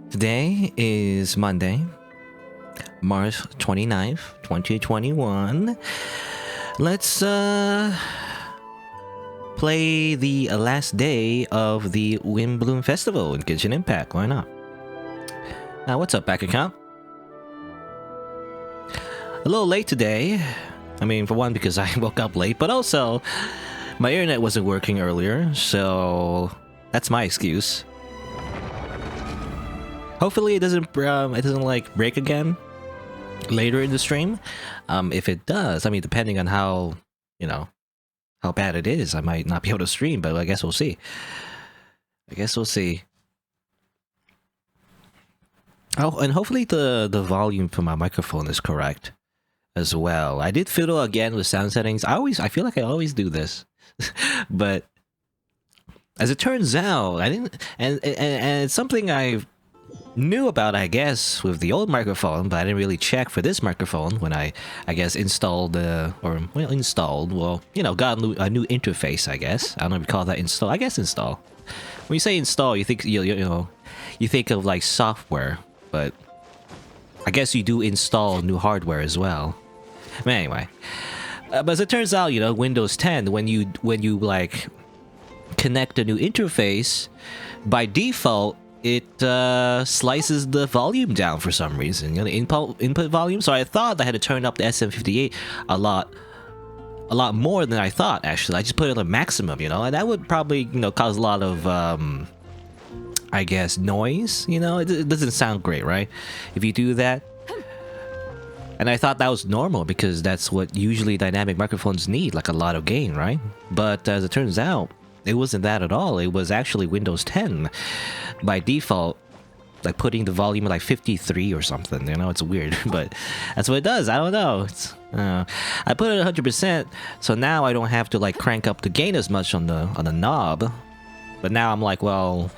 Today is Monday, March 29th, 2021. Let's play the last day of the Windblume Festival in Genshin Impact. Why not? Now, what's up, back account? A little late today. I mean, for one, because I woke up late, but also my internet wasn't working earlier, so that's my excuse. Hopefully it doesn't like break again later in the stream. If it does, I mean, depending on how, how bad it is, I might not be able to stream, but I guess we'll see. Oh, and hopefully the volume for my microphone is correct as well. I did fiddle again with sound settings. I feel like I always do this, but as it turns out, I didn't, and it's something I knew about, I guess, with the old microphone, but I didn't really check for this microphone when I guess installed got a new interface, I guess. I don't know if you call that install. I guess install. When you say install, you think you think of like software, but I guess you do install new hardware as well. But anyway, but as it turns out, Windows 10, when you like connect a new interface, by default it slices the volume down for some reason, the input volume. So I thought I had to turn up the SM58 a lot more than I thought. Actually, I just put it on maximum, and that would probably cause a lot of I guess noise. It doesn't sound great, right, if you do that. And I thought that was normal because that's what usually dynamic microphones need, like a lot of gain, right? But as it turns out, it wasn't that at all. It was actually Windows 10 by default, like putting the volume at like 53 or something. It's weird, but that's what it does. I don't know. I put it at 100%, so now I don't have to like crank up the gain as much on the knob. But now I'm like, well,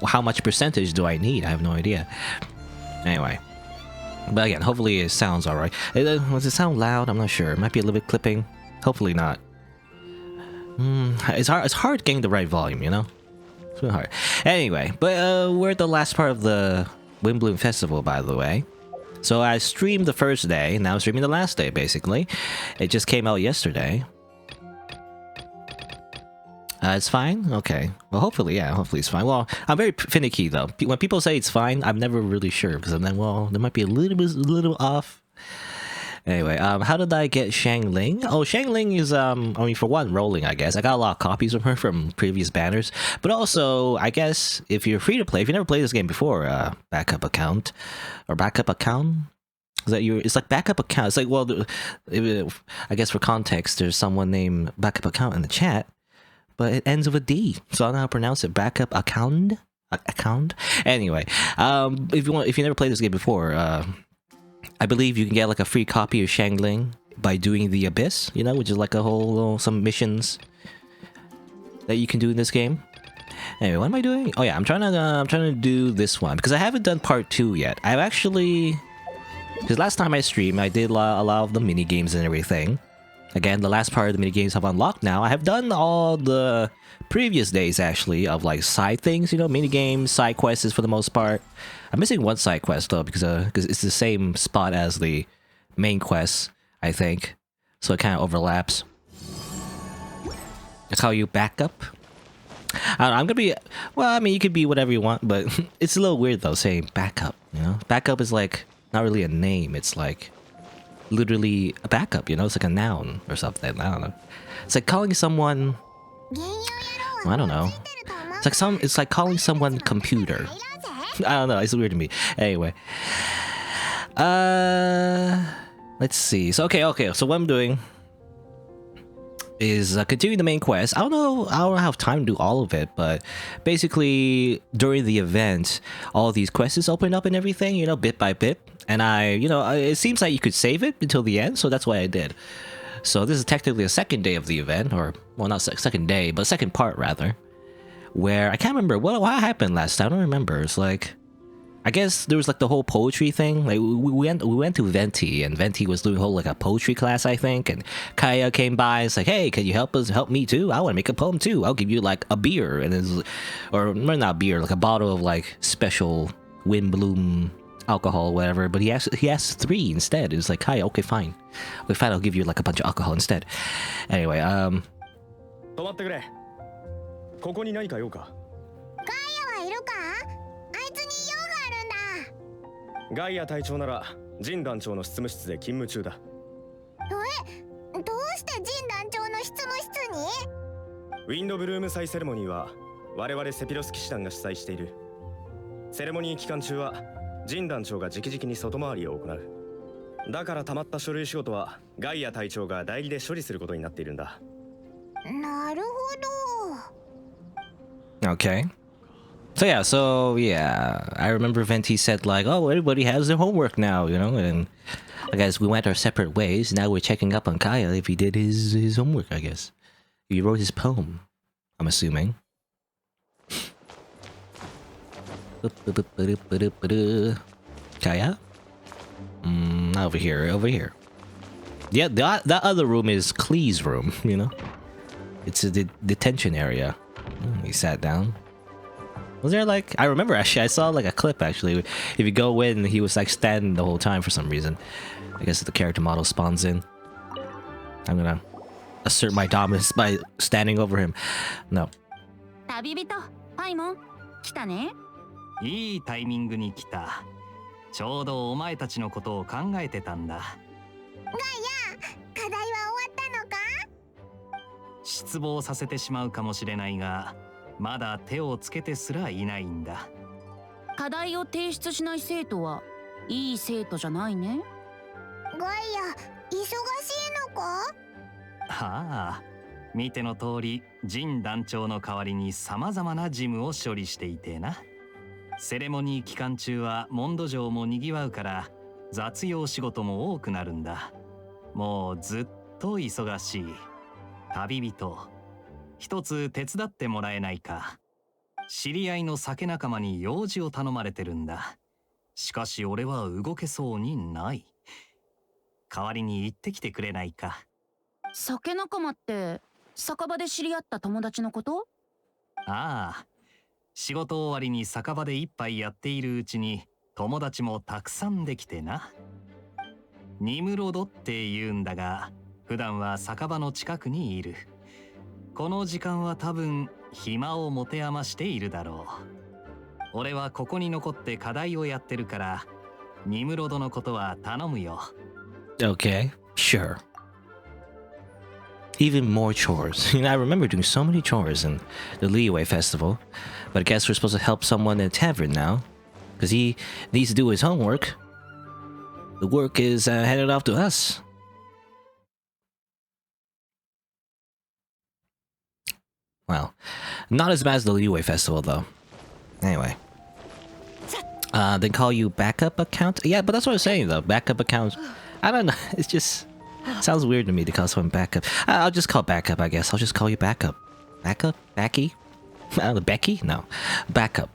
how much percentage do I need? I have no idea. Anyway. But again, hopefully it sounds alright. Does it sound loud? I'm not sure. It might be a little bit clipping. Hopefully not. It's hard getting the right volume, It's really hard. Anyway, but we're at the last part of the Windblume Festival, by the way. So I streamed the first day, now I'm streaming the last day, basically. It just came out yesterday. It's fine? Okay. Well, hopefully it's fine. Well, I'm very finicky, though. When people say it's fine, I'm never really sure, because then, well, there might be a little off. Anyway, how did I get Xiangling? Oh, Xiangling is, I mean, for one, rolling, I guess. I got a lot of copies of her from previous banners. But also, I guess, if you're free to play, if you never played this game before, backup account? Is that it's like backup account. It's like, well, I guess for context, there's someone named backup account in the chat. But it ends with a D, so I don't know how to pronounce it. Backup account? Anyway, if you never played this game before, I believe you can get like a free copy of Xiangling by doing the Abyss, which is like a whole some missions that you can do in this game. Anyway, what am I doing? Oh yeah, I'm trying to do this one because I haven't done part 2 yet. I've actually, because last time I streamed, I did a lot of the mini games and everything. Again, the last part of the mini games have unlocked now. I have done all the previous days actually of like side things, mini games, side quests for the most part. I'm missing one side quest though because it's the same spot as the main quest, I think. So it kind of overlaps. That's how you back up. I don't know, I'm gonna be, well, I mean, you could be whatever you want, but it's a little weird though saying backup. Backup is like not really a name. It's like literally a backup, it's like a noun or something. I don't know. It's like calling someone, well, I don't know. It's like calling someone computer. I don't know. It's weird to me. Anyway, let's see. So okay. So what I'm doing is continuing the main quest. I don't have time to do all of it, but basically during the event, all these quests open up and everything, bit by bit. And it seems like you could save it until the end, so that's what I did. So this is technically a second day of the event, or, well, not second day, but second part, rather. Where, I can't remember, what happened last time? I don't remember. It's like, I guess there was like the whole poetry thing. Like, we went to Venti, and Venti was doing a whole, like, a poetry class, I think, and Kaya came by, it's like, hey, can you help me too? I want to make a poem too. I'll give you, like, a beer, and it's, or not a beer, like a bottle of, like, special Windblume alcohol, whatever. But he has 3 instead. It's like, hi, okay, fine. Okay, fine. I'll give you like a bunch of alcohol instead. Anyway, 止まってくれ。ここに何か用か。ガイアはいるか？あいつに用があるんだ。ガイア隊長ならジン団長の執務室で勤務中だ。どうしてジン団長の執務室に？ウィンドブルーム祭セレモニーは我々セピロス騎士団が主催している。セレモニー期間中はジン団長が直々に外回りを行う。だから溜まった書類仕事はガイア隊長が代理で処理することになっているんだ。なるほど。 okay. So yeah, I remember Venti said like, oh, everybody has their homework now, you know, and I guess we went our separate ways. Now we're checking up on Kaya if he did his homework, I guess. He wrote his poem, I'm assuming. Kaya? Over here. Yeah, that other room is Klee's room, you know? It's a detention area. He sat down. Was there like... I remember actually, I saw like a clip actually. If you go in, he was like standing the whole time for some reason. I guess the character model spawns in. I'm gonna assert my dominance by standing over him. No. 旅人、パイモン、来たね。いいタイミングに来た。ちょうどお前たちのことを考えてたんだ。ガイア、課題は終わったのか？失望させてしまうかもしれないが、まだ手をつけてすらいないんだ。課題を提出しない生徒はいい生徒じゃないね。ガイア、忙しいのか？はあ、見ての通り、ジン団長の代わりに様々な事務を処理していてな。セレモニー期間中はモンド城も賑わうから雑用仕事も多くなるんだ。もうずっと忙しい。旅人、一つ手伝ってもらえないか。知り合いの酒仲間に用事を頼まれてるんだ。しかし俺は動けそうにない。代わりに行ってきてくれないか。酒仲間って酒場で知り合った友達のこと？ああ、仕事終わりに酒場で一杯やっているうちに友達もたくさんできてな。ニムロドって言うんだが、普段は酒場の近くにいる。この時間は多分暇を持て余しているだろう。俺はここに残って課題をやってるから、ニムロドのことは頼むよ。Okay, sure. Even more chores. You know, I remember doing so many chores in the Leeway Festival, but I guess we're supposed to help someone in a tavern now, because he needs to do his homework. The work is handed off to us. Well, not as bad as the Leeway Festival, though. Anyway. Then call you backup account? Yeah, but that's what I was saying, though. Backup account. I don't know. It's just... sounds weird to me to call someone backup. I'll just call backup, I guess. I'll just call you backup. Backup? Backy? I don't know, Becky? No. Backup.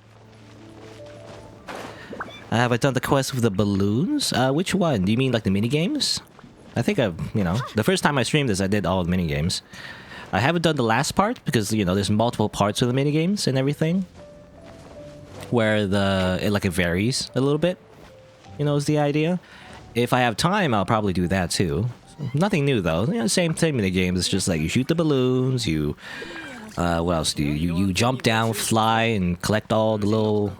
Have I done the quest with the balloons? Which one? Do you mean like the minigames? I think I've, you know... The first time I streamed this, I did all the minigames. I haven't done the last part because, you know, there's multiple parts of the minigames and everything. Where it varies a little bit. You know, is the idea. If I have time, I'll probably do that too. Nothing new though. You know, same minigames. It's just like you shoot the balloons, you... what else do you... You jump down, fly, and collect all the little...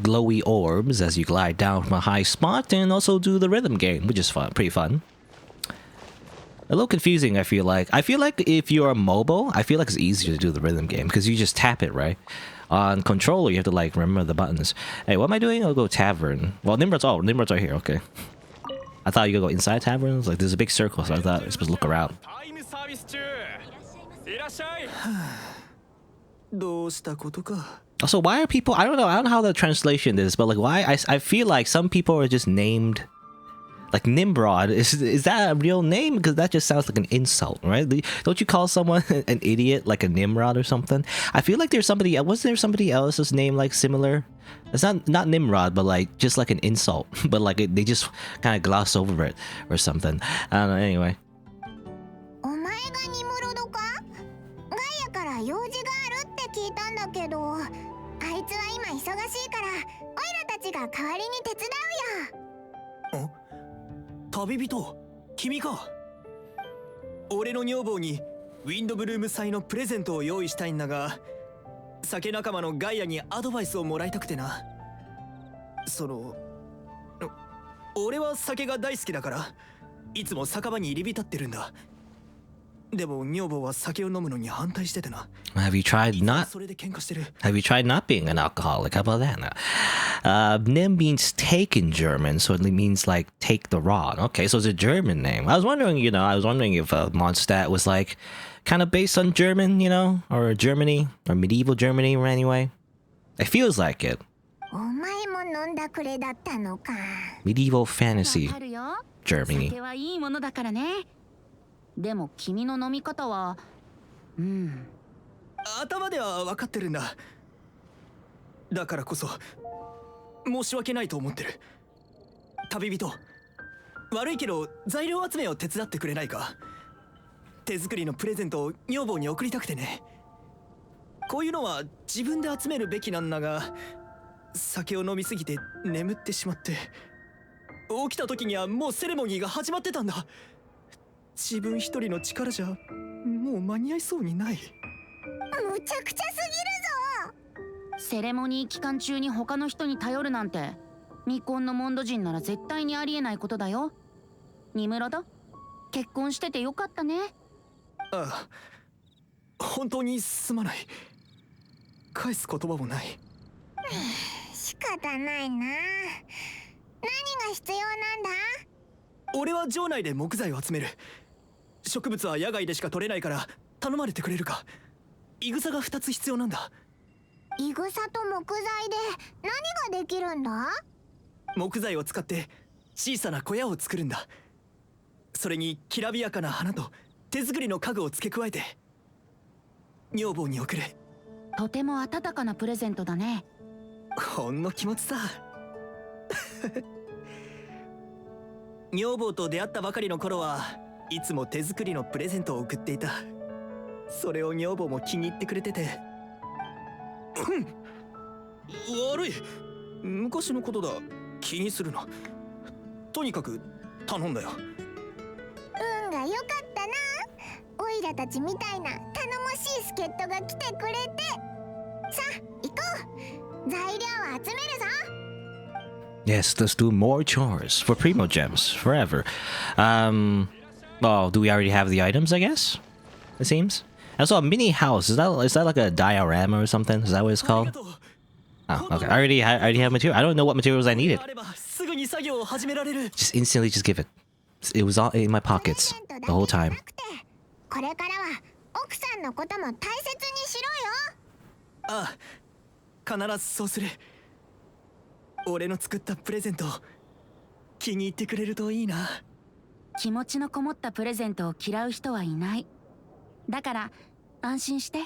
glowy orbs as you glide down from a high spot, and also do the rhythm game, which is fun, pretty fun. A little confusing, I feel like. I feel like if you're mobile, I feel like it's easier to do the rhythm game, because you just tap it, right? On controller, you have to, like, remember the buttons. Hey, what am I doing? I'll go tavern. Well, Nimrod's right here, okay. I thought you could go inside taverns. Like, there's a big circle, so I thought you're supposed to look around. Also, why are people... I don't know how the translation is, but, like, why... I feel like some people are just named... Like Nimrod, is that a real name? Because that just sounds like an insult, right? Don't you call someone an idiot like a Nimrod or something? I feel like there's somebody... Was there somebody else's name like similar? It's not Nimrod, but like just like an insult. But like they just kind of gloss over it or something. I don't know, anyway. お前がニムロドか？ガイアから用事があるって聞いたんだけど、あいつは今忙しいからオイラたちが代わりに手伝うよ。旅人、君か。俺の女房にウィンドブルーム祭のプレゼントを用意したいんだが、酒仲間のガイアにアドバイスをもらいたくてな。俺は酒が大好きだからいつも酒場に入り浸ってるんだ。でも女房は酒を飲むのに反対しててな。Have you tried いつも not それで喧嘩してる。 Have you tried not being an alcoholic? How about that? Nim means take in German, so it means like take the rod. Okay, so it's a German name. I was wondering, if Mondstadt was like kind of based on German, or Germany, or medieval Germany or anyway. It feels like it. お前も飲んだくれだったのか。 Medieval fantasy わかるよ。 Germany. 酒はいいものだからね。でも君の飲み方は、頭では分かってるんだ。だからこそ申し訳ないと思ってる。旅人、悪いけど材料集めを手伝ってくれないか。手作りのプレゼントを女房に送りたくてね。こういうのは自分で集めるべきなんだが、酒を飲みすぎて眠ってしまって、起きた時にはもうセレモニーが始まってたんだ。自分一人の力じゃもう間に合いそうにない。むちゃくちゃすぎるぞ。セレモニー期間中に他の人に頼るなんて未婚のモンド人なら絶対にありえないことだよ。ニムロだ、結婚しててよかったね。ああ、本当にすまない。返す言葉もない。仕方ないな。何が必要なんだ。俺は城内で木材を集める。植物は野外でしか取れないから頼まれてくれるか。イグサが2つ必要なんだ。イグサと木材で何ができるんだ。木材を使って小さな小屋を作るんだ。それにきらびやかな花と手作りの家具を付け加えて女房に送る。とても温かなプレゼントだね。ほんの気持ちさ。女房と出会ったばかりの頃はいつも手作りのプレゼントを送っていた。それを女房も気に入ってくれてて。悪い、昔のことだ、気にするな。とにかく頼んだよ。運が良かったな。オイラたちみたいな頼もしい助っ人が来てくれて。さあ行こう。材料を集めるぞ。Yes, let's do more chores for Primo Gems forever. Well, do we already have the items? I guess it seems. I saw a mini house. Is that like a diorama or something? Is that what it's called? Oh, okay. I already have material. I don't know what materials I needed. Just instantly just give it. It was all in my pockets the whole time. これからは奥さんのことも大切にしろよ。ああ、必ずそうする。俺の作ったプレゼント気に入ってくれるといいな。気持ちのこもったプレゼントを嫌う人はいない。だから安心して。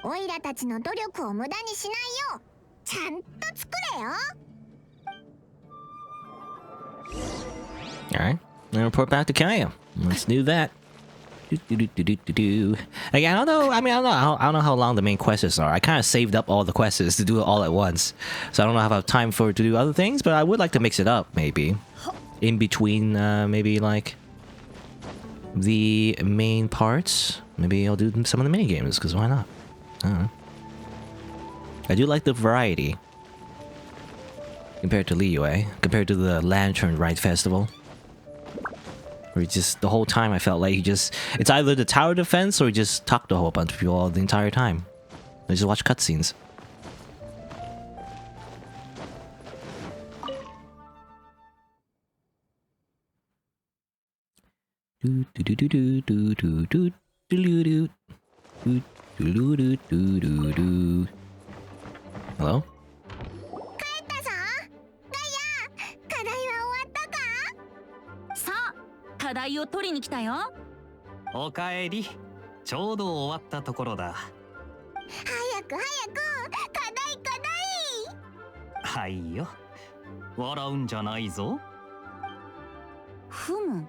オイラたちの努力を無駄にしないようちゃんと作れよ。All right, I'm gonna report back to Kaya. Let's do that. Again, I don't know. I don't know how long the main quests are. I kind of saved up all the quests to do it all at once, so I don't know if I have time to do other things. But I would like to mix it up, maybe in between, maybe like the main parts. Maybe I'll do some of the mini games because why not? I don't know. I do like the variety compared to Liyue, compared to the Lantern Rite Festival. Where he just, the whole time I felt like it's either the tower defense or he just talked to a whole bunch of people all the entire time. I just watch cutscenes. Hello? 帰ったぞ。ガイア、課題は終わったか。さあ課題を取りに来たよ。おかえり。ちょうど終わったところだ。早く課題。はいよ。笑うんじゃないぞ。ふむ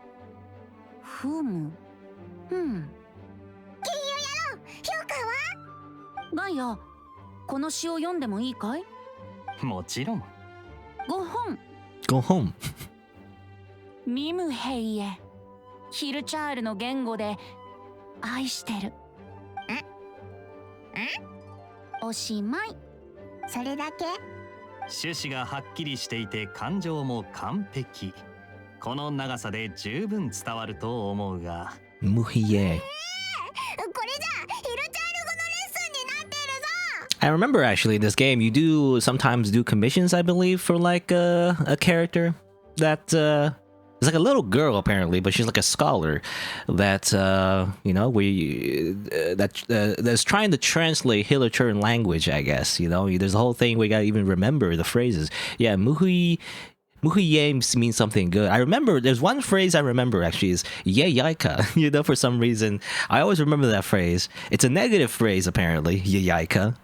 ふむ金融野郎、評価は。ガイア、この詩を読んでもいいかい？もちろん。5本 Go home. ミムヘイエヒルチャールの言語で愛してる。おしまい。それだけ？趣旨がはっきりしていて感情も完璧。この長さで十分伝わると思うが。Muhie. これじゃヒルチャール語のレッスンになってるぞ。 I remember actually in this game you do sometimes do commissions, I believe, for like a character that it's like a little girl apparently, but she's like a scholar that you know that's trying to translate Hilichurn language, I guess. You know, there's a whole thing we gotta even remember the phrases. Yeah, Muhiye means something good. I remember there's one phrase I remember actually is yayaika. You know, for some reason I always remember that phrase. It's a negative phrase apparently, yayaika.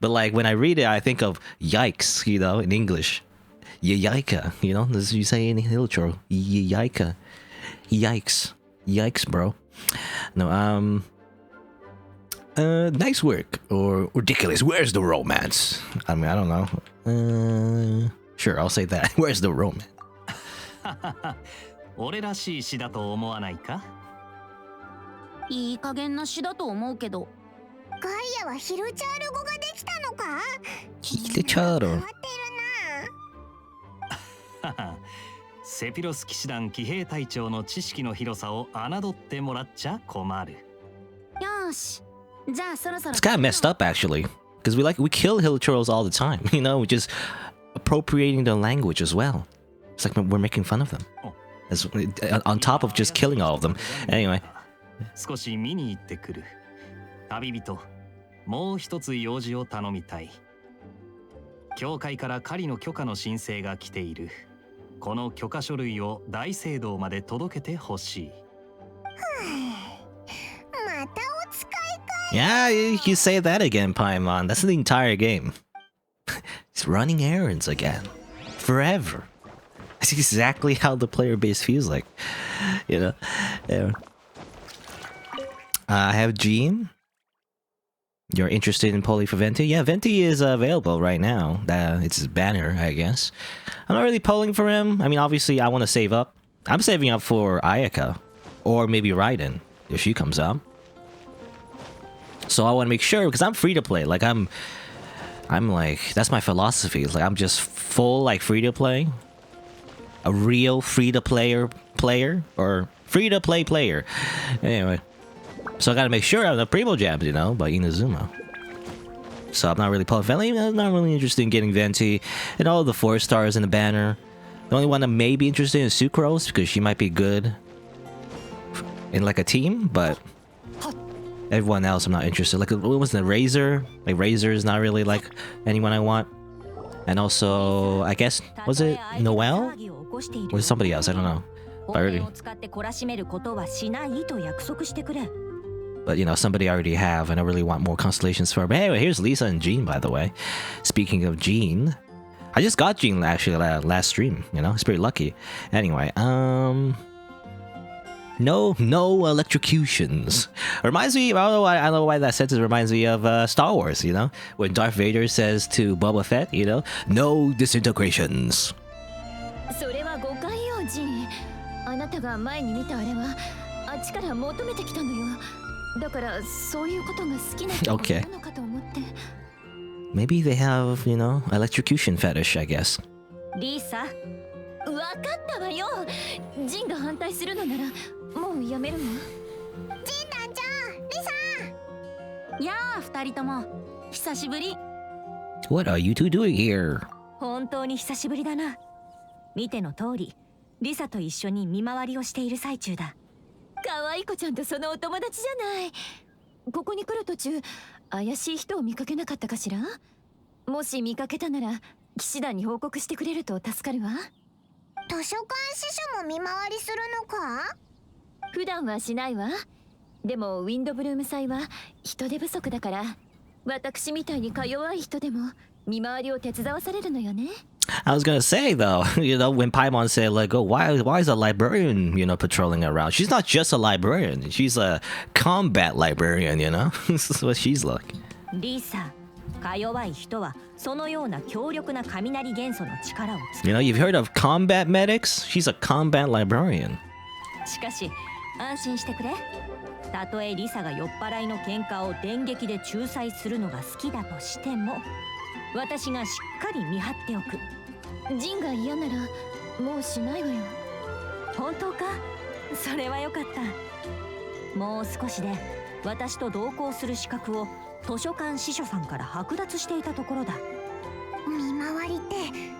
But like when I read it, I think of yikes, you know, in English. Yayaika, you know, as you say in Hilichurn. Yayaika. Yikes. Yikes, bro. No, nice work or ridiculous. Where's the romance? I mean, I don't know. Sure, I'll say that. Where's the romance? 俺らしい詩だと思わないか？いい加減な詩だと思うけど。ガイアはヒルチャール語ができたのか？ Hilichurn. 変わってるな。セピロス騎士団騎兵隊長の知識の広さを侮ってもらっちゃ困る。よし。じゃあそろそろ。 It's kind of messed up actually, because we kill Hilichurls all the time. You know, we're just appropriating their language as well. It's like we're making fun of them. As, on top of just killing all of them. Anyway. 少し見に行ってくる。旅人、もう一つ用事を頼みたい。教会から狩りの許可の申請が来ている。この許可書類を大聖堂まで届けてほしい。またお使いかい。 Yeah, you say that again, Paimon. That's the entire game. It's running errands again. Forever. That's exactly how the player base feels like. You know? Yeah. I have Jean. You're interested in Poly for Venti? Yeah, Venti is available right now. It's his banner, I guess. I'm not really polling for him. I mean, obviously, I want to save up. I'm saving up for Ayaka. Or maybe Raiden, if she comes up. So I want to make sure, because I'm free to play. Like, I'm like, that's my philosophy. It's like, I'm just full, like, free to play. A real free to player, or free to play player. Anyway. So I gotta make sure I have the Primo Jabs, you know, by Inazuma. So I'm not really I'm not really interested in getting Venti and all the 4 stars in the banner. The only one that may be interested in is Sucrose, because she might be good in like a team, but everyone else I'm not interested. Like, what was the Razor? Like, Razor is not really like anyone I want. And also, I guess, was it Noelle? Or somebody else, I don't know. But you know, somebody I already have, and I really want more constellations for her. But anyway, here's Lisa and Jean, by the way. Speaking of Jean, I just got Jean actually last stream, you know, it's pretty lucky. Anyway, no electrocutions. Reminds me, I don't know why that sentence reminds me of Star Wars, you know? When Darth Vader says to Boba Fett, you know, no disintegrations. それは誤解よ、ジン。あなたが前に見たあれはあっちから求めてきたのよ。だからそういうことが好きな人がいるのかと思って。Maybe they have, you know, electrocution fetish, I guess. リサ、わかったわよ。ジンが反対するのならもうやめるわ。ジン団長、リサ。やあ、2人とも久しぶり。What are you two doing here? 本当に久しぶりだな。見ての通り、リサと一緒に見回りをしている最中だ。可愛い子ちゃんとそのお友達じゃない。ここに来る途中、怪しい人を見かけなかったかしら？もし見かけたなら、騎士団に報告してくれると助かるわ。図書館司書も見回りするのか？普段はしないわ。でもウィンドブルーム祭は人手不足だから、私みたいにか弱い人でも見回りを手伝わされるのよね。I was gonna say though, you know, when Paimon said like, "Oh, why is a librarian, you know, patrolling around?" She's not just a librarian; she's a combat librarian, you know. This is what she's like. リサ、か弱い人はそのような強力な雷元素の力を使う。 You know, you've heard of combat medics? She's a combat librarian. しかし安心してくれ。たとえリサが酔っ払いの喧嘩を電撃で仲裁するのが好きだとしても、私がしっかり見張っておく。ジンが嫌ならもうしないわよ。本当か？それはよかった。もう少しで私と同行する資格を図書館司書さんから剥奪していたところだ。見回りって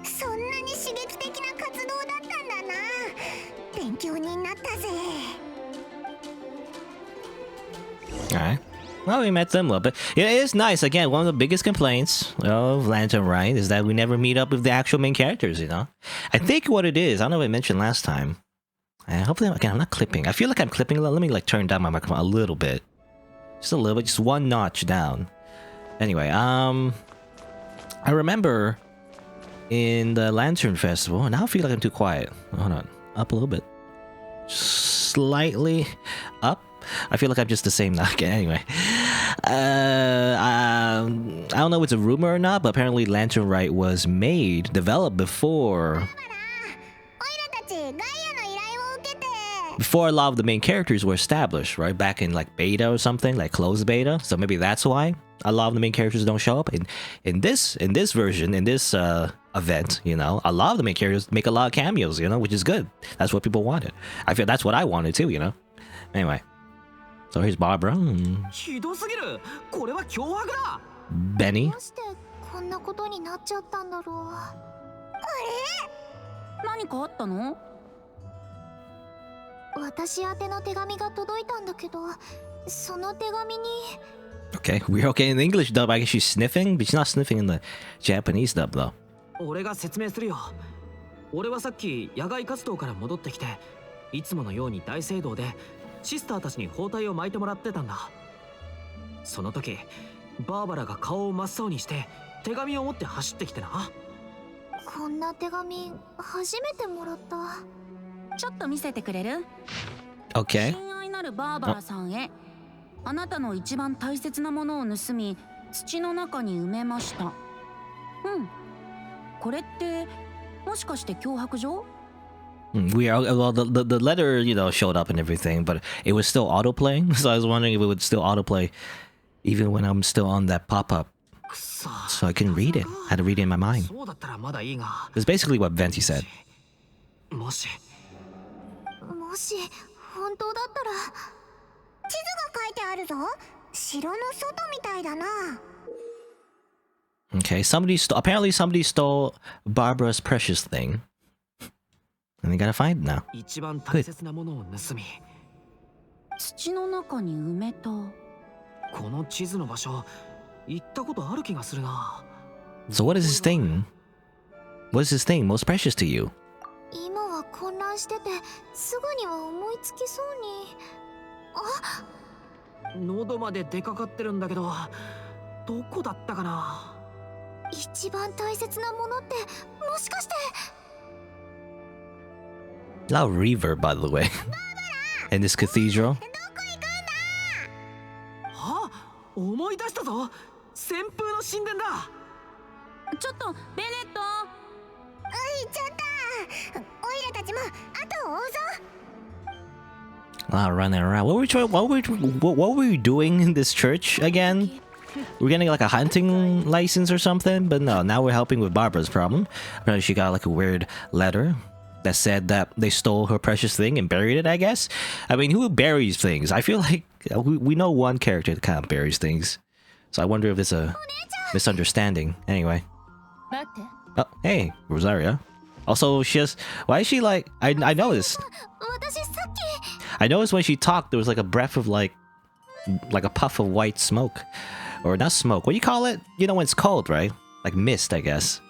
そんなに刺激的な活動だったんだな。勉強になったぜ。Alright. Well, we met them a little bit. It is nice. Again, one of the biggest complaints of Lantern Rite is that we never meet up with the actual main characters, you know? I think what it is, I don't know if I mentioned last time. And hopefully, again, I'm not clipping. I feel like I'm clipping a little. Let me like turn down my microphone a little bit. Just a little bit, just one notch down. Anyway, I remember in the Lantern Festival, and now I feel like I'm too quiet. Hold on. Up a little bit. Slightly up. I feel like I'm just the same now. Okay, anyway. I don't know if it's a rumor or not, but apparently Lantern Rite was developed before a lot of the main characters were established, right? Back in like beta or something, like closed beta. So maybe that's why a lot of the main characters don't show up. In this version, in this event, you know, a lot of the main characters make a lot of cameos, you know, which is good. That's what people wanted. I feel that's what I wanted too, you know. Anyway. So here's Barbara. Benny. どうしてこんなことになっちゃったんだろう。あれ？何かあったの？私宛ての手紙が届いたんだけど、その手紙に Okay, we're okay in the English dub. I guess she's sniffing, but she's not sniffing in the Japanese dub though. 俺が説明するよ。俺はさっき野外活動から戻ってきて、いつものように大聖堂でシスターたちに包帯を巻いてもらってたんだ。その時バーバラが顔を真っ青にして手紙を持って走ってきてな。こんな手紙初めてもらった。ちょっと見せてくれる？ Okay. 親愛なるバーバラさんへ、あなたの一番大切なものを盗み土の中に埋めました。うん。これってもしかして脅迫状We are well. The letter, you know, showed up and everything, but it was still autoplaying. So I was wondering if it would still autoplay even when I'm still on that pop-up. So I couldn't read it. I had to read it in my mind. It's basically what Venti said. もし本当だったら地図が書いてあるぞ。城の外みたいだな。Okay, apparently somebody stole Barbara's precious thing. And they gotta find it now. 一番大切なものを盗み、土の中に埋めた。この地図の場所行ったことある気がするな。So what is this thing? What is this thing most precious to you? 今は混乱しててすぐには思いつきそうに。あ、喉まで出かかってるんだけど、どこだったかな。一番大切なものってもしかして。A lot of reverb, by the way. In this cathedral. あ、思い出したぞ。旋風の神殿だ。ちょっとベネット。行っちゃった。オイラたちも後を追うぞ。Running around. What were we doing in this church again? We're getting like a hunting license or something, but no. Now we're helping with Barbara's problem. Apparently, she got like a weird letter that said that they stole her precious thing and buried it. I guess. I mean, who buries things? I feel like we know one character that kind of buries things. So I wonder if it's a misunderstanding. Anyway. Oh, hey, Rosaria. Also, why is she like? I noticed. I noticed when she talked, there was like a breath of like a puff of white smoke, or not smoke. What do you call it? You know when it's cold, right? Like mist, I guess.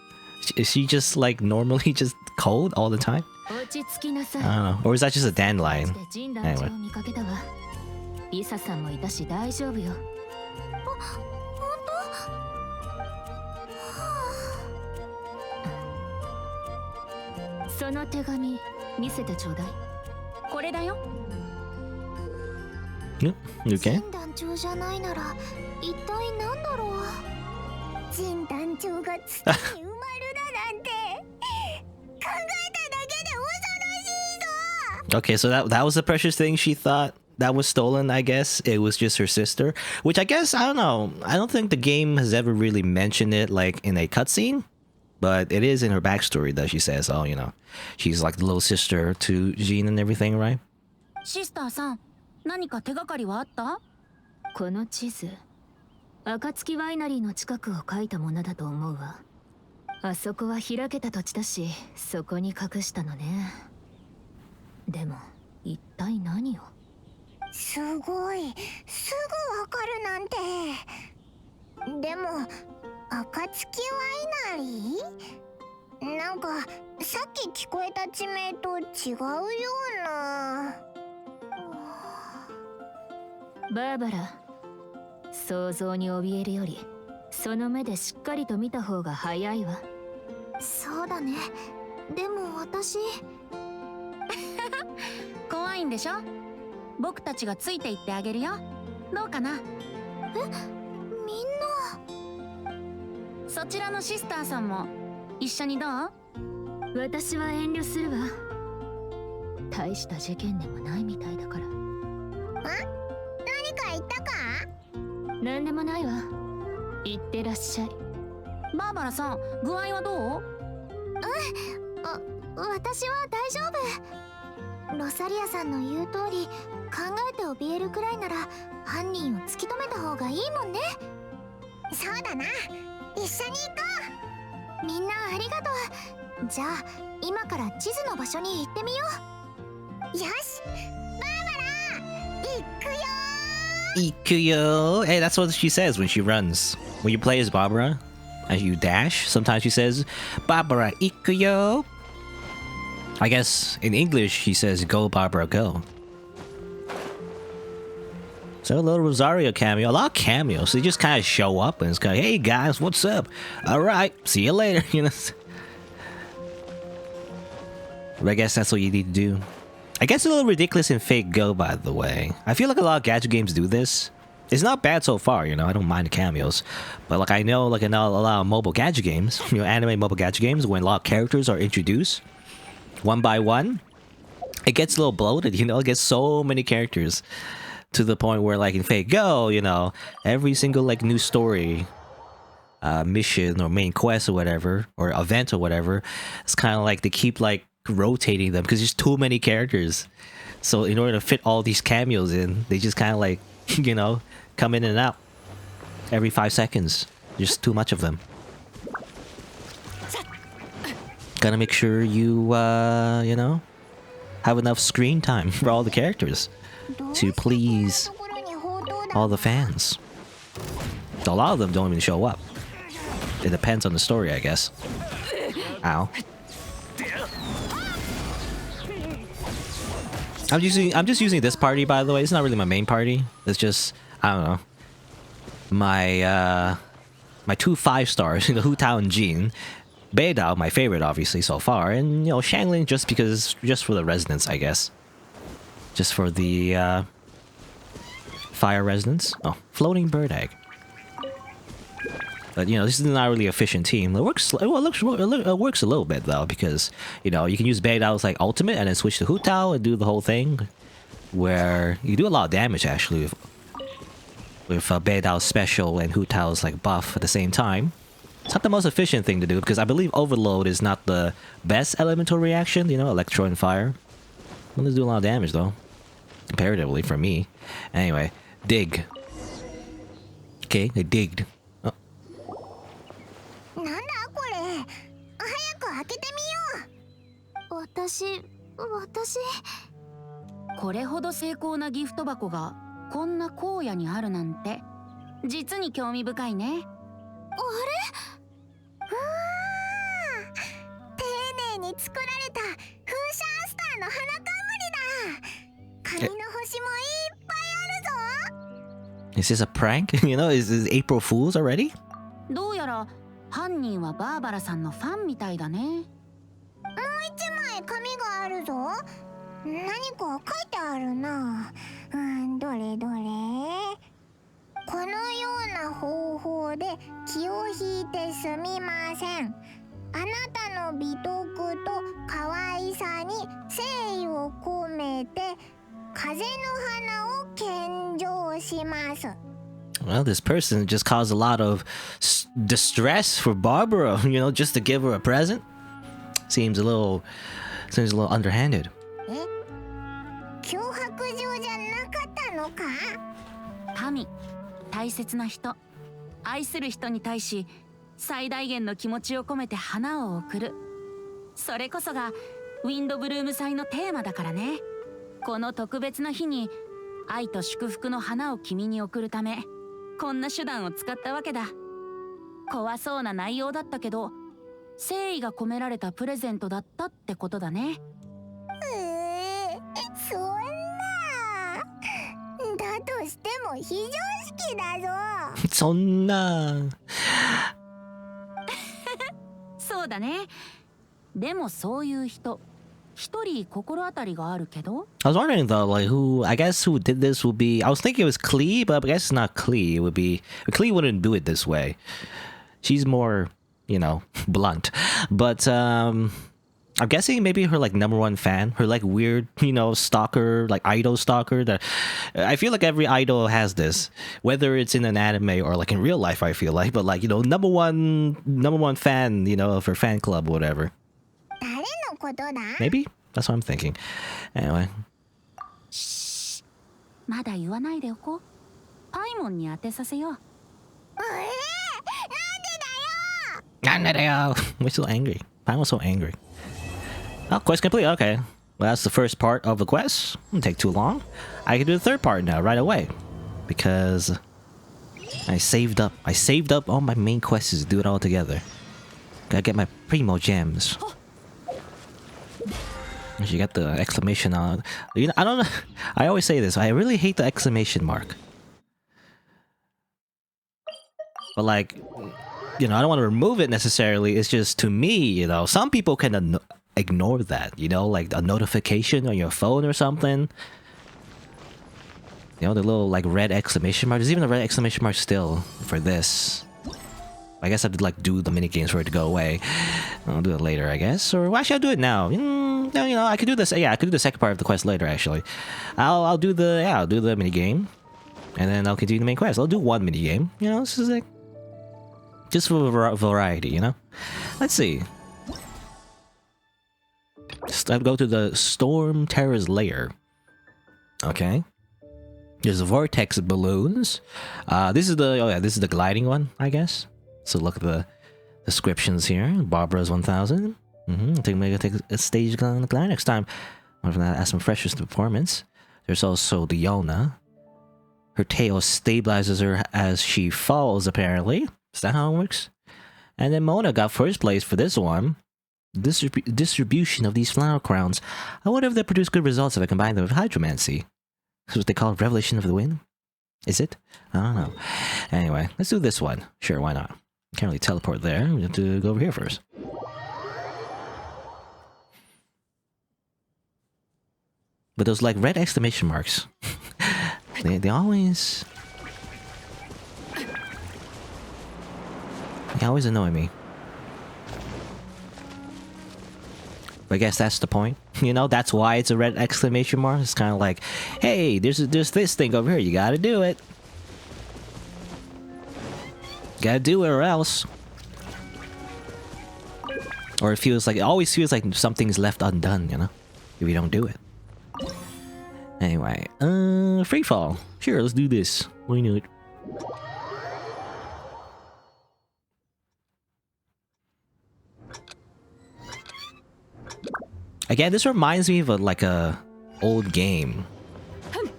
Is she just like normally just cold all the time? I don't know. Or is that just a dandelion? Anyway. リサさんもいたし大丈夫よ。その手紙見せてちょうだい。これだよ。Okay. 団長じゃないなら一体何だろう。ジン団長が土に埋まるだなんて考えただけで恐ろしいぞ。 Okay, so that was the precious thing she thought that was stolen, I guess. It was just her sister. Which I guess, I don't know. I don't think the game has ever really mentioned it like in a cutscene. But it is in her backstory that she says, oh, you know, she's like the little sister to Jean and everything, right? シスターさん、何か手がかりはあった？この地図、暁ワイナリーの近くを描いたものだと思うわ。あそこは開けた土地だし、そこに隠したのね。でも一体何を？すごい、すぐわかるなんて。でも暁ワイナリー？なんかさっき聞こえた地名と違うような。バーバラ、想像に怯えるよりその目でしっかりと見た方が早いわ。そうだね。でも私怖いんでしょ？僕たちがついていってあげるよ。どうかな？みんな。そちらのシスターさんも一緒にどう？私は遠慮するわ。大した事件でもないみたいだから。何か言ったか？なんでもないわ。行ってらっしゃい。バーバラさん、具合はどう？私は大丈夫。ロサリアさんの言う通り、考えて怯えるくらいなら犯人を突き止めた方がいいもんね。そうだな、一緒に行こう。みんなありがとう。じゃあ今から地図の場所に行ってみよう。よし、バーバラ、行くよ。Ikuyo. Hey, that's what she says when she runs. When you play as Barbara and you dash, sometimes she says, Barbara, Ikuyo. I guess in English she says, go Barbara, go. So a little Rosario cameo, a lot of cameos. They just kind of show up and it's kind of, hey guys, what's up? All right, see you later. You know. But I guess that's what you need to do. I guess a little ridiculous in Fate Go, by the way. I feel like a lot of gacha games do this. It's not bad so far, you know, I don't mind the cameos. But like I know like in a lot of mobile gacha games, you know, anime mobile gacha games, when a lot of characters are introduced one by one, it gets a little bloated, you know, it gets so many characters to the point where like in Fate Go, you know, every single like new story, mission or main quest or whatever, or event or whatever, it's kind of like they keep like rotating them because there's too many characters. So in order to fit all these cameos in, they just kind of like, you know, come in and out every 5 seconds. Just too much of them. Gotta make sure you, you know, have enough screen time for all the characters to please all the fans. A lot of them don't even show up. It depends on the story, I guess. Ow. I'm just using this party, by the way. It's not really my main party. It's just, I don't know, my my 2 5-stars, you know, Hu Tao and Jin. Beidao, my favorite obviously so far, and you know, Shangling just for the resonance, I guess. Just for the fire resonance. Oh, floating bird egg. But you know, this is not really an efficient team. It works. Well, it works a little bit though, because you know you can use Beidao's like ultimate and then switch to Hu Tao and do the whole thing, where you do a lot of damage actually with Beidao's special and Hu Tao's like buff at the same time. It's not the most efficient thing to do because I believe Overload is not the best elemental reaction. You know, Electro and Fire. It does do a lot of damage though, comparatively for me. Anyway, dig. Okay, I digged. なんだこれ、早く開けてみよう。私これほど精巧なギフト箱がこんな荒野にあるなんて実に興味深いね。あれ？うわー、丁寧に作られた風車アスターの花冠だ。紙の星もいっぱいあるぞ。 Is this a prank? You know, is this April Fools already? どうやら犯人はバーバラさんのファンみたいだね。もう一枚紙があるぞ。何か書いてあるな。どれどれ。このような方法で気を引いてすみません。あなたの美徳と可愛さに誠意を込めて風の花を献上します。Well, this person just caused a lot of distress for Barbara, you know, just to give her a present. Seems a little underhanded. 脅迫状じゃなかったのか？神、大切な人、愛する人に対し最大限の気持ちを込めて花を贈る。それこそがウィンドブルーム祭のテーマだからね。この特別な日に愛と祝福の花を君に贈るため、こんな手段を使ったわけだ。怖そうな内容だったけど、誠意が込められたプレゼントだったってことだね。そんな。だとしても非常識だぞ。そんな。そうだね。でもそういう人、一人心当たりがあるけど。I was wondering though, like I guess who did this would be. I was thinking it was Klee, but I guess it's not Klee. It would be Klee wouldn't do it this way. She's more, you know, blunt. But I'm guessing maybe her like number one fan, her like weird, you know, stalker, like idol stalker. That I feel like every idol has this, whether it's in an anime or like in real life. I feel like, but like you know, number one fan, you know, of her fan club or whatever. 誰のことだ？ Maybe that's what I'm thinking. Anyway. まだ言わないでおこう。パイモンに当てさせよう。なんでだよ! We're so angry. I'm so angry. Oh, quest complete. Okay. Well, that's the first part of the quest. Didn't take too long. I can do the third part now, right away. Because I saved up. I saved up all my main quests to do it all together. Gotta get my primo gems. You got the exclamation on. You know, I don't know. I always say this. I really hate the exclamation mark. But like, you know, I don't want to remove it necessarily. It's just to me, you know, some people can ignore that. You know, like a notification on your phone or something. You know, the little like red exclamation mark. There's even a red exclamation mark still for this. I guess I have to like do the mini games for it to go away. I'll do it later, I guess. Or well, actually, I'll do it now. You know, I could do this. Yeah, I could do the second part of the quest later. Actually, I'll do the mini game, and then I'll continue the main quest. I'll do one mini game. You know, this is like just for variety. You know, let's see. Just I'll go to the Storm Terror's lair. Okay. There's vortex balloons. This is the gliding one, I guess. So look at the descriptions here. Barbara's 1000. Take a stage glide next time. I'm gonna add some freshness to performance. There's also Diona. Her tail stabilizes her as she falls, apparently. Is that how it works? And then Mona got first place for this one. Distribution of these flower crowns. I wonder if they produce good results if I combine them with hydromancy. That's what they call Revelation of the Wind? Is it? I don't know. Anyway, let's do this one. Sure, why not? Can't really teleport there. We have to go over here first. But those like red exclamation marks, they always annoy me. But I guess that's the point. You know, that's why it's a red exclamation mark. It's kind of like, hey, there's this thing over here. You gotta do it. Gotta do it or else. Or it always feels like something's left undone, you know? If you don't do it. Anyway, free fall. Sure, let's do this. Why not? Again, this reminds me of a old game.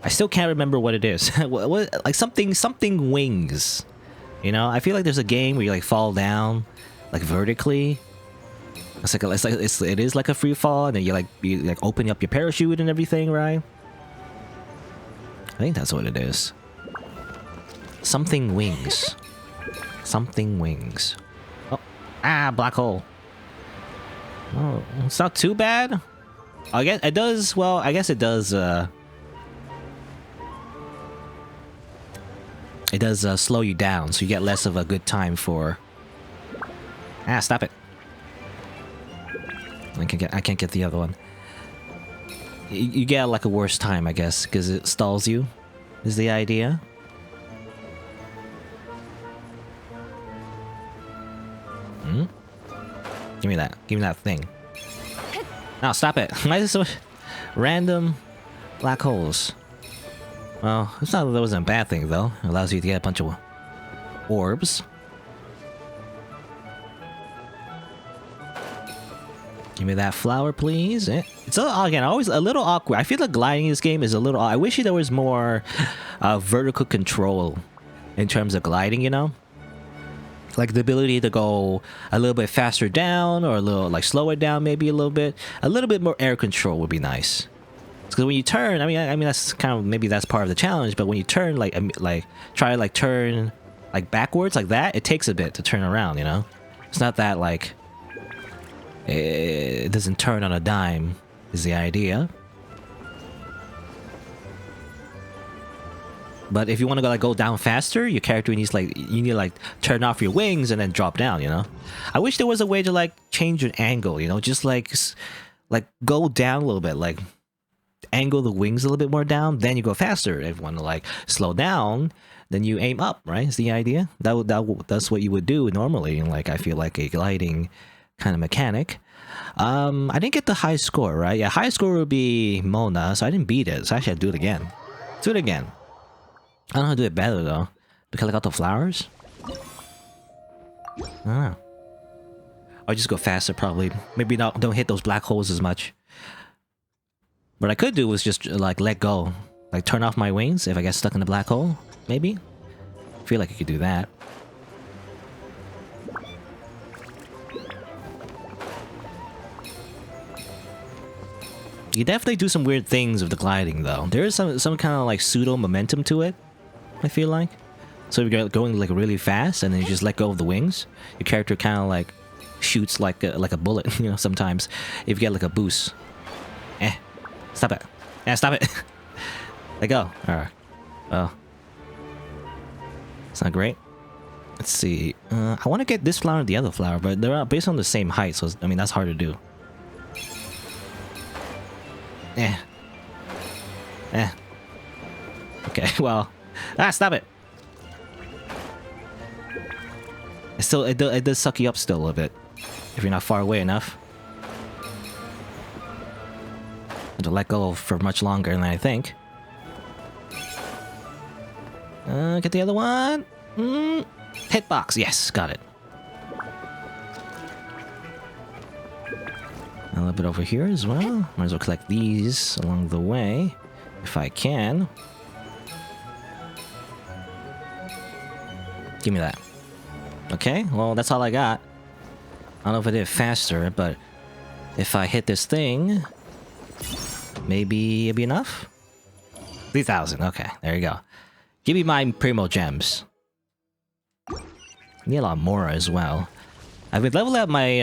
I still can't remember what it is. what like something wings. You know, I feel like there's a game where you like fall down, like vertically. It is like a free fall, and then you like open up your parachute and everything, right? I think that's what it is. Something wings. Something wings. Oh, black hole. Oh, it's not too bad. I guess it does. Well, I guess it does. it does slow you down, so you get less of a good time for. Ah, stop it! I can't get the other one. You get like a worse time, I guess, because it stalls you. Is the idea? Hmm? Give me that. Give me that thing. No, stop it. Why is this so random black holes? Well, it's not that it wasn't a bad thing, though. It allows you to get a bunch of orbs. Give me that flower, please. It's again always a little awkward. I feel like gliding in this game is a little. I wish there was more vertical control in terms of gliding. You know, like the ability to go a little bit faster down or a little like slow it down, maybe a little bit. A little bit more air control would be nice. Because when you turn, I mean that's kind of maybe that's part of the challenge. But when you turn, try to turn like backwards like that, it takes a bit to turn around. You know, it's not that like. It doesn't turn on a dime, is the idea. But if you want to go down faster, your character needs you need to turn off your wings and then drop down. You know, I wish there was a way to change your angle. You know, just like go down a little bit, angle the wings a little bit more down, then you go faster. If you want to slow down, then you aim up. Right? Is the idea? That's what you would do normally. I feel like a gliding kind of mechanic. I didn't get the high score, right? Yeah, high score would be Mona, so I didn't beat it. So actually, I'd do it again. Do it again. I don't know how to do it better though. To collect out the flowers? I don't know. Or just go faster, probably. Maybe don't hit those black holes as much. What I could do was just let go, turn off my wings if I get stuck in the black hole. Maybe. I feel like I could do that. You definitely do some weird things with the gliding, though. There is some kind of pseudo momentum to it. I feel like. So if you're going really fast, and then you just let go of the wings, your character kind of shoots like a bullet. You know, sometimes if you get a boost. Stop it. Stop it. Let go. All right. Oh, it's not great. Let's see. I want to get this flower and the other flower, but they're based on the same height, so I mean that's hard to do. Okay, well, stop it. It does suck you up still a little bit if you're not far away enough. And to let go for much longer than I think. Get the other one. Hitbox, yes, got it. A little bit over here as well. Might as well collect these along the way, if I can. Give me that. Okay, well, that's all I got. I don't know if I did it faster, but if I hit this thing, maybe it'll be enough? 3,000, okay, there you go. Give me my Primo Gems. I need a lot more as well. I've been leveling up my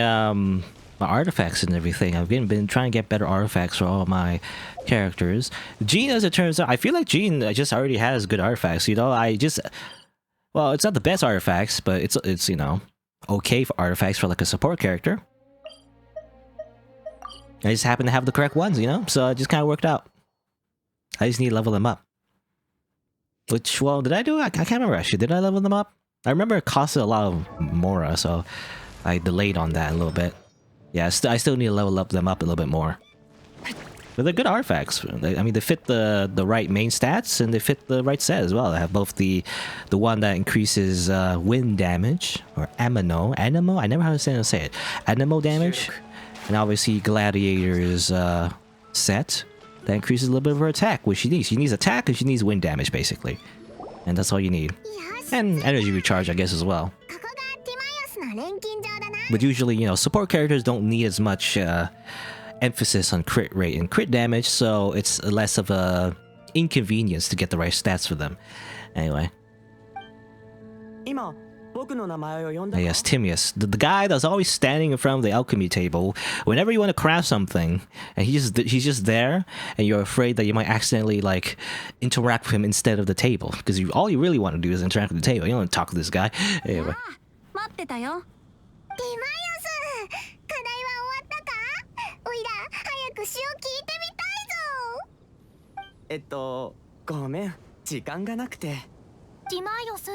artifacts and everything. I've been trying to get better artifacts for all my characters. Jean, as it turns out, I feel like Jean just already has good artifacts. You know, well, it's not the best artifacts, but it's you know, okay for artifacts for a support character. I just happen to have the correct ones, you know, so it just kind of worked out. I just need to level them up. Which, well, did I do? I can't remember actually. Did I level them up? I remember it costed a lot of Mora, so I delayed on that a little bit. Yeah, I still need to level them up a little bit more. But they're good artifacts. I mean, they fit the right main stats, and they fit the right set as well. They have both the one that increases wind damage, or anemo. I never know how to say it. Anemo damage. And obviously Gladiator's set that increases a little bit of her attack, which she needs. She needs attack and she needs wind damage, basically. And that's all you need. And energy recharge, I guess, as well. But usually, you know, support characters don't need as much emphasis on crit rate and crit damage, so it's less of a inconvenience to get the right stats for them. Anyway. 今 Yes, Timaeus, the guy that's always standing in front of the alchemy table whenever you want to craft something, and he's just there, and you're afraid that you might accidentally like interact with him instead of the table, because all you really want to do is interact with the table. You don't want to talk to this guy. Anyway. 待ってたよ。ティマイオス、課題は終わったか？おいら早く詩を聞いてみたいぞ。ごめん、時間がなくて。ティマイオス、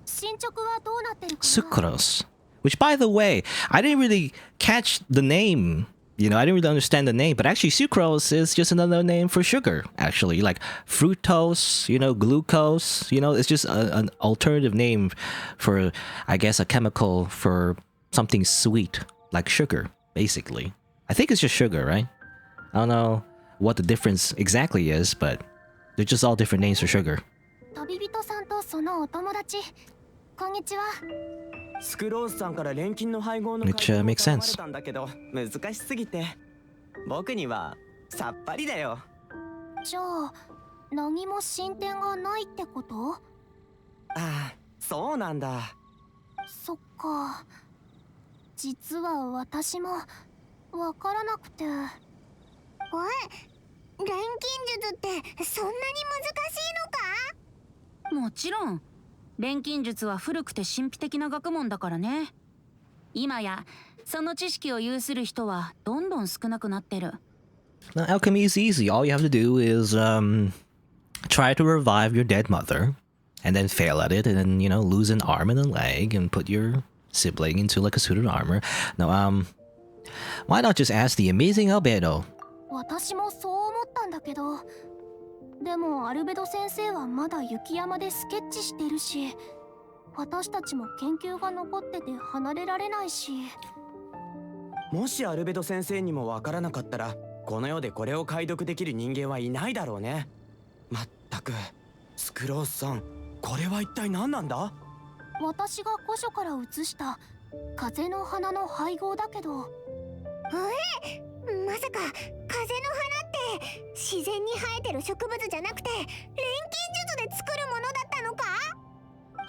進捗はどうなってるかな？ Sucrose. Which, by the way, I didn't really catch the name. You know, I didn't really understand the name, but actually sucrose is just another name for sugar, actually. Like fructose, you know, glucose, you know, it's just an alternative name for, I guess, a chemical for something sweet, like sugar, basically. I think it's just sugar, right? I don't know what the difference exactly is, but they're just all different names for sugar. 旅人さんとそのお友達、こんにちは。スクロースさんから錬金の配合の Which makes sense. たんだけど難しすぎて僕にはさっぱりだよ。じゃあ何も進展がないってこと？ああ、そうなんだ。そっか。実は私もわからなくて。おい、錬金術ってそんなに難しいのか？もちろん。錬金術は古くて神秘的な学問だからね。今やその知識を有する人はどんどん少なくなってる。Now, alchemy is easy. All you have to do is try to revive your dead mother, and then fail at it, and then, you know, lose an arm and a leg, and put your sibling into like a suit of armor. Now, why not just ask the amazing Albedo? 私もそう思ったんだけど、でもアルベド先生はまだ雪山でスケッチしてるし、私たちも研究が残ってて離れられないし。もしアルベド先生にもわからなかったら、この世でこれを解読できる人間はいないだろうね。まったく、スクロースさん、これは一体何なんだ？私が古書から写した風の花の配合だけど。まさか風の花って自然に生えてる植物じゃなくて錬金術で作るものだったのか？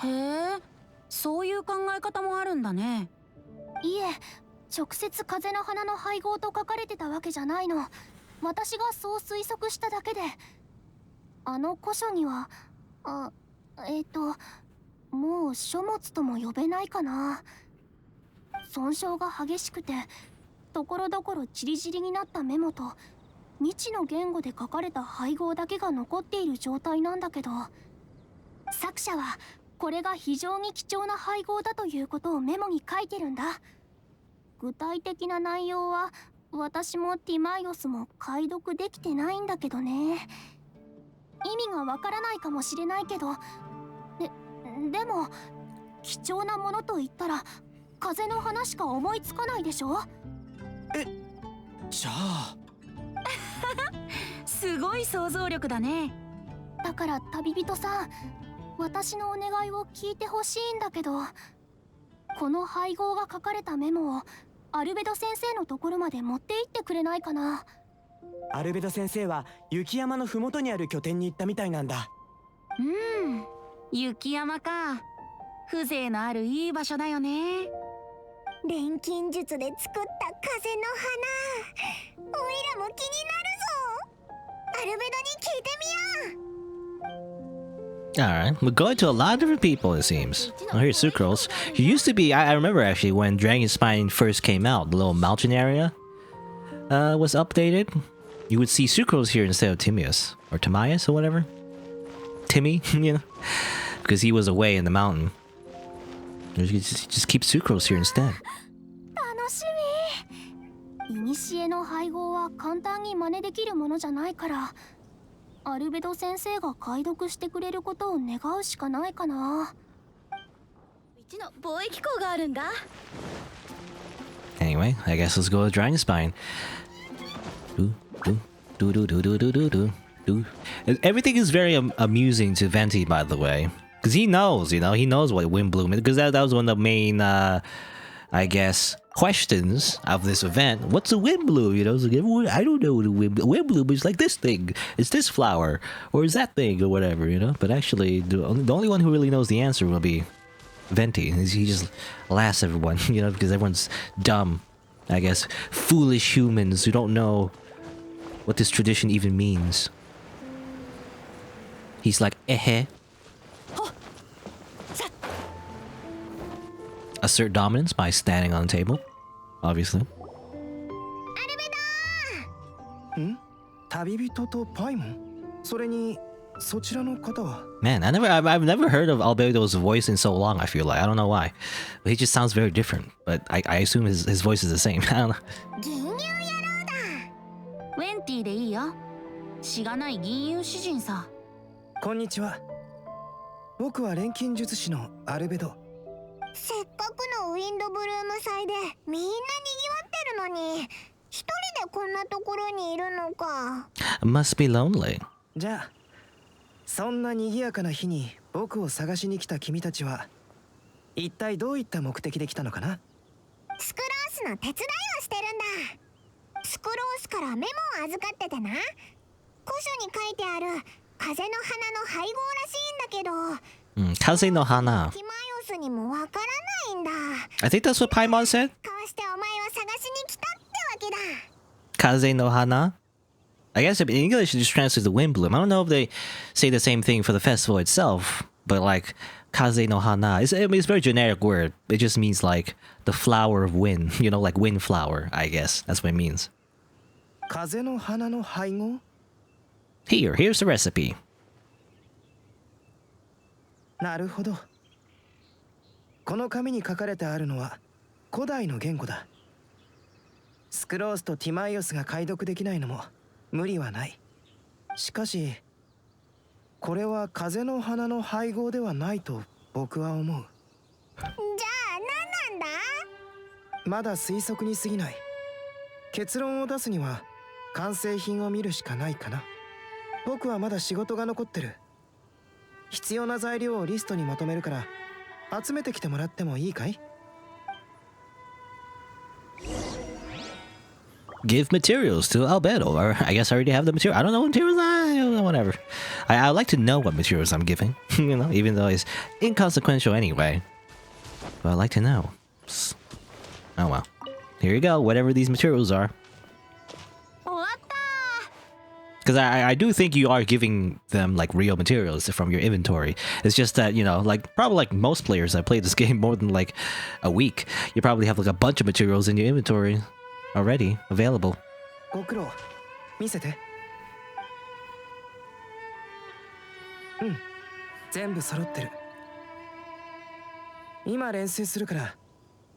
へえ、そういう考え方もあるんだね。いえ、直接風の花の配合と書かれてたわけじゃないの。私がそう推測しただけで。あの古書にはもう書物とも呼べないかな。損傷が激しくてところどころチリチリになったメモと未知の言語で書かれた配合だけが残っている状態なんだけど、作者はこれが非常に貴重な配合だということをメモに書いてるんだ。具体的な内容は私もティマイオスも解読できてないんだけどね。意味がわからないかもしれないけど、でも貴重なものと言ったら風の花しか思いつかないでしょ。じゃあすごい想像力だね。だから旅人さん、私のお願いを聞いてほしいんだけど、この配合が書かれたメモをアルベド先生のところまで持って行ってくれないかな。アルベド先生は雪山のふもとにある拠点に行ったみたいなんだ。雪山か。風情のあるいい場所だよね。錬金術で作った風の花、おいらも気になるぞ。アルベドに聞いてみよう。Alright, we're going to a lot of different people, it seems. Oh, here's Sucrose. He used to be, I remember actually, when Dragon Spine first came out, the little mountain area was updated. You would see Sucrose here instead of Timaeus. Or Timaeus or whatever. Timmy, you know? Because he was away in the mountain. You just keep Sucrose here instead. 楽しみ。古の配合は簡単に真似できるものじゃないから、アルベド先生が解読してくれることを願うしかないかな。うちの貿易港があるんだ。Anyway, I guess let's go with Dragon Spine. Everything is very amusing to Venti, by the way. Because he knows, you know, he knows what Windblume is. Because that was one of the main, I guess, questions of this event. What's a Windblume? You know, it's like, I don't know what a Windblume is. Like this thing. It's this flower. Or is that thing or whatever, you know? But actually, the only one who really knows the answer will be Venti. He just laughs at everyone, you know, because everyone's dumb. I guess foolish humans who don't know what this tradition even means. He's like, eh. Assert dominance by standing on the table, obviously. 旅人とパイモンそれにそちらの方は Man, I've never heard of Albedo's voice in so long. I feel like I don't know why, but he just sounds very different. But I assume his voice is the same. I don't know. 銀融野郎だ。ウェンティでいいよ。しがない銀融詩人さ。こんにちは僕は錬金術師のアルベドせっかくのウィンドブルーム祭でみんな賑わってるのに一人でこんなところにいるのか。 Must be lonely. じゃあそんな賑やかな日に僕を探しに来た君たちは一体どういった目的で来たのかな。スクロースの手伝いをしてるんだ。スクロースからメモを預かっててな。古書に書いてある風の花の配合らしいんだけど、Kaze no Hana. ティマイオスにもわからないんだ。 I think that's what Paimon said. こうしてお前を探しに来たってわけだ。 Kaze no Hana. I guess in English it just translates to Windblume. I don't know if they say the same thing for the festival itself, but like Kaze no Hana, it's a very generic word. It just means like the flower of wind, you know, like wind flower, I guess. That's what it means. 風の花の配合 Here's the recipe. なるほど。この紙に書かれてあるのは古代の言語だ。スクロースとティマイオスが解読できないのも無理はない。しかしこれは風の花の配合ではないと僕は思う。じゃあ何なんだ。まだ推測に過ぎない。結論を出すには完成品を見るしかないかな。僕はまだ仕事が残ってる。必要な材料をリストにまとめるから集めてきてもらってもいいかい？ Give materials to Albedo, or I guess I already have the material. I don't know what materials. I don't know, whatever. I like to know what materials I'm giving, you know, even though it's inconsequential anyway. But I like to know. Oh well. Here you go. Whatever these materials are. 終わった。 Because I do think you are giving them like real materials from your inventory. It's just that, you know, like probably like most players that play this game more than like a week, you probably have like a bunch of materials in your inventory already available. ご苦労。見せて。全部揃ってる。今練習するから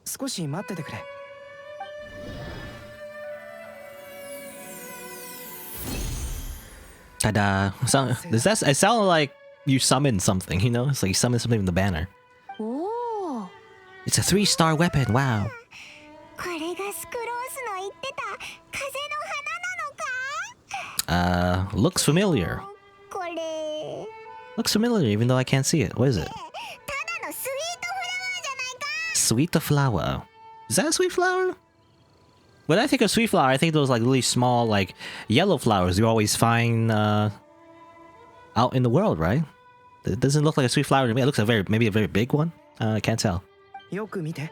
少し待っててくれ。Ta-da. It sounded like you summoned something, you know? It's like you summoned something from the banner. おお。 It's a 3-star weapon, wow. これがスクロースの言ってた風の花なのか。 Looks familiar. これ Looks familiar even though I can't see it. What is it? ただのスイートフラワーじゃないか。 Sweet flower. Is that a sweet flower? When I think of sweet flower, I think those like really small, like yellow flowers you always find out in the world, right? It doesn't look like a sweet flower to me. It looks like maybe a very big one. I can't tell. よく見て。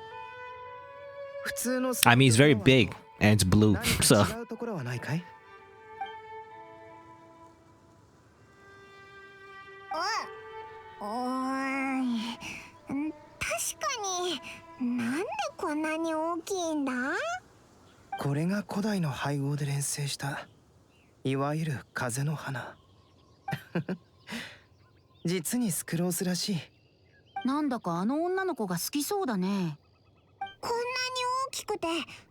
普通の I mean, it's very big and it's blue, 何か so 違うところはないかい？おーい。確かになんでこんなに大きいんだ。これが古代の配合で錬成したいわゆる風の花。実にスクロースらしい。なんだかあの女の子が好きそうだね。こんなに大きくて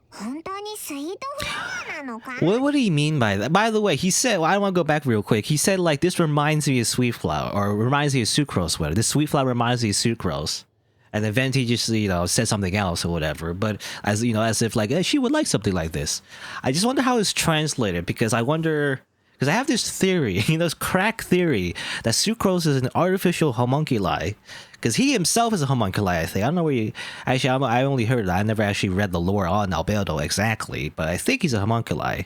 本当にスイートフラワーなのか。 what do you mean by that? By the way, he said, well, I want to go back real quick. He said like this reminds me of sweet flower, or reminds me of sucrose. Whatever. This sweet flower reminds me of sucrose. And then Venti just, you know, said something else or whatever. But as you know, as if like she would like something like this. I just wonder how it's translated, because I wonder, because I have this theory, you know, this crack theory that sucrose is an artificial homunculi. Because he himself is a homunculi, I think. I don't know where you... Actually, I only heard that. I never actually read the lore on Albedo exactly. But I think he's a homunculi.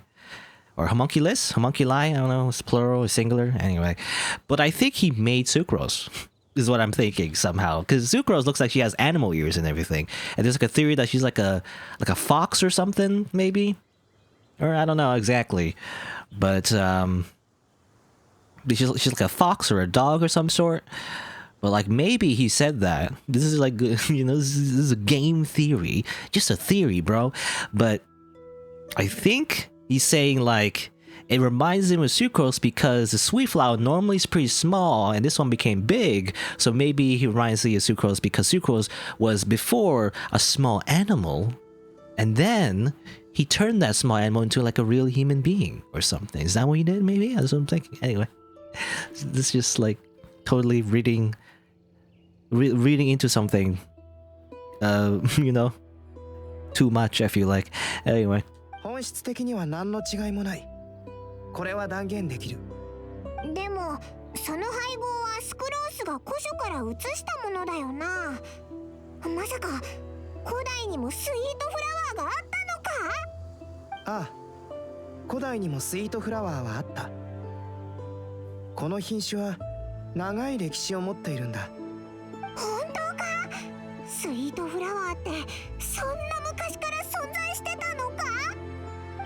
Or homunculus? Homunculi? I don't know. It's plural or singular. Anyway. But I think he made sucrose. is what I'm thinking somehow. Because Sucrose looks like she has animal ears and everything. And there's like a theory that she's like a fox or something, maybe? Or I don't know exactly. But she's like a fox or a dog or some sort. But like maybe he said that. This is like, you know, this is a game theory. Just a theory, bro. But I think he's saying like it reminds him of Sucrose because the sweet flower normally is pretty small and this one became big. So maybe he reminds me of Sucrose because Sucrose was before a small animal and then he turned that small animal into like a real human being or something. Is that what he did? Maybe? That's what I'm thinking. Anyway, this is just like totally reading into something, you know, too much, I feel like. Anyway. 本質的には何の違いもない。これは断言できる。でもその配合はスクロースが古書から移したものだよな。まさか古代にもスイートフラワーがあったのか？ああ、古代にもスイートフラワーはあった。この品種は長い歴史を持っているんだ。本当か？スイートフラワーってそんな昔から存在してたのか？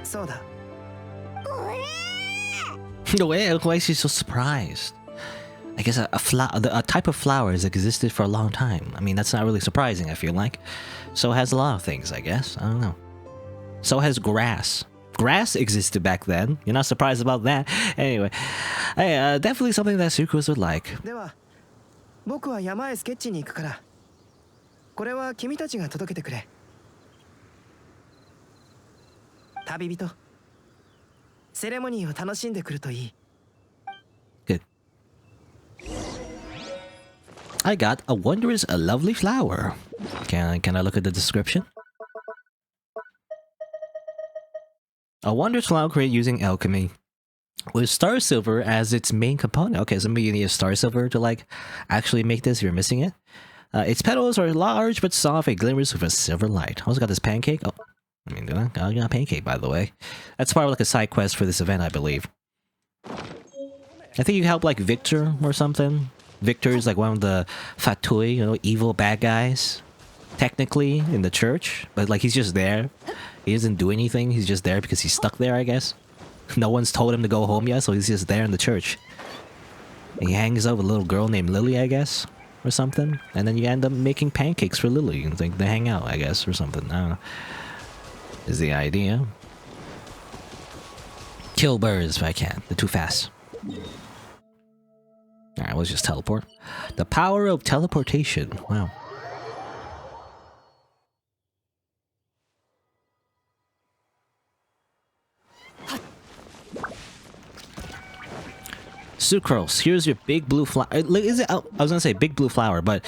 そうだ。Why is she so surprised? I guess a type of flower has existed for a long time. I mean, that's not really surprising, I feel like. So has a lot of things, I guess. I don't know. So has grass. Grass existed back then. You're not surprised about that? Anyway, hey, definitely something that Sucrose would like. では、僕は山へスケッチに行くから。これは君たちが届けてくれ。旅人。セレモニーを楽しんでくるといい。Good. I got a wondrous, a lovely flower. Can I look at the description? A wondrous flower created using alchemy, with star silver as its main component. Okay, so maybe you need a star silver to like actually make this if you're missing it. Its petals are large but soft and glimmers with a silver light. Also got this pancake. Oh, I mean, I got a pancake, by the way. That's part of like a side quest for this event, I believe. I think you help like Victor or something. Victor is like one of the Fatui, you know, evil bad guys, technically, in the church. But like he's just there. He doesn't do anything. He's just there because he's stuck there, I guess. No one's told him to go home yet, so he's just there in the church. And he hangs out with a little girl named Lily, I guess, or something. And then you end up making pancakes for Lily and think they hang out, I guess, or something. I don't know. Is the idea. Kill birds if I can. They're too fast. Alright, let's just teleport. The power of teleportation. Wow. Sucrose, here's your big blue flower. Is it? I was gonna say big blue flower, but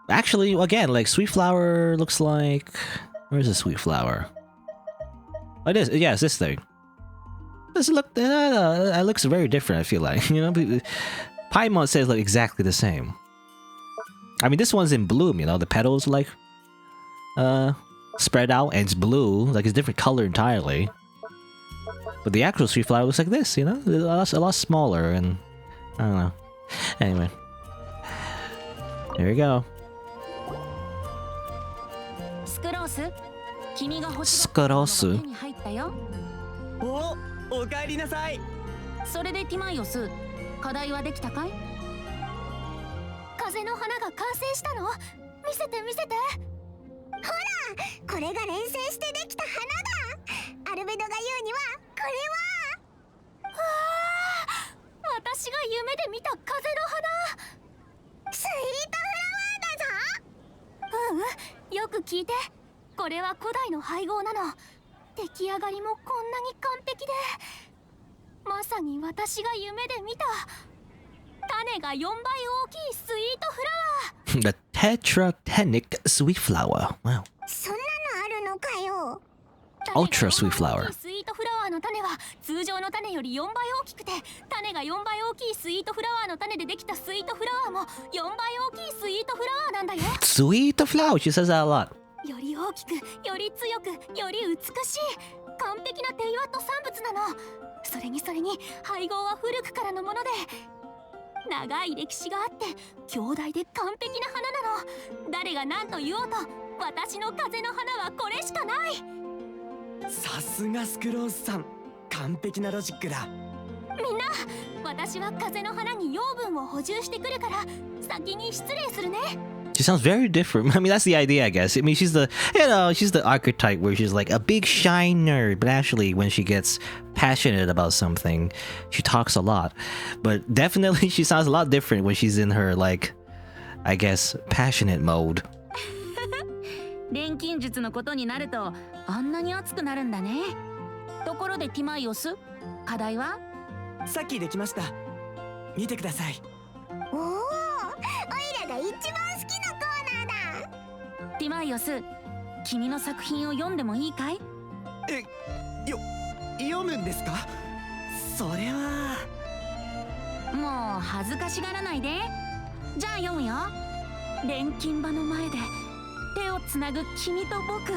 actually, again, like sweet flower looks like. Where's the sweet flower? Oh, it is. Yeah, it's this thing. Does it look? It looks very different. I feel like, you know, Paimon says look exactly the same. I mean, this one's in bloom. You know, the petals like spread out and it's blue, like it's a different color entirely. But the actual sweet flower looks like this. You know, a lot smaller and I don't know. Anyway, here we go. スクロース、君が欲しスクロース。手に入ったよ。おかえりなさい。それでティマイオス、課題はできたかい？風の花が完成したの？見せて見せて。ほら、これが連成してできた花だ。アルベドが言うにはこれは。わあ、私が夢で見た風の花。スイートフラワーだぞ。よく聞いて。これは古代の配合なの。出来上がりもこんなに完璧で、まさに私が夢で見た種が4倍大きいスイートフラワー。 The tetratenic sweet flower. Wow. そんなのあるのかよ。 Ultra sweet flower. スイートフラワーの種は通常の種より4倍大きくて、種が4倍大きいスイートフラワーの種でできたスイートフラワーも4倍大きいスイートフラワーなんだよ。 Sweet flower. She says that a lot. より大きく、より強く、より美しい完璧なテイワット産物なの。それに配合は古くからのもので、長い歴史があって強大で完璧な花なの。誰が何と言おうと私の風の花はこれしかない。さすがスクロースさん、完璧なロジックだ。みんな、私は風の花に養分を補充してくるから先に失礼するね。 She sounds very different. I mean, that's the idea, I guess. I mean, she's the, she's the archetype where she's like a big shy nerd, but actually when she gets passionate about something, she talks a lot. But definitely she sounds a lot different when she's in her, like, I guess, passionate mode. 錬金術のことになるとあんなに熱くなるんだね。ところでティマイオス、課題は？さっきできました。見てください。おお、オイラが一番好きなコーナーだ。ティマイオス、君の作品を読んでもいいかい？読むんですか？それは。もう恥ずかしがらないで。じゃあ読むよ。錬金場の前で手をつなぐ君と僕、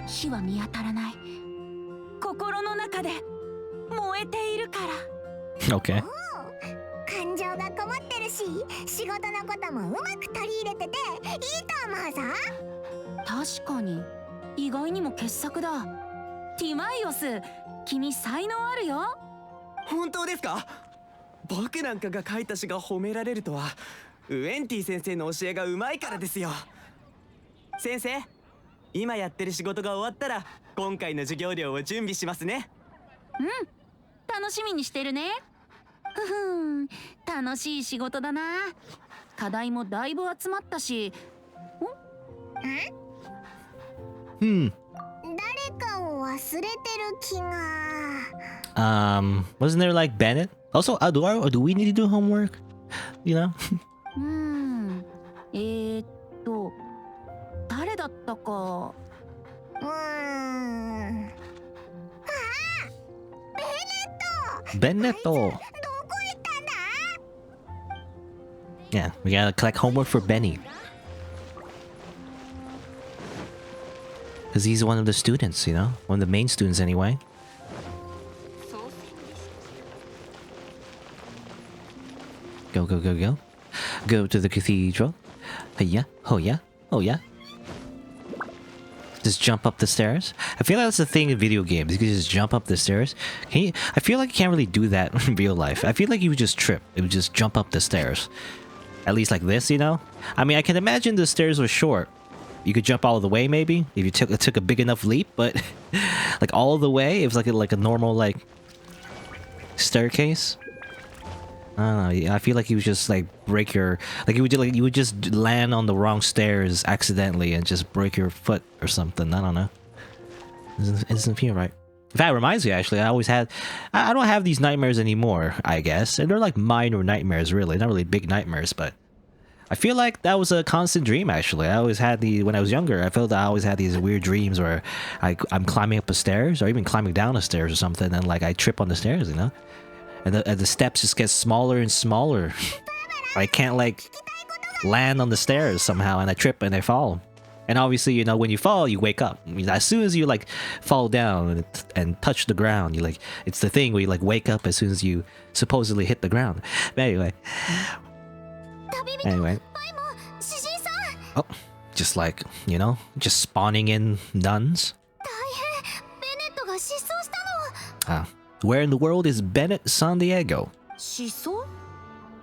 火は見当たらない。心の中で燃えているから。Okay. 感情がこもってるし、仕事のこともうまく取り入れてていいと思うぞ。確かに意外にも傑作だ。ティマイオス、君才能あるよ。本当ですか？僕なんかが書いた詩が褒められるとは、ウエンティ先生の教えがうまいからですよ。先生、今やってる仕事が終わったら今回の授業料を準備しますね。うん、楽しみにしてるね。ふふん、楽しい仕事だな。課題もだいぶ集まったし。Hmm. 誰かを忘れてる気が。Wasn't there like Bennett? Also, do we need to do homework? You know? 誰だったか。ベネット。どこ行ったんだ？ Yeah, we gotta collect homework for Benny. Because he's one of the students, you know? One of the main students anyway. Go, go, go, go. Go to the cathedral. Hey-ya, ho-ya, oh-ya. Just jump up the stairs. I feel like that's the thing in video games. You can just jump up the stairs. I feel like you can't really do that in real life. I feel like you would just trip. It would just jump up the stairs. At least like this, you know? I mean, I can imagine the stairs were short. You could jump all the way, maybe, if you took a big enough leap, but like all the way, it was like a normal like staircase. I don't know. I feel like you would just like break your you would just land on the wrong stairs accidentally and just break your foot or something. I don't know. It doesn't feel right. In fact, it reminds me actually. I don't have these nightmares anymore. I guess, and they're like minor nightmares, really, not really big nightmares, but. I feel like that was a constant dream, actually. I always had when I was younger, I felt that I always had these weird dreams where I'm climbing up the stairs or even climbing down the stairs or something, and like I trip on the stairs, you know? And the steps just get smaller and smaller. I can't like land on the stairs somehow, and I trip and I fall. And obviously, you know, when you fall, you wake up. I mean, as soon as you like fall down and touch the ground, you like, it's the thing where you like wake up as soon as you supposedly hit the ground. But anyway. Oh, just like, you know, just spawning in nuns. Where in the world is Bennett San Diego? 失踪？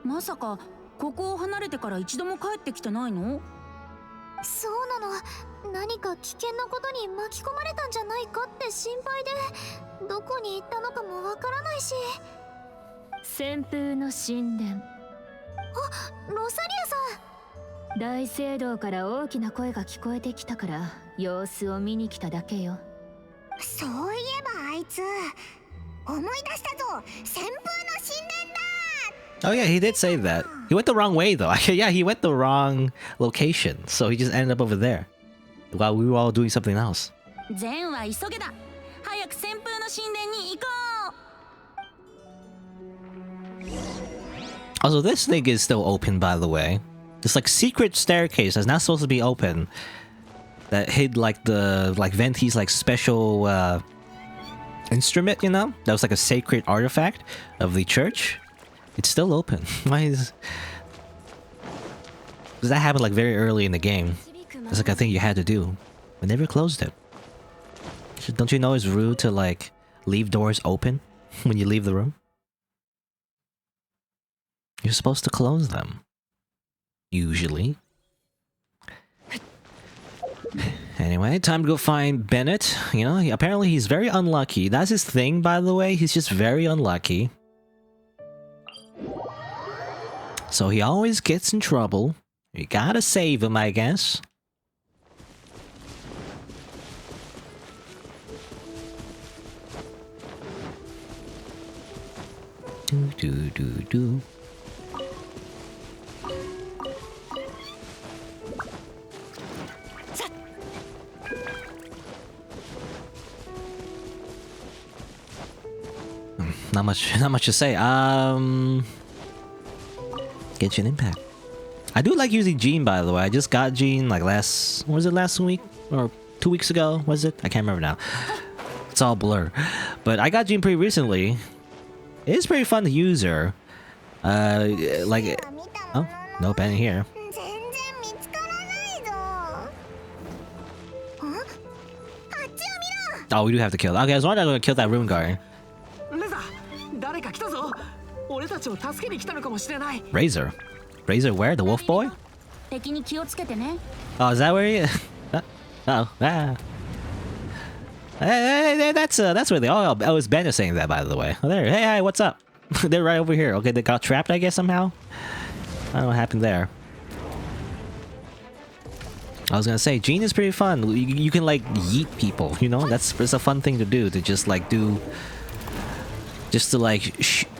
まさかここを離れてから一度も帰ってきてないの？そうなの。何か危険なことに巻き込まれたんじゃないかって心配で、どこに行ったのかもわからないし。旋風の神殿。あ、ロサリアさん。大聖堂から大きな声が聞こえてきたから様子を見に来ただけよ。そういえばあいつ、思い出したぞ。旋風の神殿だ。 Oh yeah, he did say that. He went the wrong way though. Yeah, he went the wrong location, so he just ended up over there while we were all doing something else. 善は急げだ。早く旋風の神殿に行こう。 Also, this thing is still open, by the way. This like secret staircase that's not supposed to be open. That hid like the Venti's like special instrument, you know? That was like a sacred artifact of the church. It's still open. Why is... Does that happen like very early in the game? It's like a thing you had to do. We never closed it. Don't you know it's rude to like leave doors open when you leave the room? You're supposed to close them. Usually. Anyway, time to go find Bennett. You know, apparently he's very unlucky. That's his thing, by the way. He's just very unlucky. So he always gets in trouble. You gotta save him, I guess. Do. Not much to say. Genshin Impact. I do like using Jean, by the way. I just got Jean like last week? Or 2 weeks ago? Was it? I can't remember now. It's all blur. But I got Jean pretty recently. It is pretty fun to use her. Like... Oh, no pen here. Oh, we do have to kill. Okay, I was wondering I'm gonna kill that rune guard. Razor? Razor where? The wolf boy? Oh, is that where he... Hey, that's where they... Oh, it was Ben saying that, by the way. Oh, there. Hey, what's up? They're right over here. Okay, they got trapped, I guess, somehow? I don't know what happened there. I was gonna say, Jean is pretty fun. You can, like, yeet people, you know? That's a fun thing to do, to just, like, do... Just to, like,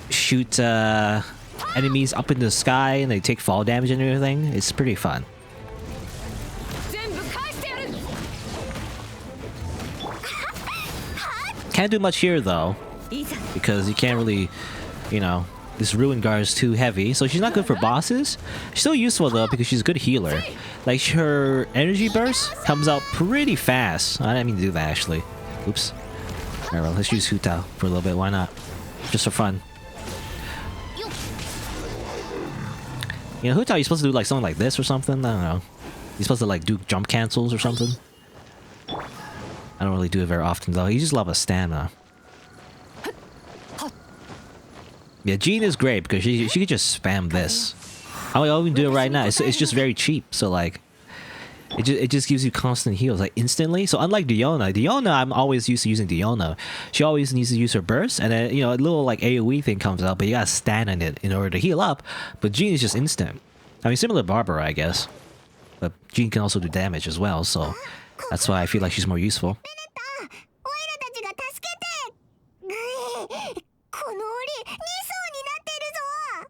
shoot, enemies up in the sky and they take fall damage and everything. It's pretty fun. Can't do much here, though. Because you can't really, you know... This Ruin Guard is too heavy, so she's not good for bosses. She's still useful though because she's a good healer. Like her energy burst comes out pretty fast. I didn't mean to do that actually. Oops. Alright, well, let's use Hutao for a little bit. Why not? Just for fun. You know, Hutao, you're supposed to do like something like this or something. I don't know. You're supposed to like do jump cancels or something. I don't really do it very often though. You just love a stamina. Yeah, Jean is great because she could just spam this. I'll even do it right now. It's just very cheap, so like, it just gives you constant heals like instantly. So unlike Diona, I'm always used to using Diona. She always needs to use her burst, and then you know a little like AOE thing comes out, but you gotta stand on it in order to heal up. But Jean is just instant. I mean, similar to Barbara, I guess, but Jean can also do damage as well. So that's why I feel like she's more useful.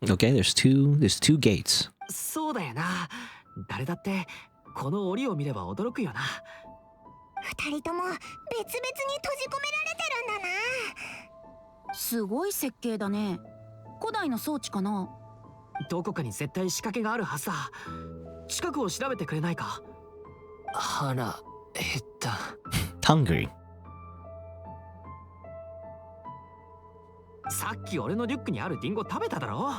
Okay, there's two gates. そうだよな。誰だってこの檻を見れば驚くよな。二人とも別々に閉じ込められてるんだな。すごい設計だね。古代の装置かな。どこかに絶対仕掛けがあるはずだ。近くを調べてくれないか。腹減った。Hungry. さっき俺のリュックにあるリンゴ食べただろ。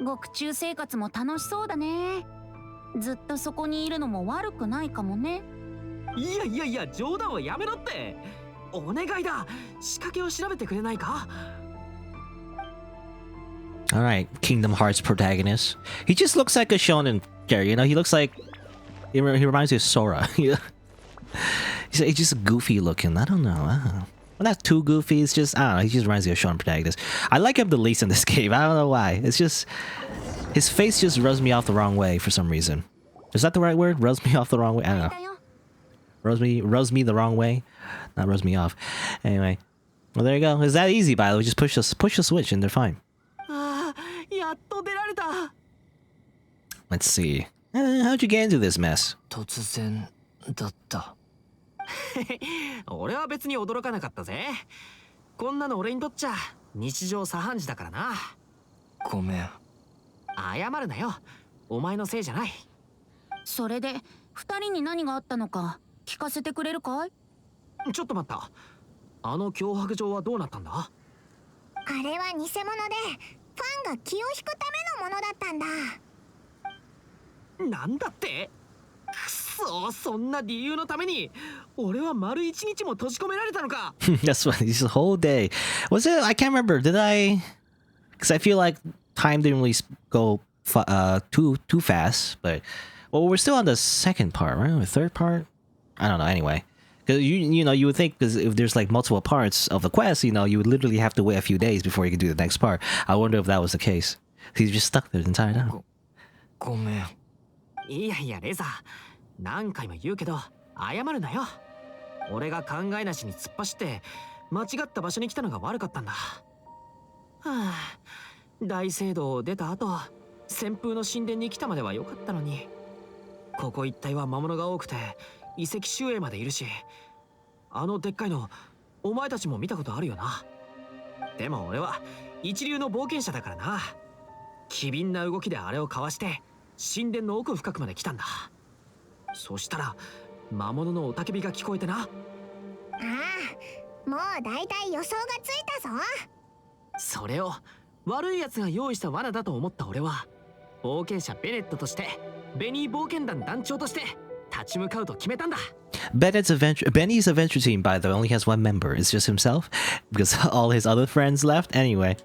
獄中生活も楽しそうだね。ずっとそこにいるのも悪くないかもね。いや冗談はやめろって。お願いだ。仕掛けを調べてくれないか。All right, Kingdom Hearts protagonist. He just looks like a shonen character. You know, he looks like he reminds me of Sora. He's just goofy looking. I don't know. Well, not too goofy. It's just, I don't know. He just reminds me of Sean protagonist. I like him the least in this game. I don't know why. It's just, his face just rubs me off the wrong way for some reason. Is that the right word? Rubs me off the wrong way? I don't know. Rubs me the wrong way? Not rubs me off. Anyway. Well, there you go. It's that easy, by the way. Just push the switch and they're fine. Let's see. How'd you get into this mess? 突然だった。俺は別に驚かなかったぜ。こんなの俺にとっちゃ日常茶飯事だからな。ごめん。謝るなよ。お前のせいじゃない。それで二人に何があったのか聞かせてくれるかい？ちょっと待った。あの脅迫状はどうなったんだ？あれは偽物で、ファンが気を引くためのものだったんだ。なんだって？くそ、そんな理由のために俺は丸一日も閉じ込められたのか。That's what this whole day. Was it? I can't remember. Did I? Because I feel like time didn't really go too fast. But well, we're still on the second part, right? The third part? I don't know. Anyway, because you would think because if there's like multiple parts of the quest, you would literally have to wait a few days before you can do the next part. I wonder if that was the case. He's just stuck there the entire time. ごめん。いやいやレザー、何回も言うけど謝るなよ。俺が考えなしに突っ走って間違った場所に来たのが悪かったんだ。はあ、大聖堂を出た後、旋風の神殿に来たまでは良かったのに。ここ一帯は魔物が多くて遺跡周囲までいるし、あのでっかいのお前たちも見たことあるよな。でも俺は一流の冒険者だからな。機敏な動きであれをかわして神殿の奥深くまで来たんだ。そしたら魔物の雄たけびが聞こえてな。ああ、もうだいたい予想がついたぞ。それを悪い奴が用意した罠だと思った俺は、冒険者ベネットとしてベニー冒険団団長として立ち向かうと決めたんだ。Benny's adventure team, by the way, only has one member. It's just himself because all his other friends left. Anyway,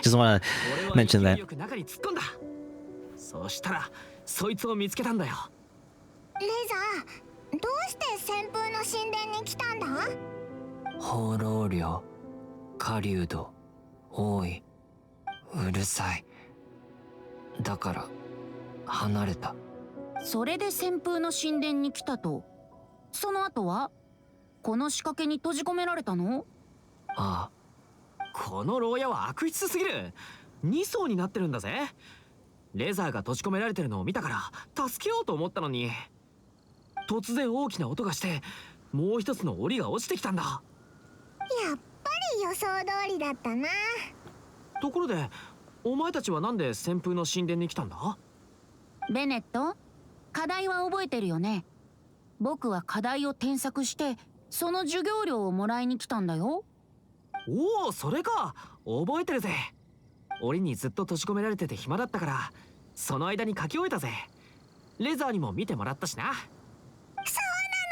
just want to mention that. 中に突っ込んだ。そしたらそいつを見つけたんだよ。レザー、どうして旋風の神殿に来たんだ？放浪量、狩人、多い、うるさい。だから離れた。それで旋風の神殿に来たと。その後はこの仕掛けに閉じ込められたの？ああ。この牢屋は悪質すぎる。2層になってるんだぜ。レザーが閉じ込められてるのを見たから助けようと思ったのに、突然大きな音がしてもう一つの檻が落ちてきたんだ。やっぱり予想通りだったな。ところでお前たちはなんで旋風の神殿に来たんだ？ベネット、課題は覚えてるよね。僕は課題を添削してその授業料をもらいに来たんだよ。おお、それか。覚えてるぜ。檻にずっと閉じ込められてて暇だったからその間に書き終えたぜ。レザーにも見てもらったしな。そうな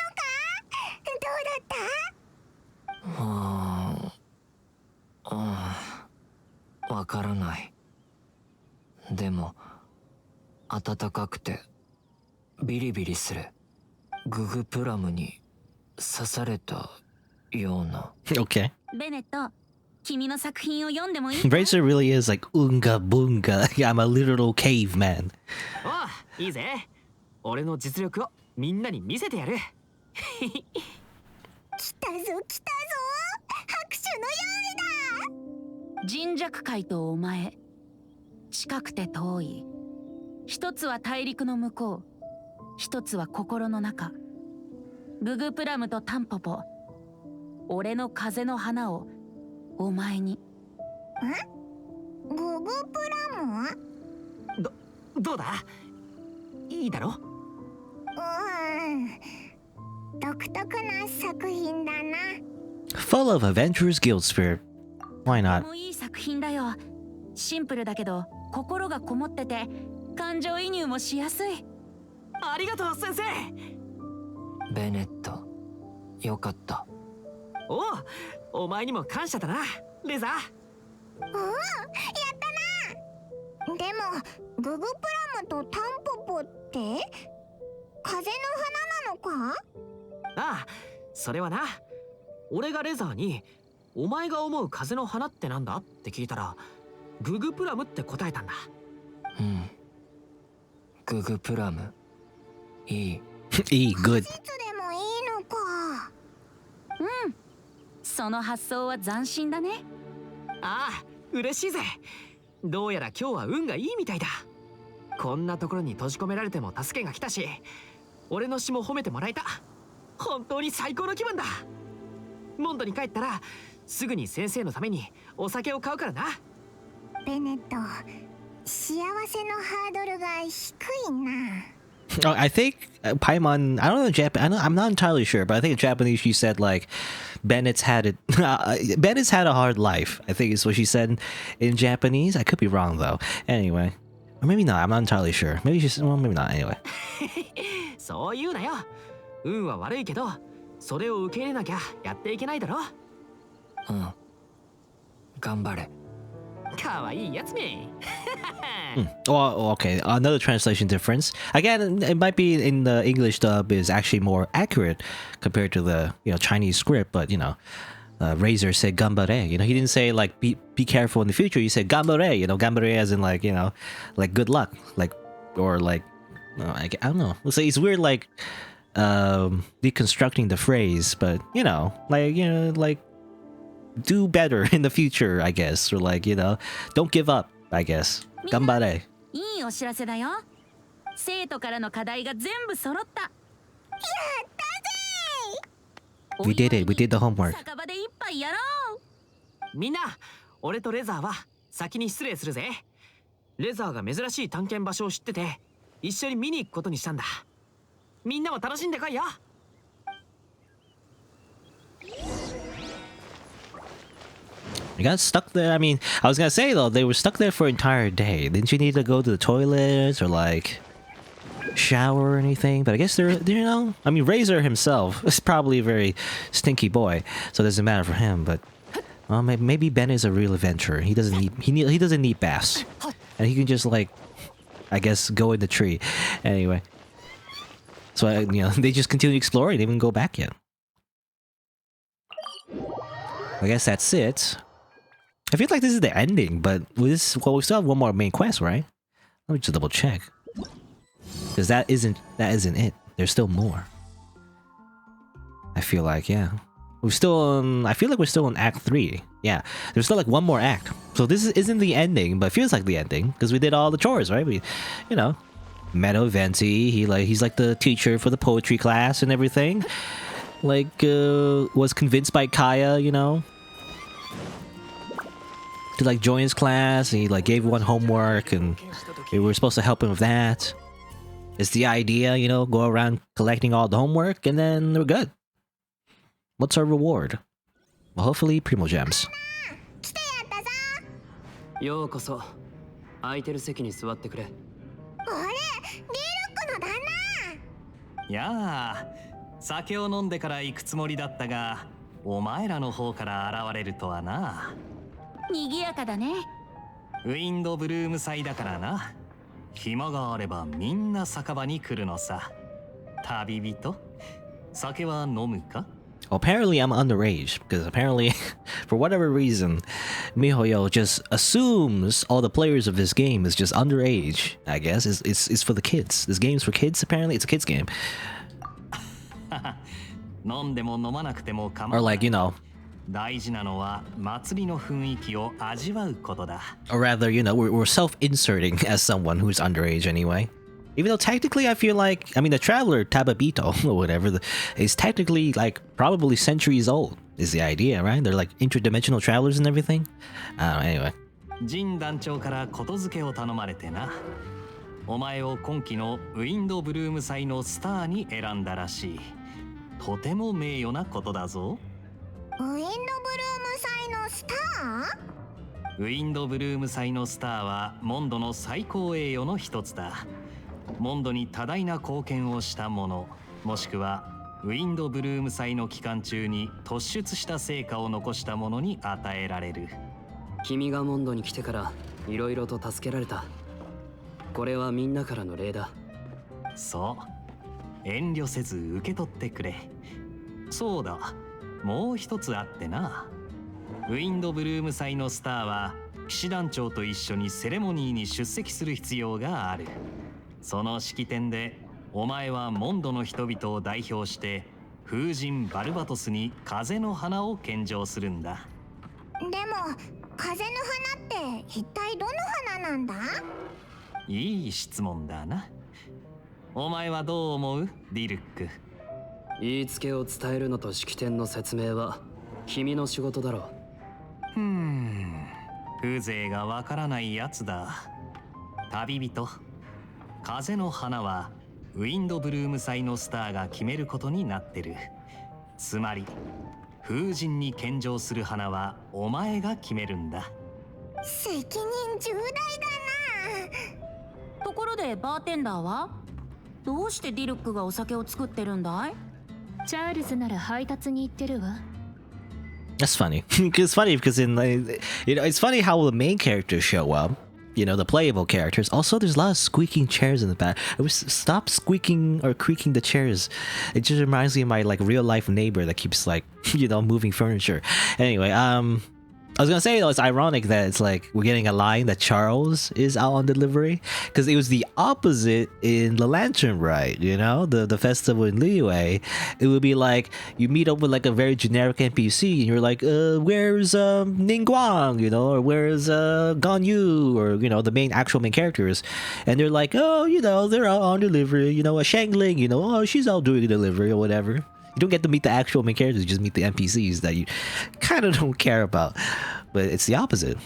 のか？どうだった？わからない。でも暖かくてビリビリする。ググプラムに刺されたような。Okay. ベネット、君の作品を読んでもいい？ Bracer really is like unga bunga. I'm a literal caveman. おう、いいぜ。俺の実力をみんなに見せてやる。来たぞ来たぞ、拍手の用意だ。人弱海とお前、近くて遠い。一つは大陸の向こう、一つは心の中。ググプラムとタンポポ、俺の風の花をお前に。ググプラム？どうだ？いいだろ？独特な作品だな。 Full of adventurous guild spirit. Why not? もういい作品だよ。シンプルだけど心がこもってて感情移入もしやすい。ありがとう先生。ベネット、よかった。お前にも感謝だな、レザー。やったな。でもググプラムとタンポポって風の花なのか？ああ、それはな、俺がレザーにお前が思う風の花ってなんだって聞いたらググプラムって答えたんだ。うん、ググプラムいい。いい、good。果実でもいいのか。うん、その発想は斬新だね。ああ、嬉しいぜ。どうやら今日は運がいいみたいだ。こんなところに閉じ込められても助けが来たし、俺の詩も褒めてもらえた。本当に最高の気分だ。モンドに帰ったらすぐに先生のためにお酒を買うからな。ベネット、幸せのハードルが低いな。I think Paimon, I don't know I'm not entirely sure, but I think in Japanese she said like Bennett's had it. Bennett's had a hard life, I think is what she said in Japanese. I could be wrong though. Anyway, or maybe not. I'm not entirely sure. Maybe she's well, maybe not. Anyway. そう言うなよ。運は悪いけど、それを受け入れなきゃやっていけないだろ。うん。頑張れ。可愛いやつめ。Well, okay. Another translation difference. Again, it might be in the English dub is actually more accurate compared to the Chinese script, but Razor said gambare. He didn't say like be careful in the future. He said gambare. Gambare as in like like good luck, like or like I don't know. Let's say it's weird like deconstructing the phrase, but like do better in the future, I guess, or like don't give up, I guess. Gambare. いいお知らせだよ。生徒からの課題が全部揃った。やったぜ。 We did it. We did the homework. 酒場で一杯やろう。みんな、俺とレザーは先に失礼するぜ。レザーが珍しい探検場所を知ってて、一緒に見に行くことにしたんだ。みんなも楽しんでこいよ。You got stuck there. I mean, I was gonna say though, they were stuck there for an entire day. Didn't you need to go to the toilets or like shower or anything? But I guess they're I mean, Razor himself is probably a very stinky boy, so it doesn't matter for him. But well, maybe Ben is a real adventurer. He doesn't need baths, and he can just like, I guess, go in the tree. Anyway, so they just continue exploring. They didn't even go back yet. I guess that's it. I feel like this is the ending, but we still have one more main quest, right? Let me just double check. Because that isn't it. There's still more. I feel like, yeah. I feel like we're still in Act 3. Yeah, there's still like one more act. So this isn't the ending, but it feels like the ending. Because we did all the chores, right? We, met Venti. He's like the teacher for the poetry class and everything. Like, was convinced by Kaya, to like join his class, and he like gave one homework, and we were supposed to help him with that. It's the idea, go around collecting all the homework, and then we're good. What's our reward? Well, hopefully Primo Gems. ようこそ。空いてる席に座ってくれ。あれ、リルックの旦那。やあ、酒を飲んでから行くつもりだったが、お前らの方から現れるとはな。賑やかだね。ウィンドブルーム祭だからな。暇があればみんな酒場に来るのさ。旅人、酒は飲むか？ Well, apparently I'm underage, because apparently, for whatever reason, MiHoYo just assumes all the players of this game is just underage, I guess. It's for the kids. This game's for kids, apparently. It's a kids game. 飲んでも飲まなくても構 Or わない。 like, 大事なのは祭りの雰囲気を味わうことだ。 or rather, we're self-inserting as someone who's underage anyway. Even though technically I feel like, the traveler Tababito or whatever is technically like probably centuries old is the idea, right? They're like interdimensional travelers and everything. I don't know, anyway. ジン団長からことづけを頼まれてな。お前を今期のウィンドブルーム祭のスターに選んだらしい。とても名誉なことだぞ。ウィンドブルーム祭のスター？ウィンドブルーム祭のスターはモンドの最高栄誉の一つだ。モンドに多大な貢献をした者、もしくはウィンドブルーム祭の期間中に突出した成果を残した者に与えられる。君がモンドに来てからいろいろと助けられた。これはみんなからの礼だ。そう、遠慮せず受け取ってくれ。そうだ、もう一つあってな。ウィンドブルーム祭のスターは騎士団長と一緒にセレモニーに出席する必要がある。その式典でお前はモンドの人々を代表して風神バルバトスに風の花を献上するんだ。でも風の花って一体どの花なんだ？いい質問だな。お前はどう思う、ディルック？言いつけを伝えるのと式典の説明は君の仕事だろう。風情がわからないやつだ。旅人、風の花はウィンドブルーム祭のスターが決めることになってる。つまり風神に献上する花はお前が決めるんだ。責任重大だな。ところでバーテンダーはどうしてディルックがお酒を作ってるんだい？チャールズなら配達に行ってるわ。 That's funny. It's funny because in like, it's funny how the main characters show up. The playable characters. Also, there's a lot of squeaking chairs in the back. I was stop squeaking or creaking the chairs. It just reminds me of my like real life neighbor that keeps like moving furniture. Anyway, I was gonna say though, it's ironic that it's like we're getting a line that Charles is out on delivery because it was the opposite in the Lantern Rite. The festival in Liyue, it would be like you meet up with like a very generic NPC and you're like, where's Ningguang, or where's Ganyu, or the main characters, and they're like, oh, they're out on delivery. A Shangling, oh, she's out doing delivery or whatever. You don't get to meet the actual main characters, you just meet the NPCs that you kind of don't care about. But it's the opposite,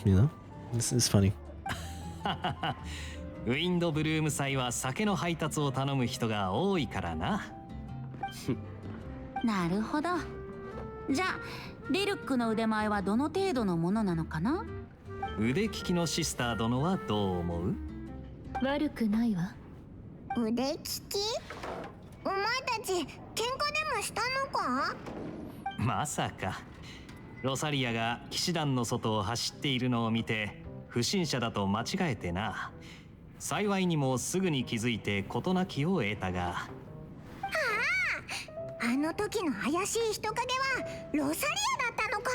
It's funny. ウィンドブルーム祭は酒の配達を頼む人が多いからな。なるほど。じゃあディルックの腕前はどの程度のものなのかな？腕利きのシスター殿はどう思う？悪くないわ。腕利き？お前たち喧嘩でもしたのか？まさか。ロサリアが騎士団の外を走っているのを見て不審者だと間違えてな。幸いにもすぐに気づいて事なきを得たが。あの時の怪しい人影はロサリアだったのか。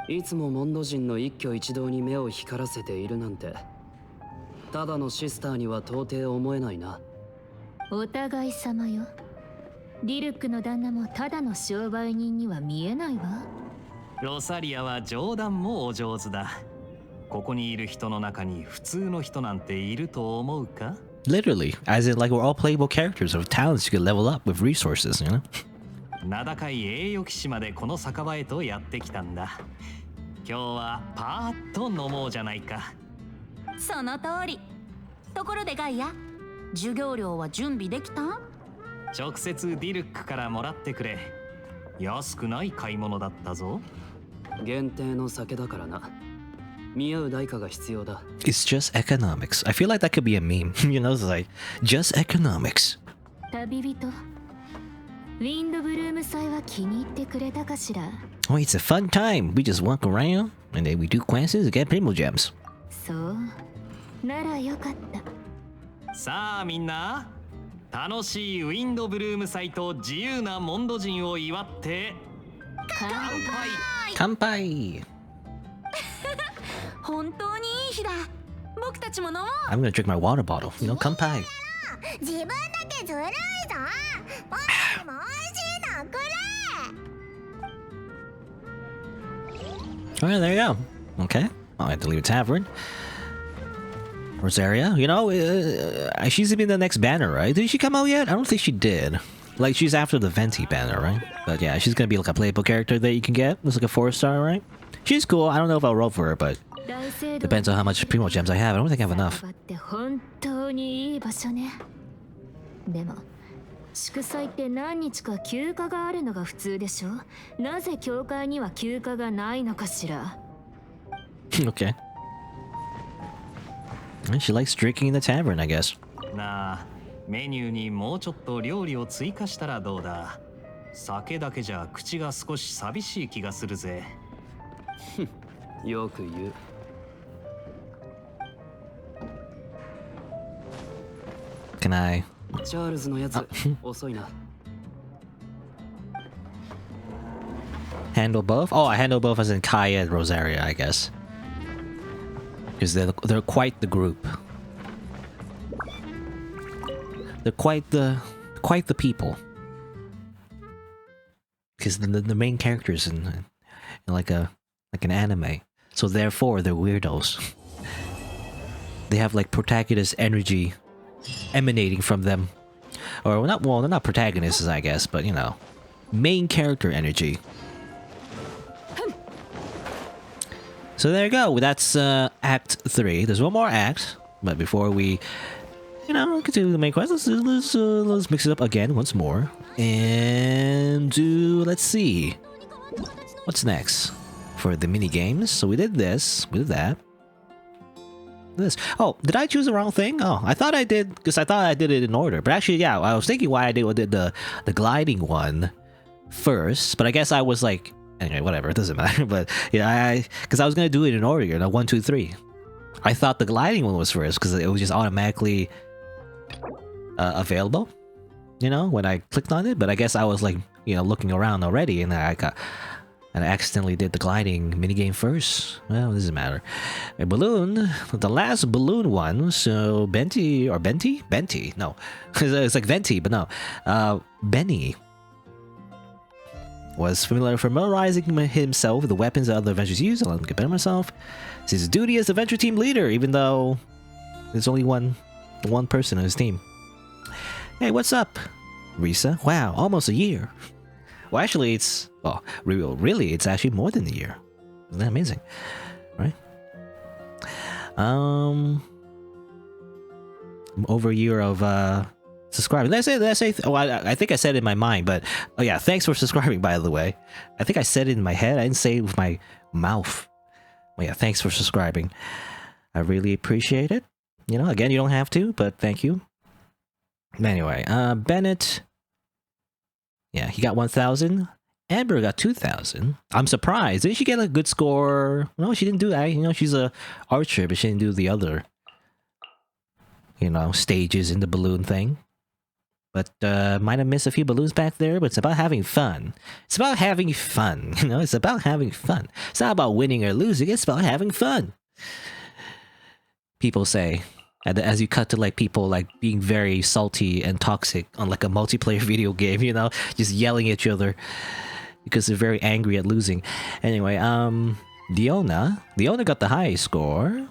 いつもモンド人の一挙一動に目を光らせているなんて、ただのシスターには到底思えないな。お互い様よ。ディルックの旦那もただの商売人には見えないわ。ロサリアは冗談もお上手だ。ここにいる人の中に普通の人なんていると思うか？ Literally, as in like we're all playable characters of talents you can level up with resources, 名高い栄誉騎士までこの酒場へとやってきたんだ。今日はパーッと飲もうじゃないか。その通り。ところでガイア、授業料は準備できた？直接ディルックからもらってくれ。安くない買い物だったぞ。限定の酒だからな。見合う代価が必要だ。 It's just economics. I feel like that could be a meme. It's like just economics. 旅人、ウィンドブルーム祭は気に入ってくれたかしら？ Oh, it's a fun time. We just walk around and then we do quests and get primo gems. そう。ならよかった。さあみんな、楽しいウィンドブルーム祭と自由なモンド人を祝って乾杯。乾杯。本当にいい日だ。僕たちも飲もう。 I'm gonna drink my water bottle. 乾杯。自分だけずるいぞ。僕にも美味しいのくれ。 Alright, there you go. Okay. I have to leave a tavern. Rosaria, she's in the next banner, right? Did she come out yet? I don't think she did. Like, she's after the Venti banner, right? But yeah, she's gonna be like a playable character that you can get. It's like a 4-star, right? She's cool. I don't know if I'll roll for her, but depends on how much primo gems I have. I don't think I have enough. 本当にいい場所ね。でも祝祭って何日か休暇があるのが普通でしょ。なぜ教会には休暇がないのかしら。Okay. She likes drinking in the tavern, I guess. なあ、メニューにもうちょっと料理を追加したらどうだ。酒だけじゃ口が少し寂しい気がするぜ。よく言う。Can I? チャールズのやつ遅いな。Handle both? Oh, I handle both as in Kaya and Rosaria, I guess. Because they're quite the group. They're quite the people. Because the main characters in like an anime, so therefore they're weirdos. They have like protagonist energy emanating from them, or not. Well, they're not protagonists, I guess, but main character energy. So there you go. That's Act 3. There's one more act, but before we, continue the main quest, let's mix it up again once more and do. Let's see. What's next for the mini games? So we did this, we did that. This. Oh, did I choose the wrong thing? Oh, I thought I did, because I thought I did it in order. But actually, yeah, I was thinking why I did the gliding one first. But I guess I was like, anyway, whatever, it doesn't matter. But yeah, because I was gonna do it in order, 1, 2, 3. I thought the gliding one was first because it was just automatically available, when I clicked on it. But I guess I was like, looking around already, and I accidentally did the gliding minigame first. Well, it doesn't matter. A balloon, the last balloon one. So Benti, no, it's like Venti, but no. Benny was familiarizing himself with the weapons that other adventurers use to let him get better himself. It's his duty as adventure team leader, even though there's only one person on his team. Hey, what's up, Risa? Wow, almost a year. Well, actually, really, it's actually more than a year. Isn't that amazing? Right? Over a year of subscribing. Did I say? Oh, I think I said it in my mind, but oh yeah, thanks for subscribing. By the way, I think I said it in my head. I didn't say it with my mouth. Well, yeah, thanks for subscribing. I really appreciate it. Again, you don't have to, but thank you. Anyway, Bennett. Yeah, he got 1,000. Amber got 2,000. I'm surprised. Didn't she get a good score? No, she didn't do that. She's a archer, but she didn't do the other, stages in the balloon thing. But might have missed a few balloons back there, but it's about having fun. It's about having fun, It's about having fun. It's not about winning or losing, it's about having fun. People say, as you cut to like people like being very salty and toxic on like a multiplayer video game, just yelling at each other because they're very angry at losing. Anyway, Diona got the highest score.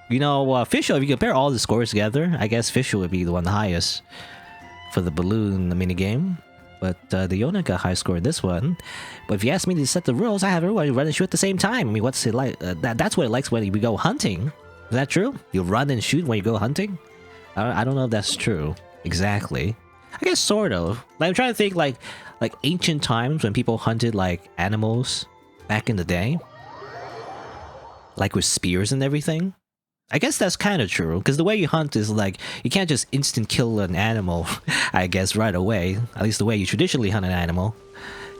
Fischl, if you compare all the scores together, I guess Fischl would be the one the highest for the balloon minigame. But Diona got high score in this one. But if you ask me to set the rules, I have everybody run and shoot at the same time. I mean, what's it like? That's what it likes when we go hunting. Is that true? You run and shoot when you go hunting? I don't know if that's true exactly. I guess sort of. Like, I'm trying to think like ancient times when people hunted like animals back in the day, like with spears and everything. I guess that's kind of true, because the way you hunt is like, you can't just instant kill an animal, I guess, right away. At least the way you traditionally hunt an animal.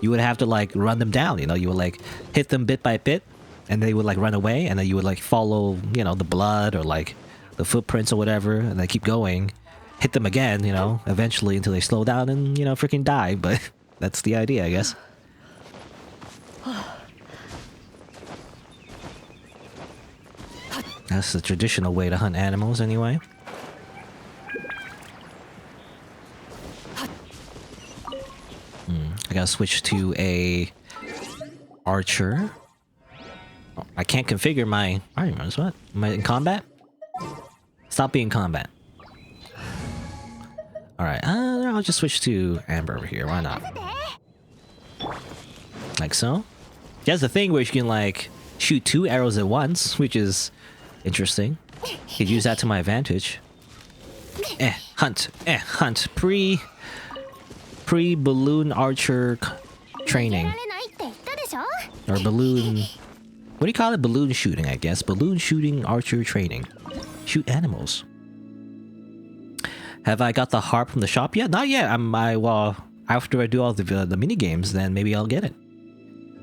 You would have to like run them down, you would like hit them bit by bit, and they would like run away, and then you would like follow, the blood or like the footprints or whatever, and then keep going. Hit them again, eventually until they slow down and, freaking die, but that's the idea, I guess. That's the traditional way to hunt animals, anyway. I gotta switch to a archer. Oh, I can't configure my armors. What? Am I in combat? Stop being combat. Alright, I'll just switch to Amber over here. Why not? Like so. She has the thing where she can, like, shoot 2 arrows at once, which is interesting. Could use that to my advantage. Hunt. Pre-balloon archer training. Or balloon... What do you call it? Balloon shooting, I guess. Balloon shooting archer training. Shoot animals. Have I got the harp from the shop yet? Not yet. Well, after I do all the mini games, then maybe I'll get it.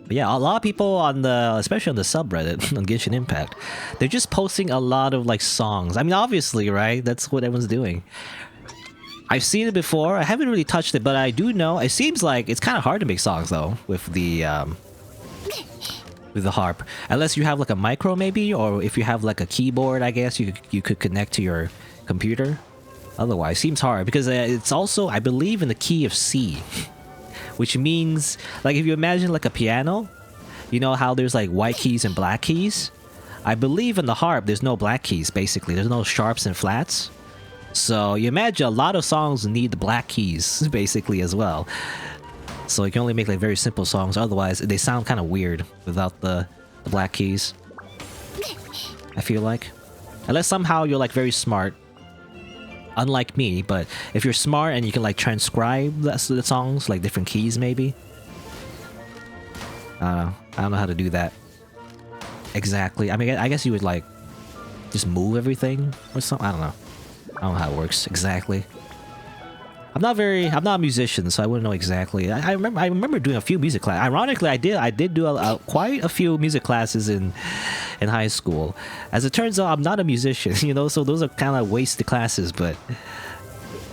But yeah, a lot of people on especially on the subreddit on Genshin Impact, they're just posting a lot of like songs. I mean, obviously, right? That's what everyone's doing. I've seen it before. I haven't really touched it, but I do know. It seems like it's kind of hard to make songs though with the harp, unless you have like a micro maybe, or if you have like a keyboard. I guess you could connect to your computer. Otherwise, it seems hard because it's also, I believe, in the key of C. Which means, like, if you imagine like a piano, you know how there's like white keys and black keys? I believe in the harp, there's no black keys, basically. There's no sharps and flats. So you imagine a lot of songs need the black keys, basically, as well. So you can only make like very simple songs, otherwise they sound kind of weird without the black keys. I feel like. Unless somehow you're like very smart. Unlike me, but if you're smart and you can like transcribe the songs, like different keys maybe. I don't know how to do that exactly. I mean, I guess you would like just move everything or something. I don't know. I don't know how it works exactly. I'm not a musician, so I wouldn't know exactly. I remember doing a few music classes. Ironically, I did do quite a few music classes in high school. As it turns out, I'm not a musician, you know, so those are kind of wasted classes. But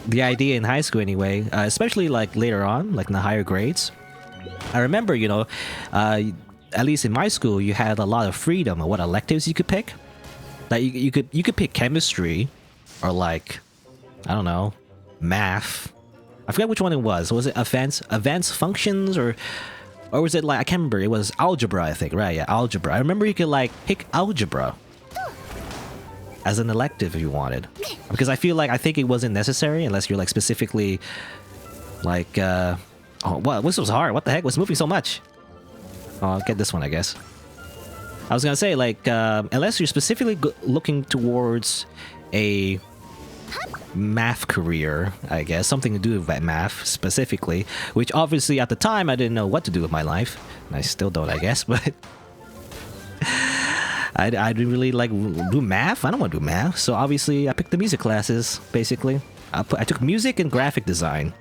the idea in high school, anyway, especially like later on, like in the higher grades, I remember, you know, at least in my school, you had a lot of freedom of what electives you could pick. Like you could pick chemistry, or like, I don't know, math. I forget which one it was. Was it advanced functions, or was it like, I can't remember. It was algebra, I think. Right? Yeah, algebra. I remember you could like pick algebra as an elective if you wanted, because I think it wasn't necessary unless you're like specifically like oh, what, this was hard. What the heck was moving so much? Oh, I'll get this one, I guess. I was gonna say, like, unless you're specifically looking towards a math career, I guess, something to do with math specifically, which obviously at the time I didn't know what to do with my life, and I still don't, I guess, but I didn't really like do math. I don't want to do math, so obviously I picked the music classes, basically. I took music and graphic design,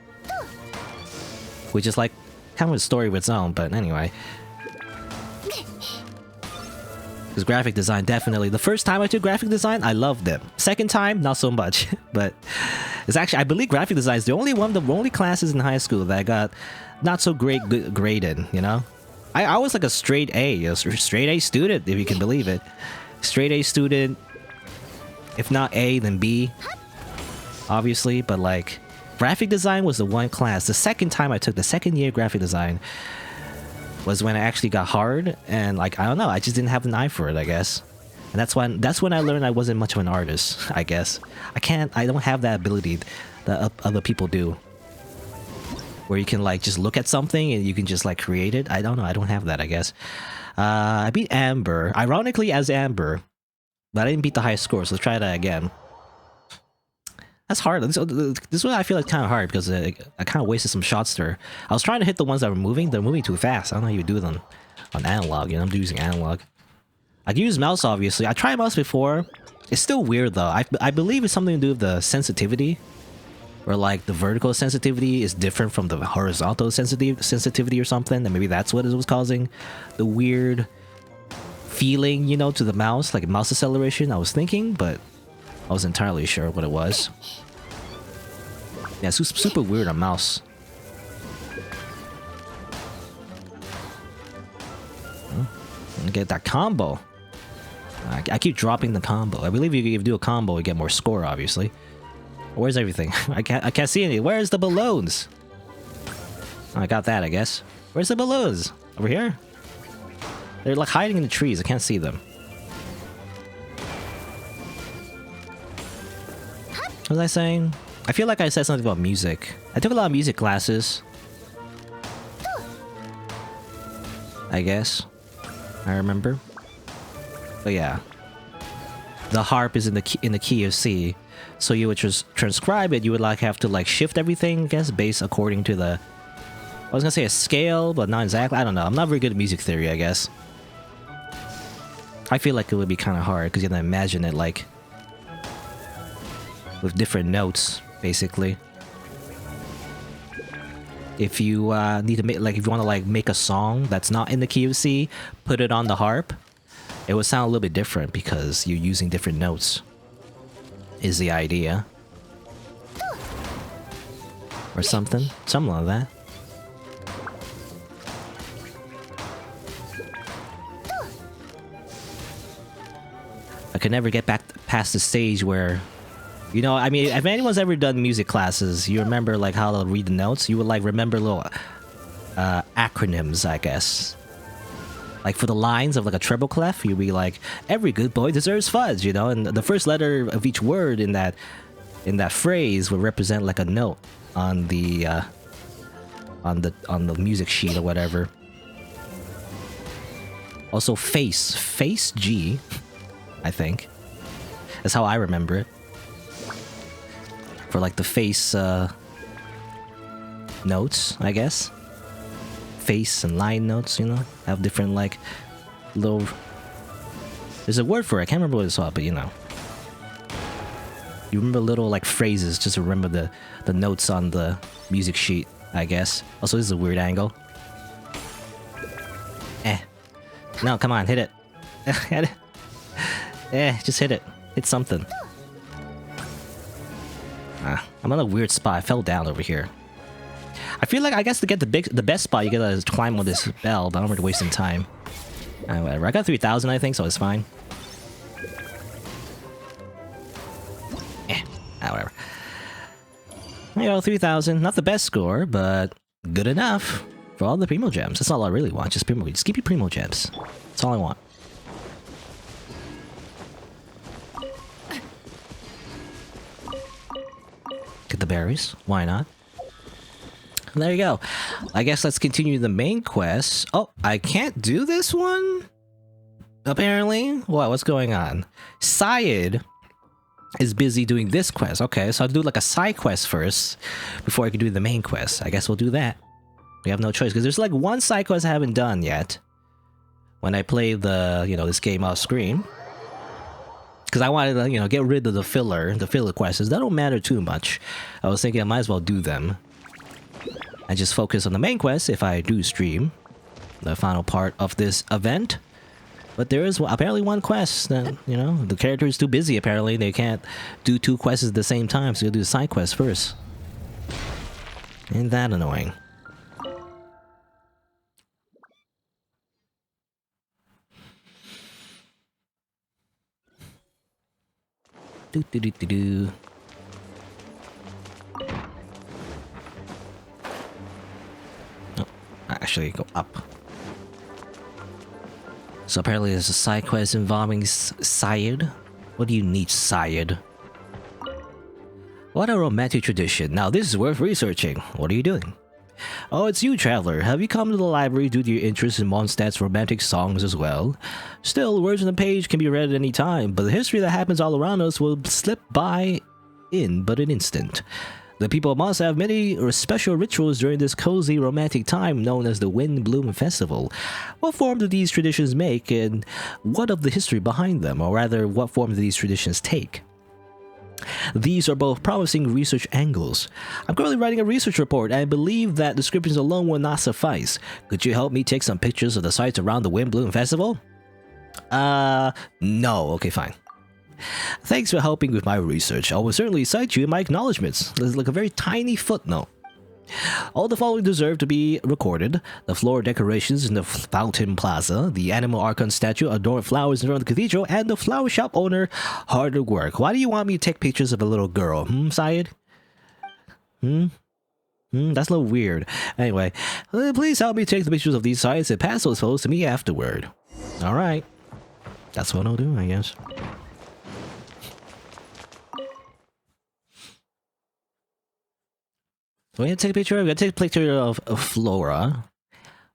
which is like kind of a story of its own, but anyway. Because graphic design, definitely. The first time I took graphic design, I loved it. Second time, not so much. But it's actually, I believe graphic design is the only classes in high school that I got not so great grade in, you know? I was like a straight A student, if you can believe it. Straight A student. If not A, then B. Obviously, but like, graphic design was the one class. The second time I took the second year graphic design was when it actually got hard, and like, I don't know, I just didn't have an eye for it, I guess. And that's when I learned I wasn't much of an artist, I guess. I don't have that ability that other people do, where you can like just look at something and you can just like create it. I don't know, I don't have that, I guess. I beat Amber, ironically as Amber, but I didn't beat the high score, so let's try that again. That's hard. This one I feel like kind of hard because I kind of wasted some shots there. I was trying to hit the ones that were moving. They're moving too fast. I don't know how you do them on analog. You know, I'm using analog. I can use mouse, obviously. I tried mouse before. It's still weird though. I believe it's something to do with the sensitivity, or like the vertical sensitivity is different from the horizontal sensitivity or something, and maybe that's what it was causing the weird feeling, you know, to the mouse, like mouse acceleration. I was thinking, but I wasn't entirely sure what it was. Yeah, it's super weird on mouse. Get that combo. I keep dropping the combo. I believe if you do a combo, you get more score, obviously. Where's everything? I can't see any. Where's the balloons? Oh, I got that, I guess. Where's the balloons? Over here? They're like hiding in the trees. I can't see them. What was I saying? I feel like I said something about music. I took a lot of music classes, I guess. I remember. But yeah, the harp is in the key of C, so you would just transcribe it. You would like have to like shift everything, I guess, based according to the. I was gonna say a scale, but not exactly. I don't know. I'm not very good at music theory, I guess. I feel like it would be kind of hard because you have to imagine it like with different notes, basically. If you need to make, like, if you want to like make a song that's not in the key of C, put it on the harp, it would sound a little bit different because you're using different notes. Is the idea, or something like that. I could never get back past the stage where, you know, I mean, if anyone's ever done music classes, you remember like how to read the notes. You would like remember little acronyms, I guess. Like for the lines of like a treble clef, you'd be like, "Every good boy deserves fudge," you know, and the first letter of each word in that phrase would represent like a note on the music sheet or whatever. Also, face G, I think. That's how I remember it. For like the face notes, I guess. face and line notes, you know? Have different, like, little... There's a word for it, I can't remember what it's called, but you know. You remember little, like, phrases, just to remember the notes on the music sheet, I guess. Also, this is a weird angle. No, come on, hit it. Hit it. Just hit it. Hit something. I'm on a weird spot. I fell down over here. I feel like I guess to get the best spot, you gotta climb on this bell, but I don't want to wasting time. Whatever. I got 3,000, I think, so it's fine. Whatever. You know, 3,000. Not the best score, but good enough for all the Primo Gems. That's not all I really want. Just Primo. Just keep your Primo Gems. That's all I want. Get the berries. Why not? And there you go. I guess let's continue the main quest. Oh, I can't do this one? Apparently? What? What's going on? Syed is busy doing this quest. Okay, so I'll do like a side quest first before I can do the main quest. I guess we'll do that. We have no choice because there's like one side quest I haven't done yet. When I play the, you know, this game off screen. Because I wanted to, you know, get rid of the filler quests. That don't matter too much. I was thinking I might as well do them. And just focus on the main quest if I do stream the final part of this event. But there is apparently one quest that, you know, the character is too busy apparently. They can't do two quests at the same time, so you'll do the side quest first. Ain't that annoying? Do do do do do. Oh, actually go up. So apparently there's a side quest involving Syed. What do you need, Syed? What a romantic tradition. Now this is worth researching. What are you doing? Oh, it's you, traveler. Have you come to the library due to your interest in Mondstadt's romantic songs as well? Still, words on the page can be read at any time, but the history that happens all around us will slip by in but an instant. The people of Mondstadt have many special rituals during this cozy romantic time known as the Windblume Festival. What form do these traditions make, and what of the history behind them, or rather, what form do these traditions take? These are both promising research angles. I'm currently writing a research report and I believe that descriptions alone will not suffice. Could you help me take some pictures of the sites around the Windblume Festival? No. Okay, fine. Thanks for helping with my research. I will certainly cite you in my acknowledgements. There's like a very tiny footnote. All the following deserve to be recorded. The floor decorations in the Fountain Plaza, the Animal Archon statue adorned flowers in front of the cathedral, and the flower shop owner hard at work. Why do you want me to take pictures of a little girl? Syed? That's a little weird. Anyway, please help me take the pictures of these sites and pass those photos to me afterward. Alright. That's what I'll do, I guess. So we're gonna take a picture. We're gonna take a picture of Flora,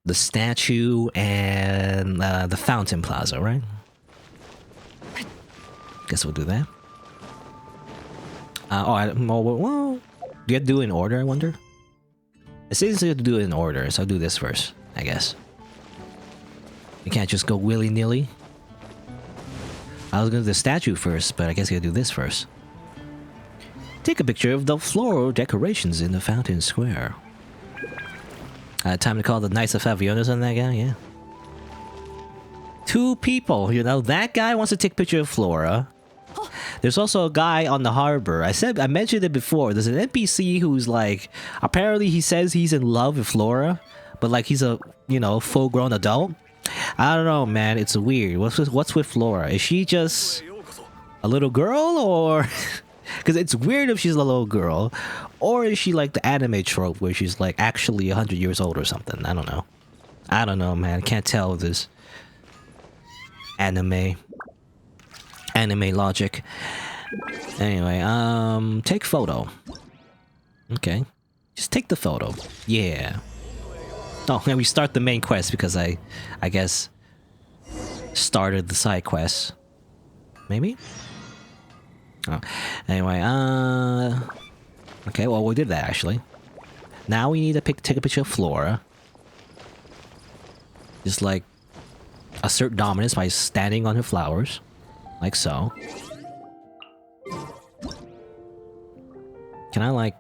the statue, and the Fountain Plaza, right? Guess we'll do that. Well, do you have to do it in order? I wonder. It seems you have to do it in order, so I'll do this first, I guess. You can't just go willy-nilly. I was gonna do the statue first, but I guess you gotta do this first. Take a picture of the floral decorations in the Fountain Square. Time to call the Knights of Favionas on that guy, yeah. 2 people, you know, that guy wants to take a picture of Flora. There's also a guy on the harbor. I mentioned it before. There's an NPC who's like, apparently he says he's in love with Flora, but like he's a, you know, full-grown adult. I don't know, man. It's weird. What's with Flora? Is she just a little girl, or? Because it's weird if she's a little girl, or is she like the anime trope where she's like actually 100 years old or something? I don't know. I don't know, man. Can't tell this anime logic. Anyway, take photo. Okay, just take the photo. Yeah. Oh, and we start the main quest because I guess started the side quest. Maybe. Oh. Anyway, okay, well, we did that, actually. Now we need to take a picture of Flora. Just like assert dominance by standing on her flowers. Like so. Can I like...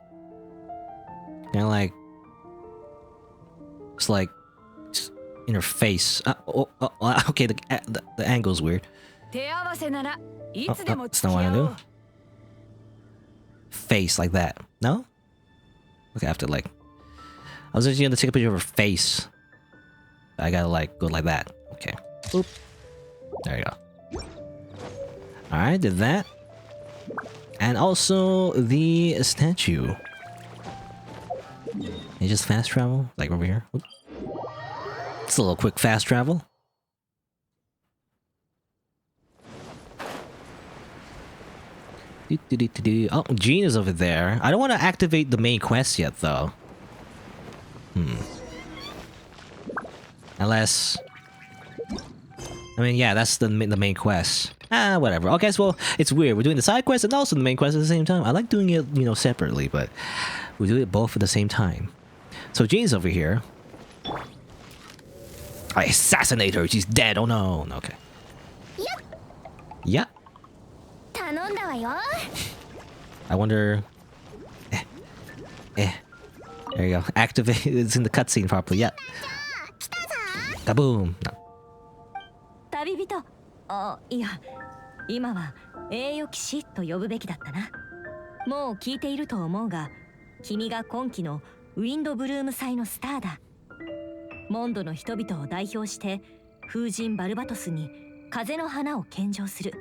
It's like... Just in her face. Okay, the angle's weird. That's not what I do. Face like that. No? Okay, I have to like... I was just gonna take a picture of her face. I gotta like go like that. Okay. Boop. There you go. Alright, did that. And also the statue. You just fast travel? Like over here? Oop. It's a little quick fast travel. Oh, Jean is over there. I don't want to activate the main quest yet, though. Unless... I mean, yeah, that's the main quest. Whatever. Okay, so well, it's weird. We're doing the side quest and also the main quest at the same time. I like doing it, you know, separately, but we do it both at the same time. So Jean's over here. I assassinate her. She's dead. Oh no. Okay. Yeah. I wonder... There you go. Activate. It's in the cutscene properly. Yeah. Kaboom. No. 旅人。あ、いや、今は栄誉騎士と呼ぶべきだったな。もう聞いていると思うが、君が今期のウィンドブルーム祭のスターだ。モンドの人々を代表して風神バルバトスに風の花を献上する。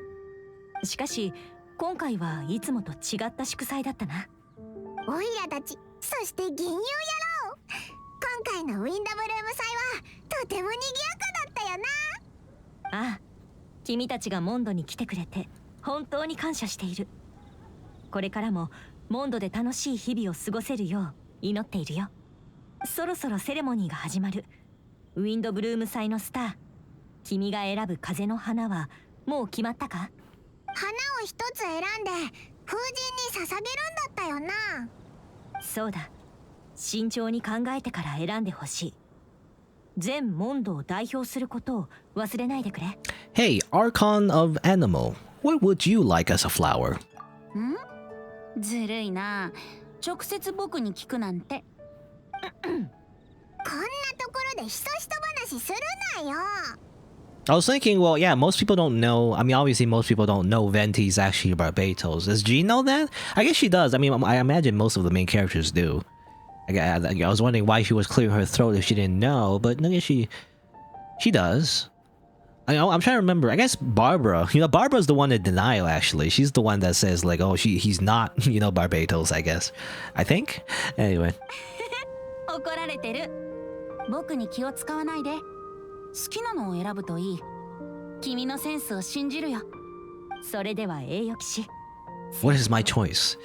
しかし今回はいつもと違った祝祭だったな。オイラたち、そして銀融野郎。今回のウィンドブルーム祭はとても賑やかだったよな。ああ、君たちがモンドに来てくれて本当に感謝している。これからもモンドで楽しい日々を過ごせるよう祈っているよ。そろそろセレモニーが始まる。ウィンドブルーム祭のスター、君が選ぶ風の花はもう決まったか？花を一つ選んで風神に捧げるんだったよな。そうだ。慎重に考えてから選んでほしい。全モンドを代表することを忘れないでくれ。Hey, Archon of Animal. What would you like as a flower? ずるいな。直接僕に聞くなんて。こんなところでひそひと話するなよ。I was thinking, well, yeah, most people don't know. I mean, obviously, most people don't know Venti's actually Barbatos. Does Jean know that? I guess she does. I mean, I imagine most of the main characters do. I was wondering why she was clearing her throat if she didn't know, but I guess she does. I'm trying to remember. I guess Barbara. You know, Barbara's the one in denial, actually. She's the one that says, like, oh, he's not, you know, Barbatos, I guess. I think? Anyway. 怒られてる。僕に気を使わないで。好きなのを選ぶといい。君のセンスを信じるよ。それでは栄誉騎士。What is my choice?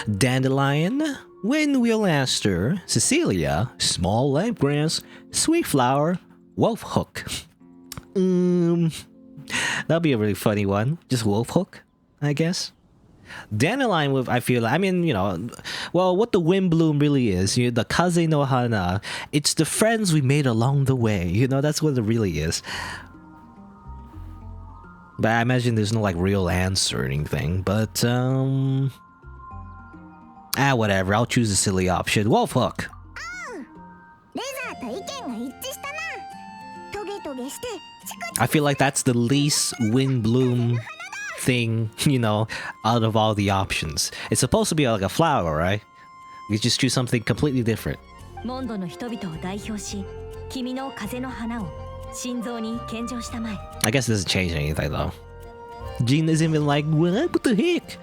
Dandelion, Windwheel Aster, Cecilia, Small Lampgrass, Sweet Flower, Wolf Hook. That'd be a really funny one. Just Wolf Hook, I guess. Dandelion with, I feel like, I mean, you know, well, what the Windblume really is, you know, the Kaze no Hana, it's the friends we made along the way, you know, that's what it really is. But I imagine there's no, like, real answer or anything, but, whatever, I'll choose the silly option. Wolf Hook! I feel like that's the least Windblume thing, you know, out of all the options. It's supposed to be like a flower, right? You just choose something completely different. モンドの人々を代表し、君の風の花を心臓に献上したまえ。I guess it doesn't change anything though. Jean is even like, what the heck?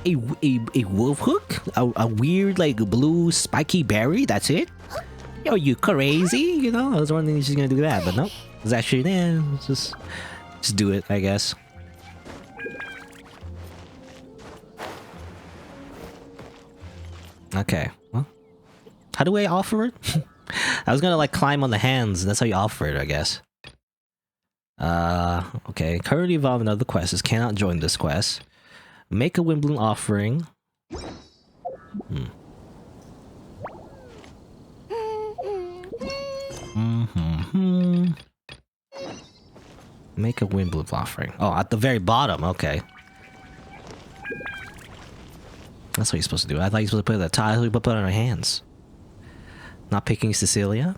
A wolf hook? A weird like blue spiky berry? That's it? Are you crazy? You know, I was wondering if she's gonna do that, but no. It's actually there. Just do it, I guess. Okay, well, how do I offer it? I was gonna like climb on the hands, that's how you offer it, I guess. Okay, currently involved in other quests, cannot join this quest. Make a Windblume offering. Make a Windblume offering. Oh, at the very bottom. Okay. That's what you're supposed to do. I thought you were supposed to put it at the top. I thought you put it on our hands. Not picking Cecilia?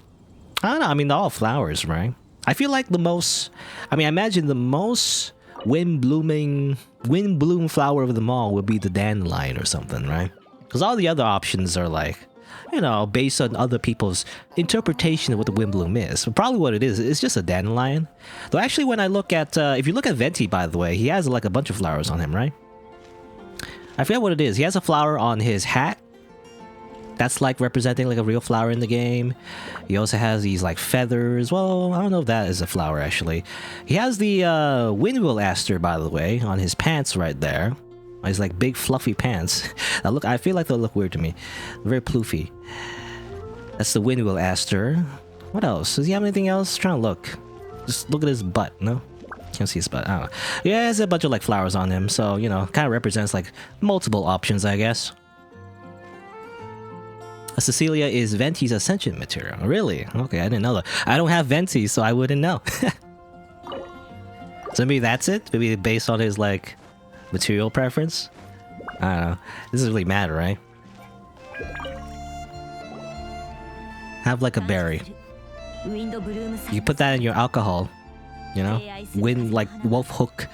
I don't know. I mean, they're all flowers, right? I feel like the most... I mean, I imagine the most wind-bloom flower of them all would be the dandelion or something, right? Because all the other options are like, you know, based on other people's interpretation of what the Windblume is. But probably what it is, it's just a dandelion. Though actually when I look at... if you look at Venti, by the way, he has like a bunch of flowers on him, right? I forget what it is. He has a flower on his hat. That's like representing like a real flower in the game. He also has these like feathers. Well, I don't know if that is a flower actually. He has the windwheel aster, by the way, on his pants right there. His like big fluffy pants. Now look, I feel like they'll look weird to me. Very ploofy. That's the windwheel aster. What else? Does he have anything else? I'm trying to look. Just look at his butt. No, can't see his butt. I don't know. Yeah, there's a bunch of like flowers on him. So you know, kind of represents like multiple options, I guess. Cecilia is Venti's ascension material. Really? Okay, I didn't know that. I don't have Venti, so I wouldn't know. So maybe that's it? Maybe based on his, like, material preference? I don't know. This doesn't really matter, right? Have, like, a berry. You put that in your alcohol. You know? Win, like, wolf hook.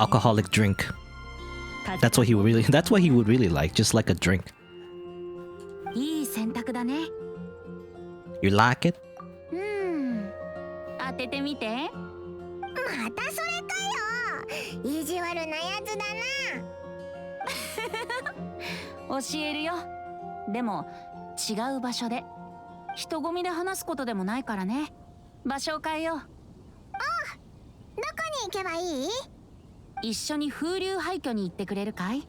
Alcoholic drink. That's what he would really... That's what he would really like. Just like a drink. You like it? 当ててみて。またそれかよ。意地悪なやつだな。教えるよ。でも違う場所で。人混みで話すことでもないからね。場所を変えよう。ああ。どこに行けばいい？一緒に風流廃墟に行ってくれるかい？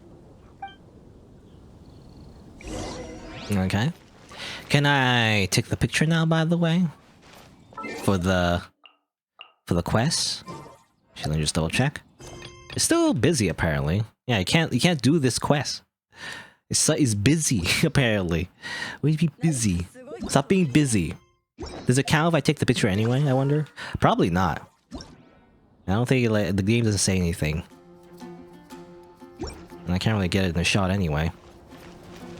Okay. Can I take the picture now, by the way? For the quest? Should I just double check? It's still busy apparently. Yeah, you can't do this quest. It's busy, apparently. Will you be busy? Stop being busy. Does it count if I take the picture anyway, I wonder? Probably not. I don't think the game doesn't say anything. And I can't really get it in a shot anyway.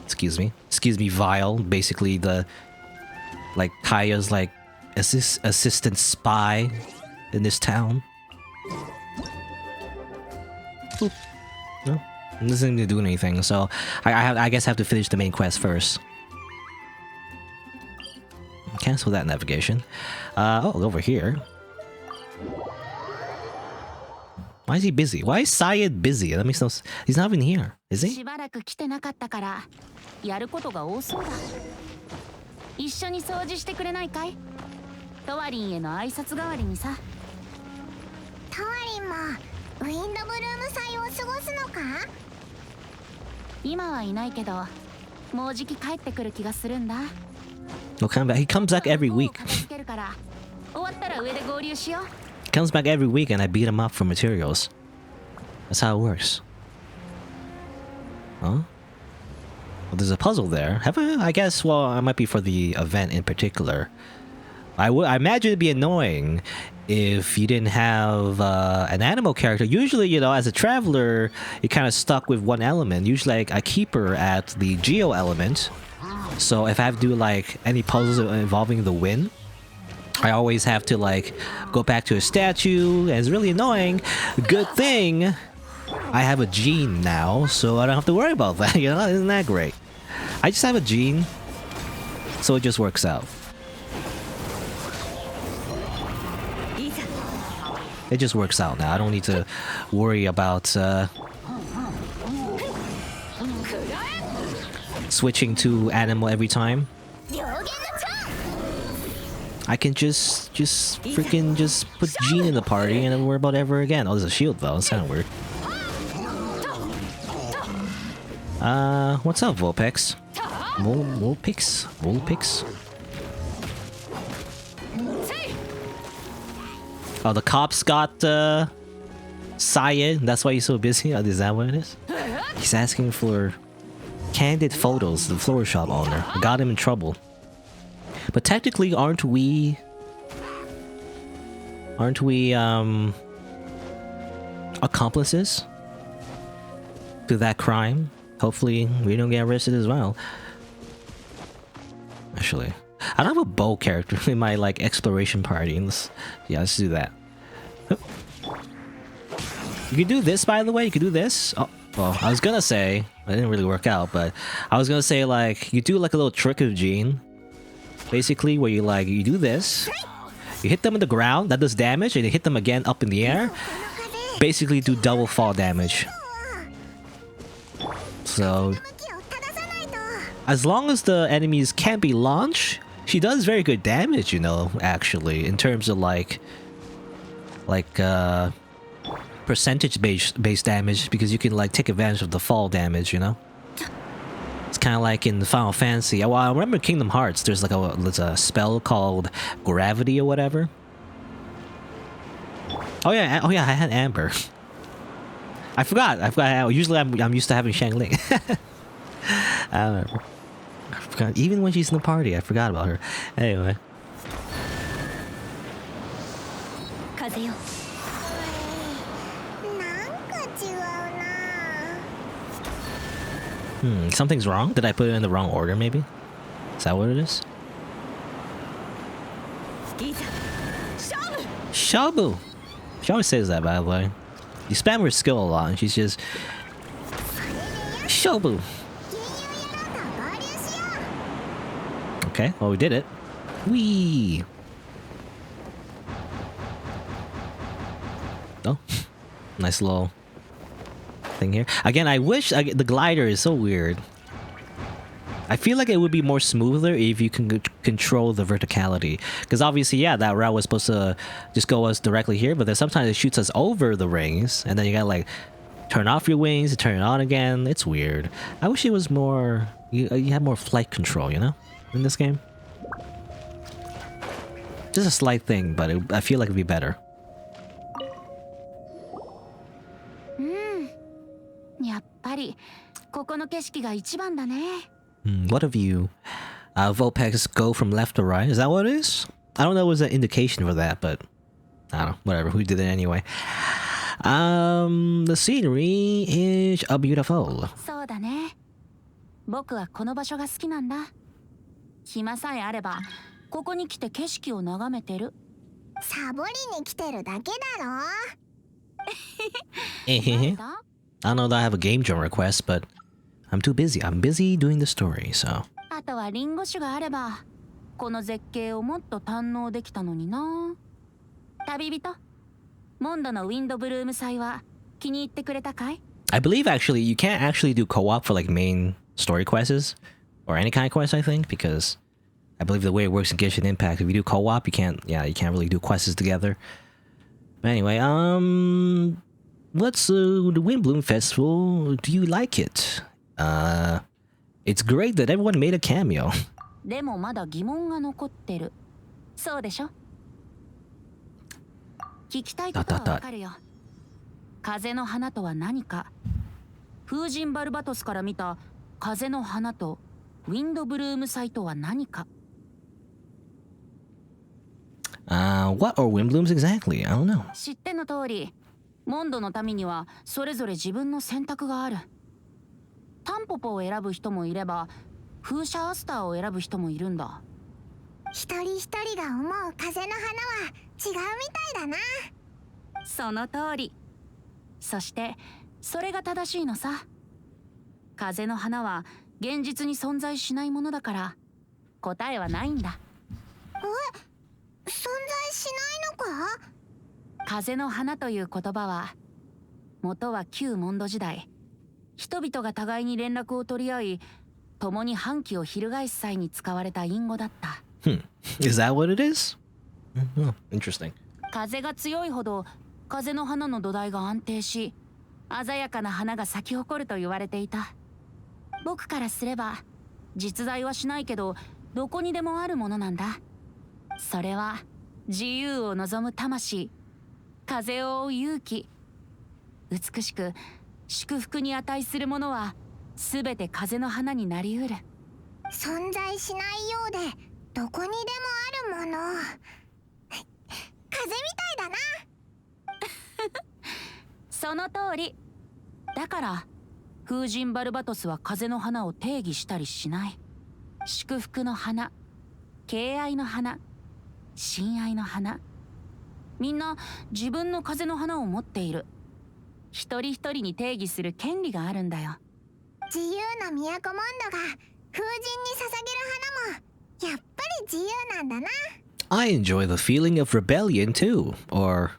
Excuse me, Vile. Basically, the like Kaya's like assistant spy in this town. Oop. No, it doesn't need to do anything. So I guess I have to finish the main quest first. Cancel that navigation. Oh, over here. Why is he busy? Why is Syed busy? That makes no sense. He's not even here, is he? しばらく来てなかったからやることが多そうだ。一緒に掃除してくれないかい？トワリンへの挨拶代わりにさ。トワリンもウィンドブルーム祭を過ごすのか？今はいないけど、もうじき帰ってくる気がするんだ。He'll come back. He comes back every week. 片付けるから終わったら上で合流しよう。 He comes back every week and I beat him up for materials. That's how it works. Huh? Well, there's a puzzle there. I guess, well, it might be for the event in particular. I imagine it'd be annoying if you didn't have an animal character. Usually, you know, as a traveler, you're kind of stuck with one element. Usually like a keeper at the geo element. So if I have to do like any puzzles involving the wind, I always have to like go back to a statue, and it's really annoying. Good thing I have a gene now, so I don't have to worry about that, you know? Isn't that great? I just have a gene, so it just works out. It just works out now. I don't need to worry about switching to animal every time. I can just freaking put Jean in the party and never worry about it ever again. Oh, there's a shield though. It's kind of weird. What's up, Vulpix? Vulpix? Oh, the cops got Syed. That's why he's so busy. Oh, is that what it is? He's asking for candid photos. The flower shop owner got him in trouble. But technically, aren't we Aren't we accomplices to that crime? Hopefully we don't get arrested as well. Actually, I don't have a bow character in my like exploration party. Let's do that. You can do this, by the way. You can do this. Oh, well, I was gonna say it didn't really work out, but I was gonna say like you do like a little trick of Jean, basically, where you do this. You hit them in the ground, that does damage, and you hit them again up in the air. Basically do double fall damage. So, as long as the enemies can't be launched, she does very good damage, you know, actually, in terms of like percentage-based damage, because you can like take advantage of the fall damage, you know? It's kind of like in Final Fantasy. Well, I remember Kingdom Hearts, there's a spell called Gravity or whatever. Oh yeah, I had Amber. I forgot. Usually I'm used to having Shangling. I don't know. I forgot. Even when she's in the party, I forgot about her. Anyway. Something's wrong? Did I put it in the wrong order, maybe? Is that what it is? Shabu! She always says that, by the way. You spam her skill a lot, and she's just... Shobu! Okay, well, we did it. Whee! Oh. Nice little... thing here. Again, I wish the glider is so weird. I feel like it would be more smoother if you can control the verticality, because obviously, yeah, that route was supposed to just go us directly here, but then sometimes it shoots us over the rings, and then you gotta like turn off your wings and turn it on again. It's weird. I wish it was more you had more flight control, you know, in this game. Just a slight thing, but I feel like it'd be better. やっぱりここの景色が一番だね。What of you? Vulpex go from left to right. Is that what it is? I don't know what was an indication for that, but I don't know. Whatever. We did it anyway. The scenery is beautiful. そうだね。僕はこの場所が好きなんだ。暇さえあればここに来て景色を眺めてる。サボりに来てるだけだろ。I don't know that I have a game jam request, but I'm too busy. I'm busy doing the story, so. あとはリンゴ酒があればこの絶景をもっと堪能できたのにな。旅人、モンドのウィンドブルーム祭は気に入ってくれたかい? I believe actually you can't actually do co-op for like main story quests or any kind of quest, I think, because I believe the way it works in Genshin Impact, if you do co-op, you can't really do quests together. But anyway, let's the Windblume Festival. Do you like it? It's great that everyone made a cameo. でもまだ疑問が残ってる。そうでしょ? 聞きたいことはわかるよ。風の花とは何か。風神バルバトスから見た風の花とウィンドブルーム祭とは何か。What are Windblooms exactly? I don't know. 知っての通り、モンドの民にはそれぞれ自分の選択がある。タンポポを選ぶ人もいれば、風車アスターを選ぶ人もいるんだ。一人一人が思う風の花は違うみたいだな。その通り。そしてそれが正しいのさ。風の花は現実に存在しないものだから答えはないんだ。存在しないのか？風の花という言葉は元は旧モンド時代、人々が互いに連絡を取り合い共に反旗を翻す際に使われた隠語だった。Is that what it is? Interesting. 風が強いほど風の花の土台が安定し、鮮やかな花が咲き誇ると言われていた。僕からすれば実在はしないけどどこにでもあるものなんだ。それは自由を望む魂、風を追う勇気。美しく祝福に値するものはすべて風の花になりうる。存在しないようでどこにでもあるもの。風風みたいだな。その通り。だから風神バルバトスは風の花を定義したりしない。祝福の花、敬愛の花、親愛の花、みんな自分の風の花を持っている。一人一人に定義する権利があるんだよ。自由な都モンドが風神に捧げる花もやっぱり自由なんだな。I enjoy the feeling of rebellion too. Or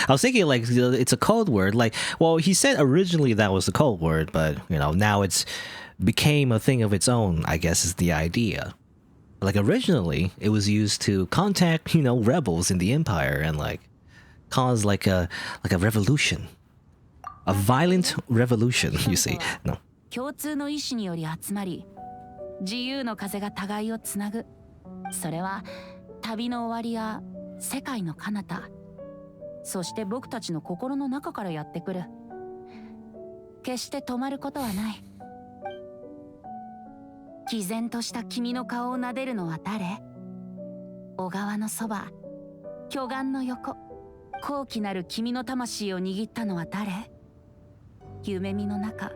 I was thinking like it's a code word. Like, well, he said originally that was a code word, but you know, now it's became a thing of its own, I guess is the idea. Like originally it was used to contact, you know, rebels in the empire and like cause like a revolution. A violent revolution, you see. No. 共通の意志により集まり、自由の風が互いをつなぐ。それは旅の終わりや世界の彼方、そして僕たちの心の中からやってくる。決して止まることはない。毅然とした君の顔を撫でるのは誰？小川のそば、巨岩の横、高貴なる君の魂を握ったのは誰？夢見の中、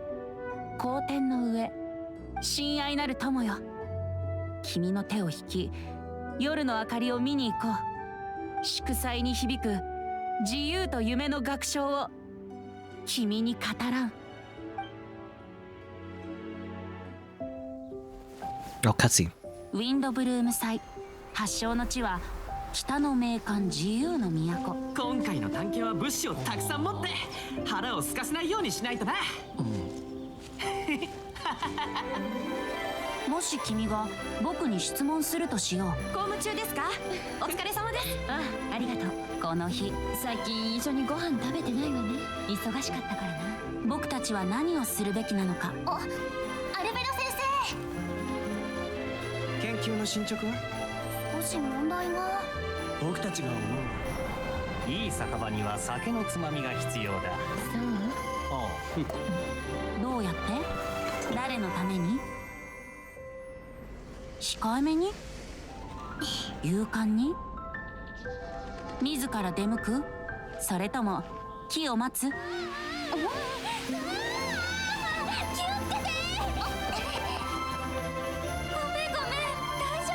皇天の上、親愛なる友よ。君の手を引き、夜の明かりを見に行こう。祝祭に響く自由と夢の楽章を君に語らん。ウィンドブルーム祭発祥の地は北の名館自由の都。今回の探検は物資をたくさん持って腹を空かせないようにしないとな。もし君が僕に質問するとしよう。公務中ですか？お疲れ様です。ありがとう。この日最近一緒にご飯食べてないわね。忙しかったからな。僕たちは何をするべきなのか。アルベロ先生、研究の進捗は？少し問題が。僕たちが思ういい酒場には酒のつまみが必要だ。そう？どうやって？誰のために？控えめに？勇敢に？自ら出向く？それとも木を待つ？気をつけて。ごめん大丈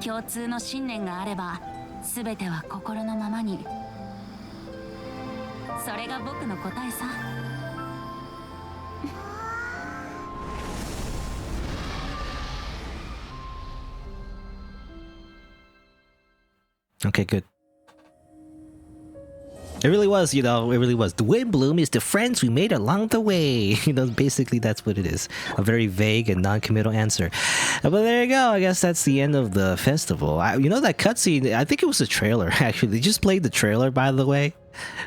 夫？共通の信念があれば全ては心のままに。それが僕の答えさ。Okay, good. It really was, you know, it really was. The Windblume is the friends we made along the way. You know, basically that's what it is. A very vague and non-committal answer. But there you go. I guess that's the end of the festival. You know, that cutscene, I think it was a trailer, actually. They just played the trailer, by the way,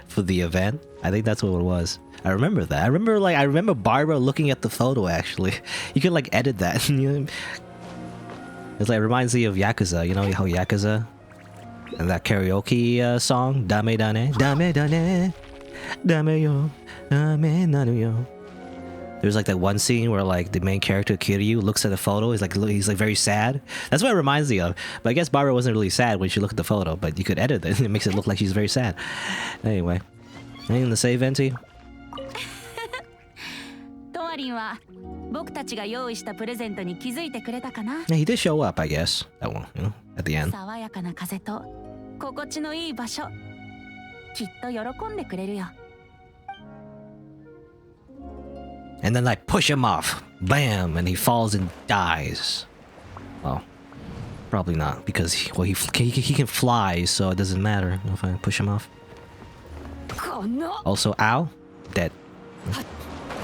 for the event. I think that's what it was. I remember that. I remember Barbara looking at the photo, actually. You could, like, edit that. You know? It's like, it reminds me of Yakuza. You know how Yakuza? And that karaoke song, Dame Dane, Dame Dane, Dame Yo, Dame Nanu Yo. There's like that one scene where like the main character Kiryu looks at the photo. He's like very sad. That's what it reminds me of. But I guess Barbara wasn't really sad when she looked at the photo. But you could edit it. It makes it look like she's very sad. Anyway, anything to say, Venti? トワリンは僕たちが用意したプレゼントに気づいてくれたかな？ Yeah, he did show up, I guess. That one, you know, at the end. 爽やかな風と心地のいい場所、きっと喜んでくれるよ。And then like push him off, bam, and he falls and dies. Well, probably not because he can fly, so it doesn't matter if I push him off. Also, ow, dead.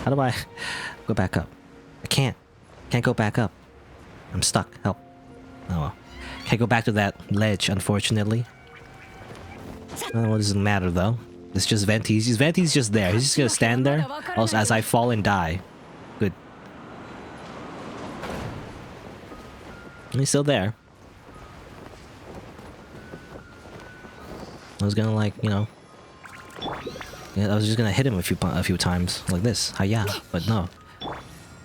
How do I go back up? I can't go back up. I'm stuck. Help. Oh well. Can't go back to that ledge, unfortunately. Well, it doesn't matter though. It's just Venti's. Venti's just there. He's just gonna stand there also as I fall and die. Good. He's still there. I was gonna like, you know, yeah, I was just gonna hit him a few times like this. Hiya, but no.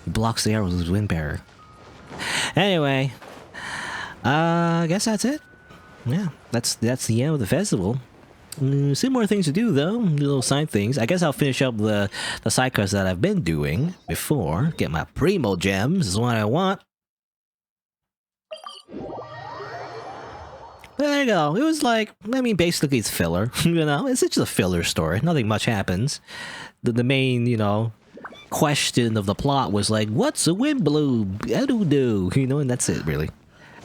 He blocks the arrows with his wind barrier. Anyway, I guess that's it. yeah, that's the end of the festival. Still more things to do though, little side things. I guess I'll finish up the side quests that I've been doing before. Get my primo gems is what I want. But there you go. It was like, I mean, basically it's filler. You know, it's just a filler story. Nothing much happens. The main, you know, question of the plot was like, what's a Windblume? How do? You know, and that's it really.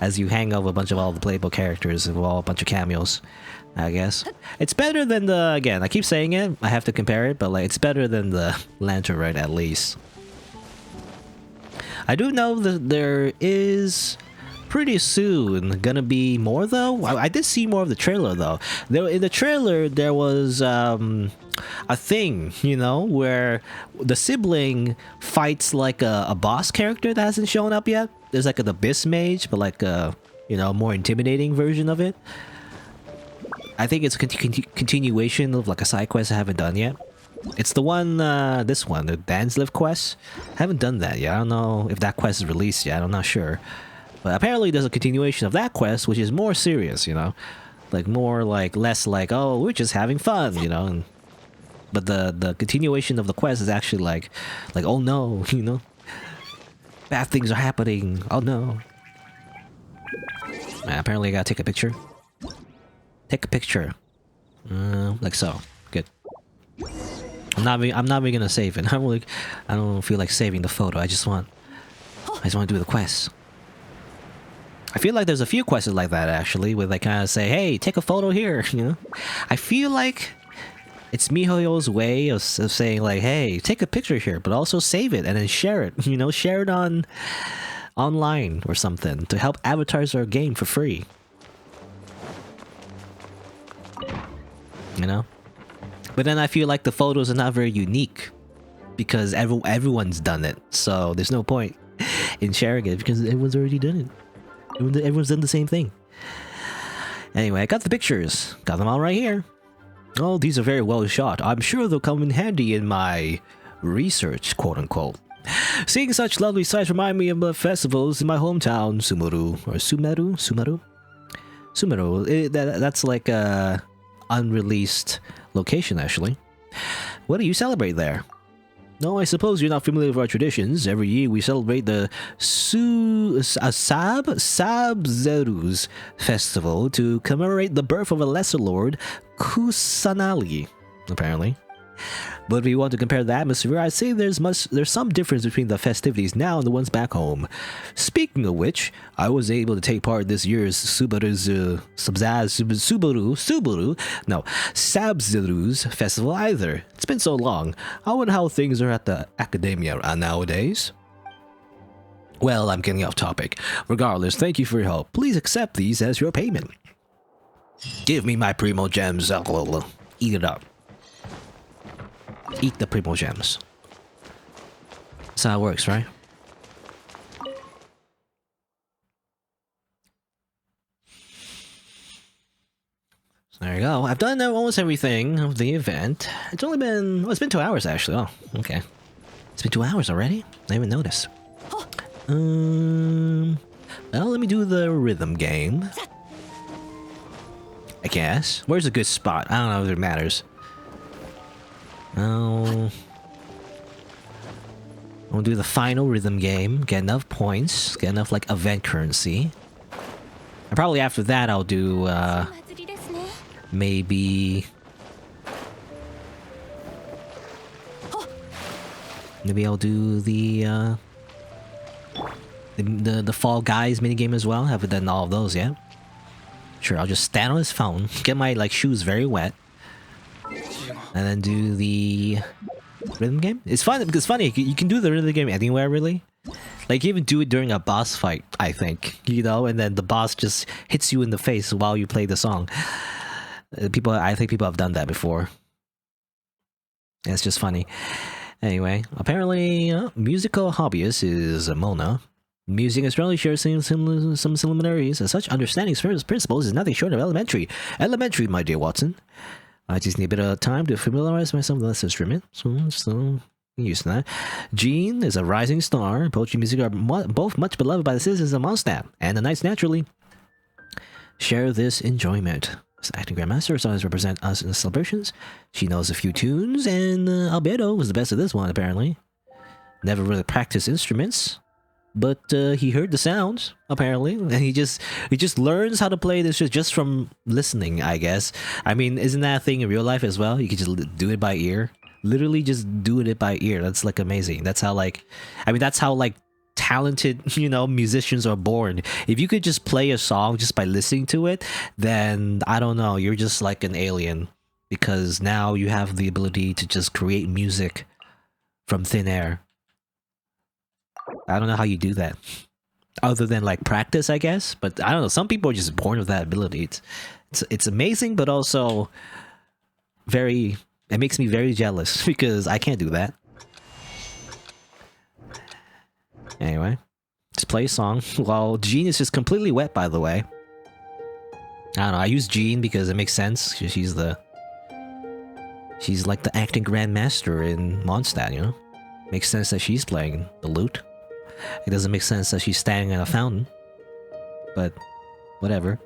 As you hang over a bunch of all the playable characters and all a bunch of cameos, I guess. It's better than the, again, I keep saying it, I have to compare it, but like, it's better than the Lantern Rite at least. I do know that there is pretty soon gonna be more though. I did see more of the trailer though. In the trailer there was a thing, you know, where the sibling fights like a boss character that hasn't shown up yet. There's like an abyss mage, but like a, you know, more intimidating version of it. I think it's a continuation of like a side quest I haven't done yet. It's the one, this one, the Dance Live quest. I haven't done that yet. I don't know if that quest is released yet. I'm not sure. But apparently there's a continuation of that quest, which is more serious, you know? Like more like, less like, oh, we're just having fun, you know? But the continuation of the quest is actually like, oh no, you know? Bad things are happening, oh no. Apparently I gotta take a picture. Take a picture. Like so. Good. I'm not even gonna save it. I'm like, I don't feel like saving the photo. I just want to do the quest. I feel like there's a few quests like that actually, where they kind of say, "Hey, take a photo here." You know, I feel like it's MiHoYo's way of saying like, "Hey, take a picture here, but also save it and then share it." You know, share it online or something to help advertise our game for free. You know. But then I feel like the photos are not very unique because everyone's done it, so there's no point in sharing it because everyone's already done it. Everyone's done the same thing. Anyway, I got the pictures. Got them all right here. Oh, these are very well shot. I'm sure they'll come in handy in my research, quote unquote. Seeing such lovely sights remind me of the festivals in my hometown, Sumeru. That's like a unreleased location, actually. What do you celebrate there? No, I suppose you're not familiar with our traditions. Every year we celebrate the Sabzeruz festival to commemorate the birth of a lesser lord, Kusanali, apparently. But if we want to compare the atmosphere, I'd say there's some difference between the festivities now and the ones back home. Speaking of which, I was able to take part in this year's Sabzeruz festival either. It's been so long. I wonder how things are at the academia nowadays. Well, I'm getting off topic. Regardless, thank you for your help. Please accept these as your payment. Give me my primo gems. Eat it up. Eat the primo gems. That's how it works, right? So there you go. I've done almost everything of the event. It's only been... Oh, it's been 2 hours, actually. Oh, okay. It's been 2 hours already? I didn't even notice. Well, let me do the rhythm game. I guess. Where's a good spot? I don't know if it matters. Oh, we'll do the final rhythm game, get enough points, get enough like event currency. And probably after that I'll do maybe I'll do the Fall Guys minigame as well. Haven't done all of those yet. Sure, I'll just stand on his phone, get my like shoes very wet. And then do the rhythm game. It's fun because funny you can do the rhythm game anywhere really. Like you even do it during a boss fight, I think. You know, and then the boss just hits you in the face while you play the song. I think people have done that before. It's just funny. Anyway, apparently musical hobbyist is Mona. Music and astrology share some similarities. As such, understanding principles is nothing short of elementary. Elementary, my dear Watson. I just need a bit of time to familiarize myself with this instrument, so used to that. Jean is a rising star. Poetry and music are both much beloved by the citizens of Mondstadt and the knights naturally. share this enjoyment. As the acting grandmaster always represent us in the celebrations. She knows a few tunes, and Albedo was the best at this one apparently. Never really practiced instruments, but he heard the sounds apparently, and he just learns how to play this just from listening, I guess. I mean, isn't that a thing in real life as well? You can just do it by ear, literally just doing it by ear. That's like amazing. That's how like, I mean, that's how like talented, you know, musicians are born. If you could just play a song just by listening to it, then I don't know, you're just like an alien, because now you have the ability to just create music from thin air. I don't know how you do that other than like practice, I guess, but I don't know, some people are just born with that ability. It's amazing, but also very, it makes me very jealous because I can't do that. Anyway, let's play a song while Jean is just completely wet, by the way. I don't know, I use Jean because it makes sense. She's like the acting grandmaster in Mondstadt, you know? Makes sense that she's playing the lute. It doesn't make sense that she's standing in a fountain. But whatever.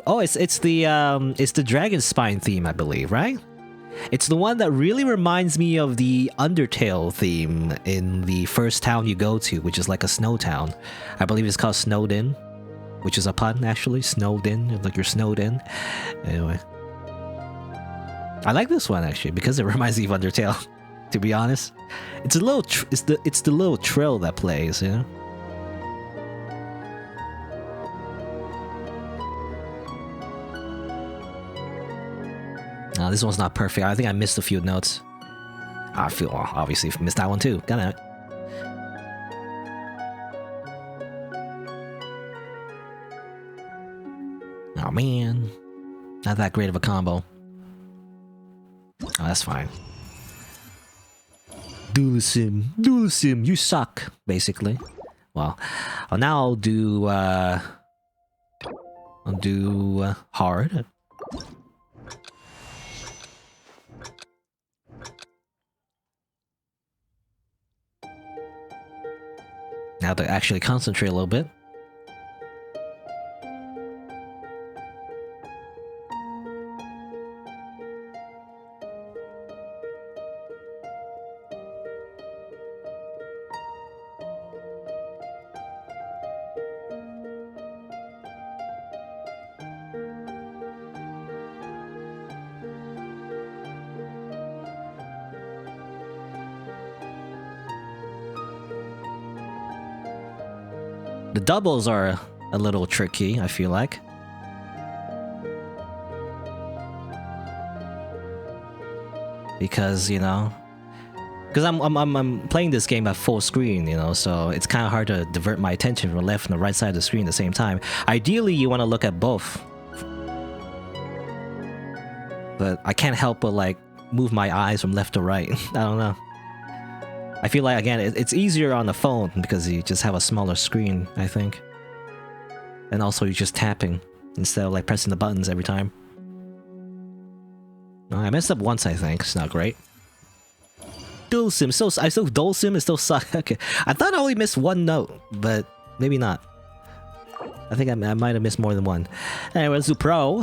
Oh, it's the Dragon Spine theme, I believe, right? It's the one that really reminds me of the Undertale theme in the first town you go to, which is like a snow town. I believe it's called Snowdin, which is a pun actually. Snowed in, like you're snowed in. Anyway, I like this one actually because it reminds me of Undertale. To be honest, it's a little it's the little trill that plays, you know. This one's not perfect. I think I missed a few notes. I feel obviously missed that one too. Got it. Oh man, not that great of a combo. Oh, that's fine. Dualism, you suck, basically. Well, now I'll do hard. Now to actually concentrate a little bit. The doubles are a little tricky, I feel like. Because, you know, because I'm playing this game at full screen, you know, so it's kind of hard to divert my attention from the left and the right side of the screen at the same time. Ideally, you want to look at both. But I can't help but like move my eyes from left to right. I don't know. I feel like, again, it's easier on the phone because you just have a smaller screen, I think. And also you're just tapping instead of like pressing the buttons every time. Oh, I messed up once, I think. It's not great. Dualism, I still Dualism is still suck. Okay, I thought I only missed one note, but maybe not. I think I might have missed more than one. Anyway, let's do pro.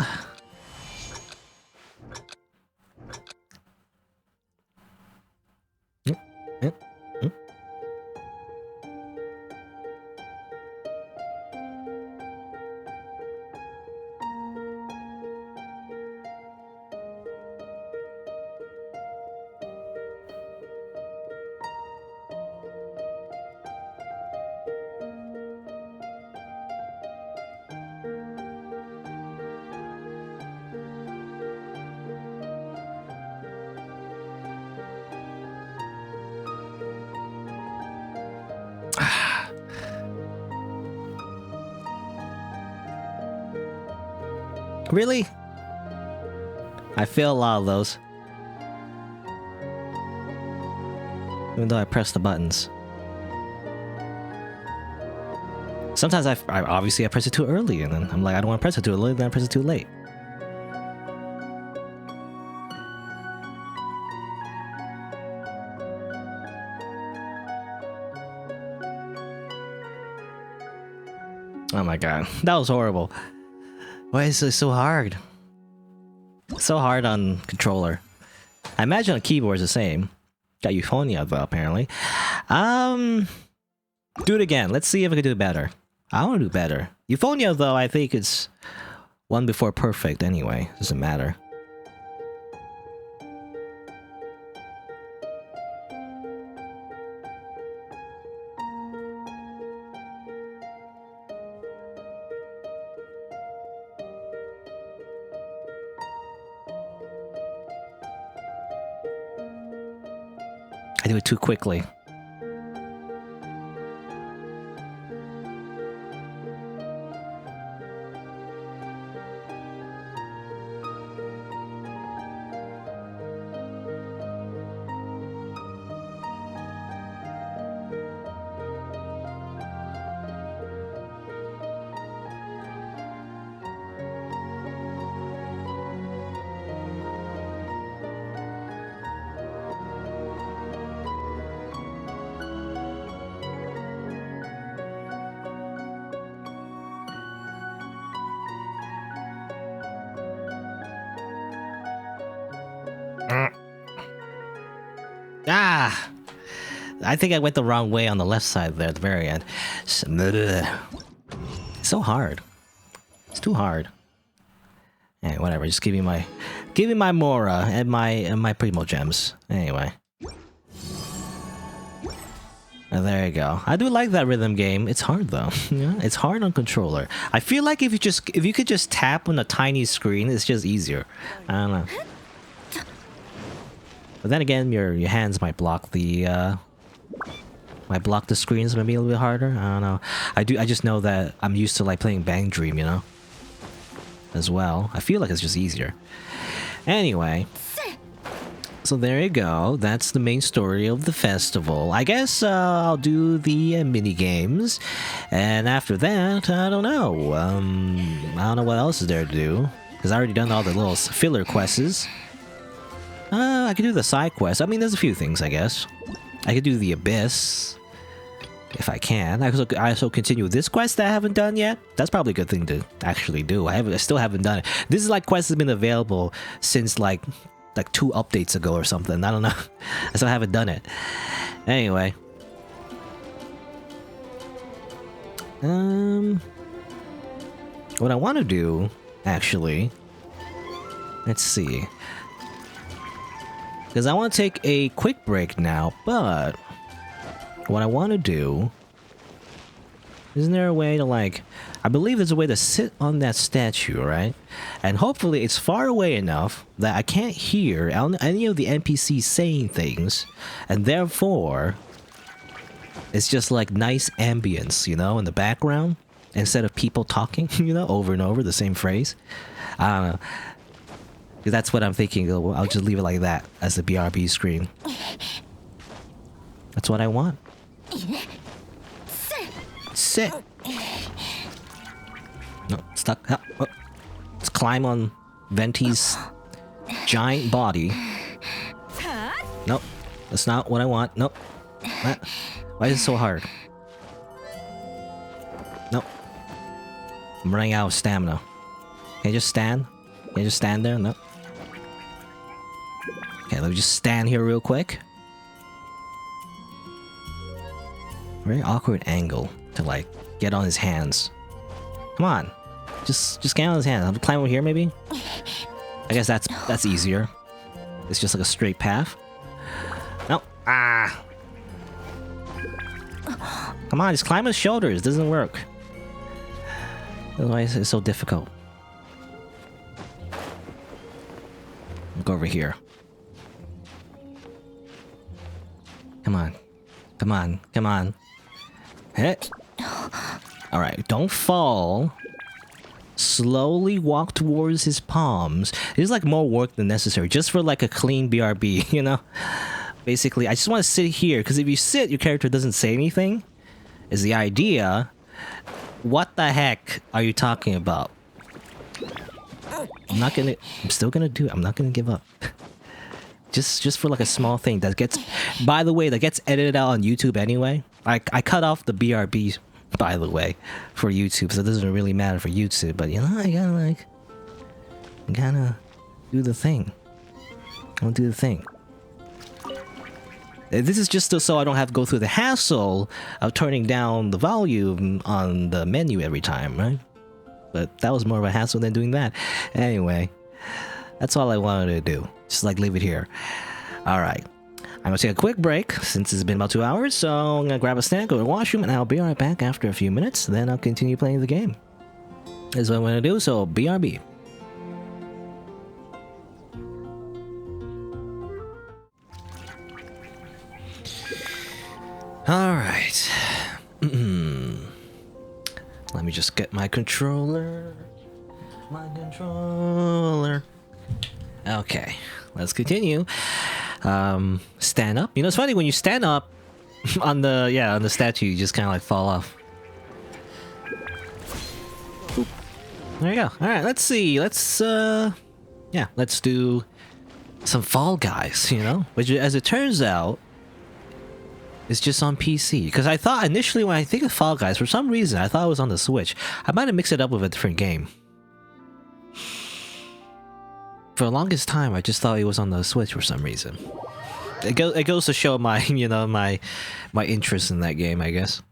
Really? I fail a lot of those. Even though I press the buttons. Sometimes I obviously I press it too early and then I'm like, I don't want to press it too early, then I press it too late. god, that was horrible. Why is it so hard? So hard on controller. I imagine on keyboard is the same. Got euphonia though, apparently. Do it again. Let's see if I can do it better. I want to do better. Euphonia though, I think it's one before perfect anyway. Doesn't matter. I do it too quickly. Ah! I think I went the wrong way on the left side there at the very end. It's so hard. It's too hard. Anyway, whatever. Just give me my Mora and my Primo gems. Anyway. There you go. I do like that rhythm game. It's hard though. Yeah, it's hard on controller. I feel like if you could just tap on a tiny screen, it's just easier. I don't know. But then again, your hands might block the screens. Maybe a little bit harder. I don't know. I just know that I'm used to like playing Bang Dream, you know, as well. I feel like it's just easier. Anyway, so there you go. That's the main story of the festival. I guess I'll do the mini games, and after that, I don't know. I don't know what else is there to do because I already done all the little filler quests. I could do the side quest. I mean, there's a few things, I guess. I could do the Abyss, if I can. I also continue this quest that I haven't done yet. That's probably a good thing to actually do. I still haven't done it. This is like quest has been available since like 2 updates ago or something. I don't know. I still haven't done it. Anyway. What I want to do, actually, let's see. Because I want to take a quick break now, but what I want to do... Isn't there a way to like... I believe there's a way to sit on that statue, right? And hopefully it's far away enough that I can't hear any of the NPCs saying things. And therefore, it's just like nice ambience, you know, in the background. Instead of people talking, you know, over and over, the same phrase. I don't know. That's what I'm thinking. I'll just leave it like that as the BRB screen. That's what I want. Sit. No, stuck. Oh. Let's climb on Venti's giant body. Nope, that's not what I want. Nope. Why is it so hard? Nope. I'm running out of stamina. Can I just stand? Can I just stand there? Nope. Okay, let me just stand here real quick. Very awkward angle to like get on his hands. Come on, just get on his hands. I'll climb over here maybe. I guess that's easier. It's just like a straight path. No, come on, just climb his shoulders. Doesn't work. Otherwise, it's so difficult. Go over here. Come on. Come on. Come on. Hit. Alright, don't fall. Slowly walk towards his palms. It's like more work than necessary, just for like a clean BRB, you know? Basically, I just want to sit here, because if you sit, your character doesn't say anything. Is the idea. What the heck are you talking about? I'm still gonna do it. I'm not gonna give up. just for like a small thing that gets, by the way, that gets edited out on YouTube anyway. I cut off the BRB by the way, for YouTube, so it doesn't really matter for YouTube, but you know, I gotta do the thing. I'll do the thing. This is just so I don't have to go through the hassle of turning down the volume on the menu every time, right? But that was more of a hassle than doing that. Anyway, that's all I wanted to do. Just like leave it here. Alright. I'm gonna take a quick break since it's been about 2 hours, so I'm gonna grab a snack, go to the washroom, and I'll be right back after a few minutes. Then I'll continue playing the game. That's what I'm gonna do, so BRB. Alright. Let me just get my controller. Okay, let's continue. Stand up. You know, it's funny when you stand up on the statue, you just kind of like fall off. Oop. There you go. All right, let's see. Let's do some Fall Guys. You know, which, as it turns out, is just on PC. Because I thought initially when I think of Fall Guys, for some reason I thought it was on the Switch. I might have mixed it up with a different game. For the longest time, I just thought it was on the Switch for some reason. It goes to show my, you know, my interest in that game, I guess.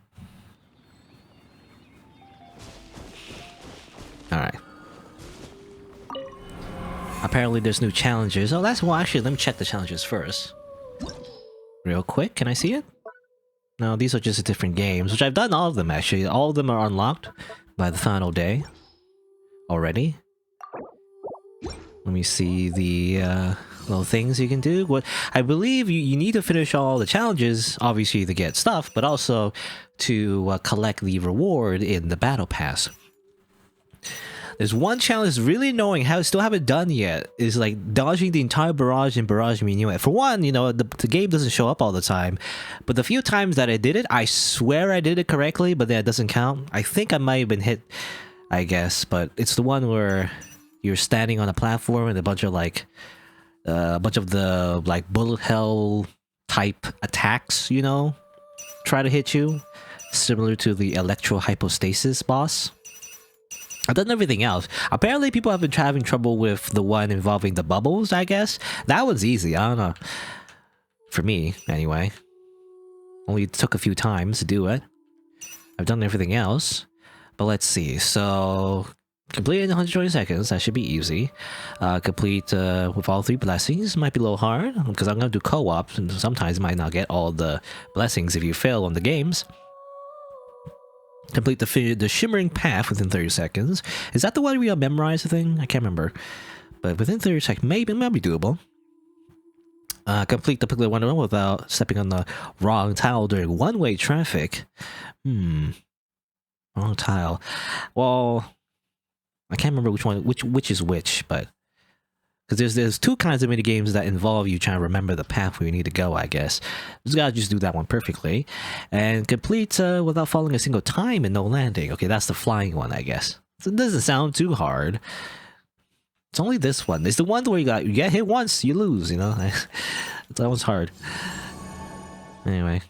Alright. Apparently there's new challenges. Oh, that's... Well, actually, let me check the challenges first. Real quick, can I see it? No, these are just different games, which I've done all of them, actually. All of them are unlocked by the final day. Already. Let me see the little things you can do. What I believe you need to finish all the challenges, obviously to get stuff, but also to collect the reward in the battle pass. There's one challenge really annoying, how I still haven't done yet, is like dodging the entire barrage and barrage minuet. For one, you know, the game doesn't show up all the time, but the few times that I did it, I swear I did it correctly, but that doesn't count. I think I might have been hit, I guess, but it's the one where you're standing on a platform and a bunch of the like bullet hell type attacks, you know, try to hit you, similar to the electro hypostasis boss. I've done everything else. Apparently people have been having trouble with the one involving the bubbles, I guess. That one's easy, I don't know. For me, anyway. Only took a few times to do it. I've done everything else. But let's see, so... Complete in 120 seconds, that should be easy. Complete with all 3 blessings, might be a little hard, because I'm going to do co-op, and sometimes you might not get all the blessings if you fail on the games. Complete the Shimmering Path within 30 seconds. Is that the one where you memorize the thing? I can't remember. But within 30 seconds, maybe it might be doable. Complete the Pickler Wonderland without stepping on the wrong tile during one-way traffic. Wrong tile. Well... I can't remember which is which, but because there's 2 kinds of mini games that involve you trying to remember the path where you need to go, I guess. Just gotta just do that one perfectly, and complete without falling a single time and no landing. Okay, that's the flying one, I guess. So it doesn't sound too hard. It's only this one. It's the one where you get hit once, you lose. You know, that one's hard. Anyway.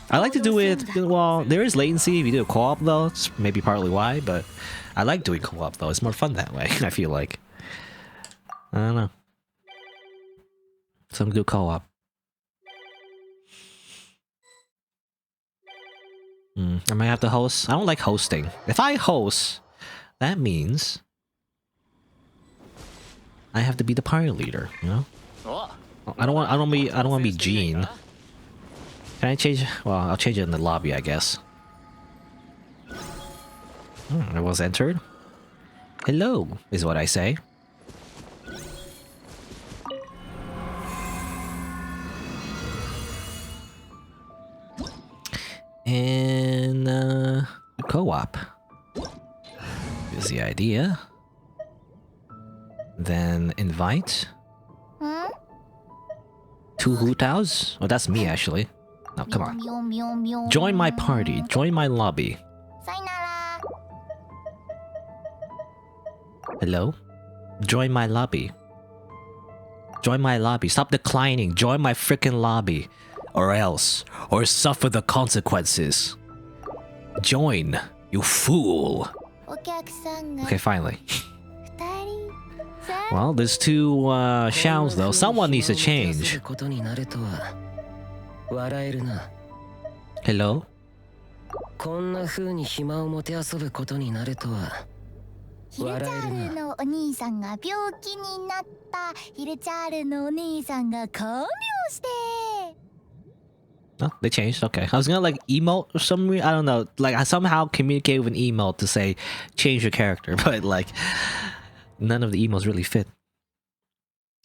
I like to do it, well, there is latency if you do a co-op though, it's maybe partly why, but I like doing co-op though, it's more fun that way, I feel like. I don't know. Some good co-op. I might have to host. I don't like hosting. If I host, that means I have to be the party leader, you know? I don't want to be Gene. Can I change? Well, I'll change it in the lobby, I guess. It was entered. Hello, is what I say. And co-op is the idea. Then invite 2 Hutaos. Oh, that's me actually. Oh, come on. Join my party. Join my lobby. Hello? Join my lobby. Join my lobby. Stop declining. Join my freaking lobby. Or else. Or suffer the consequences. Join, you fool. お客さんが Okay, finally. 2人さ Well, there's two shouts though. Someone needs to change. ことになるとは笑えるな。 Hello? こんな風に暇をもてあそぶことになるとは。ヒルチャールのお兄さんが病気になった。ヒルチャールのお姉さんが看病して。 Oh, they changed. Okay. I was gonna like emote or some reason. I don't know. Like I somehow communicated with an emote to say change your character, but like none of the emotes really fit.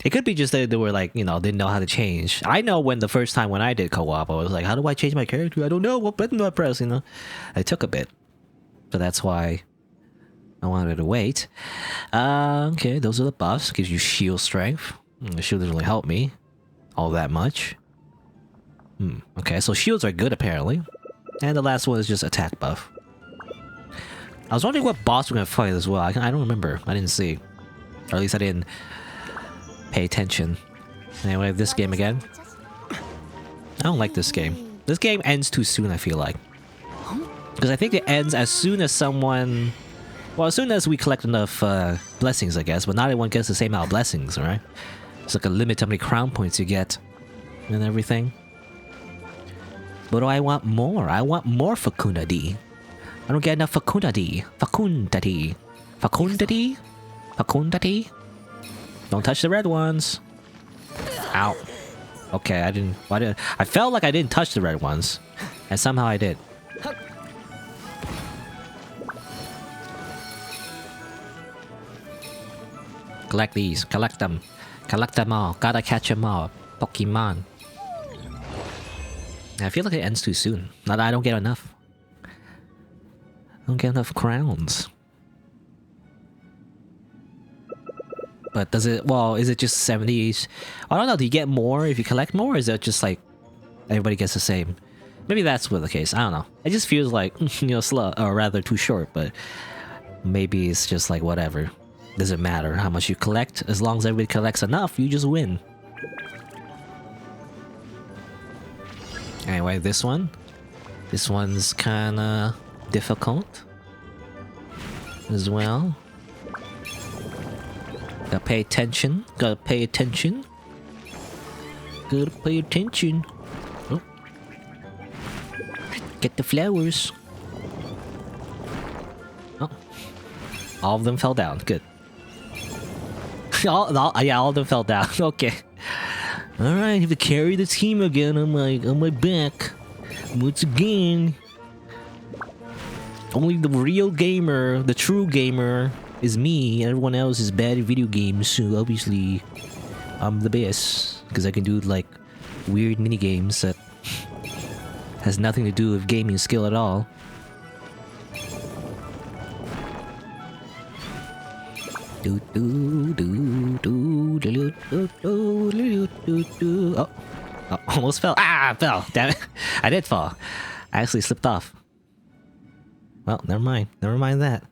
It could be just that they were like, you know, didn't know how to change. I know when the first time when I did co-op, I was like, how do I change my character? I don't know. What button do I press? You know, it took a bit, so that's why I wanted to wait. Okay, those are the buffs. Gives you shield strength. The shield doesn't really help me all that much. Okay, so shields are good apparently. And the last one is just attack buff. I was wondering what boss we're gonna fight as well. I don't remember. I didn't see. Or at least I didn't pay attention. Anyway, this game again. I don't like this game. This game ends too soon, I feel like. Because I think it ends as soon as someone... Well, as soon as we collect enough blessings, I guess. But not everyone gets the same amount of blessings, right? It's like a limit to how many crown points you get. And everything. But I want more. I want more Facundity. I don't get enough Facundity. Facundity. Facundity? Facundity? Don't touch the red ones. Ow. Okay, I didn't... Why did I felt like I didn't touch the red ones. And somehow I did. Collect these. Collect them. Collect them all. Gotta catch them all. Pokemon. I feel like it ends too soon. Not that I don't get enough. I don't get enough crowns. But does it... Well, is it just 70s? I don't know. Do you get more if you collect more? Or is it just like... Everybody gets the same? Maybe that's what the case. I don't know. It just feels like, you know, slow. Or rather too short. But maybe it's just like whatever. Doesn't matter how much you collect. As long as everybody collects enough, you just win. Anyway, this one. This one's kinda difficult as well. Gotta pay attention. Gotta pay attention. Gotta pay attention. Oh. Get the flowers. Oh. All of them fell down. Good. Yeah, all of them fell down. Okay. Alright, I have to carry the team again on my back. Once again. Only the real gamer, the true gamer, is me. Everyone else is bad at video games, so obviously I'm the best. Because I can do like weird mini games that has nothing to do with gaming skill at all. Oh, almost fell. Ah, I fell. Damn it. I did fall. I actually slipped off. Well, never mind. Never mind that.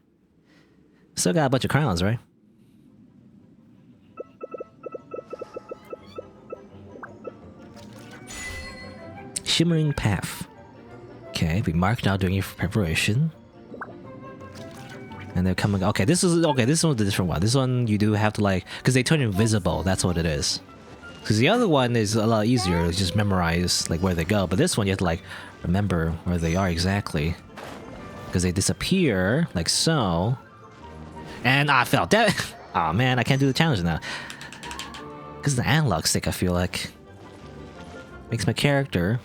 Still got a bunch of crowns, right? Shimmering Path. Okay, be marked out during your preparation. And they're coming. Okay, this is the different one. This one you do have to like, because they turn invisible. That's what it is. Because the other one is a lot easier. It's just memorize like where they go. But this one you have to like remember where they are exactly. Because they disappear like so. And I fell. Damn it. Oh man, I can't do the challenge now. Because the analog stick, I feel like makes my character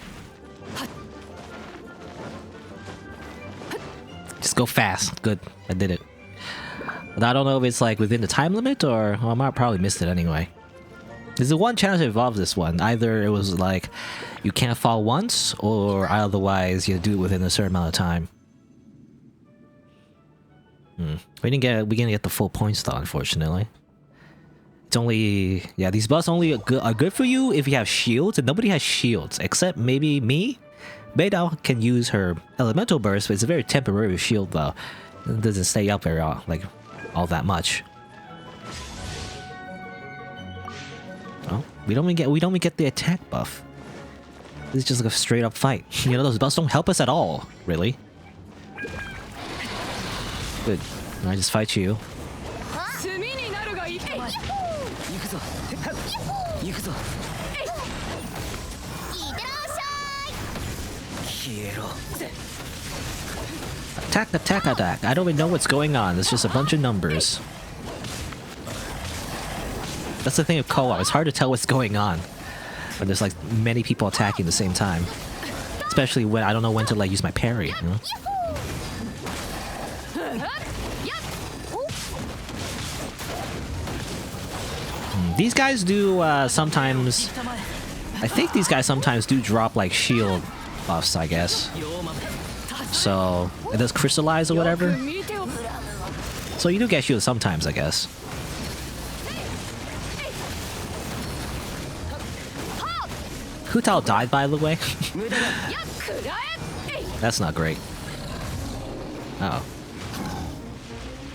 just go fast. Good, I did it. But I don't know if it's like within the time limit or I might probably missed it anyway. There's the one challenge that involves this one. Either it was like you can't fall once, or otherwise you do it within a certain amount of time. We didn't get the full points though, unfortunately. It's only these buffs only are good for you if you have shields, and nobody has shields except maybe me. Beidao can use her elemental burst, but it's a very temporary shield though. It doesn't stay up very all that much. Oh, we don't even get the attack buff. This is just like a straight up fight. You know, those buffs don't help us at all, really. Good. I just fight you. Attack, attack, attack. I don't even know what's going on. It's just a bunch of numbers. That's the thing of co-op. It's hard to tell what's going on when there's like many people attacking at the same time. Especially when I don't know when to like use my parry, you know? These guys do sometimes... I think these guys sometimes do drop like shield buffs, I guess. So, it does crystallize or whatever. So you do get shield sometimes, I guess. Hu Tao died, by the way. That's not great. Uh oh.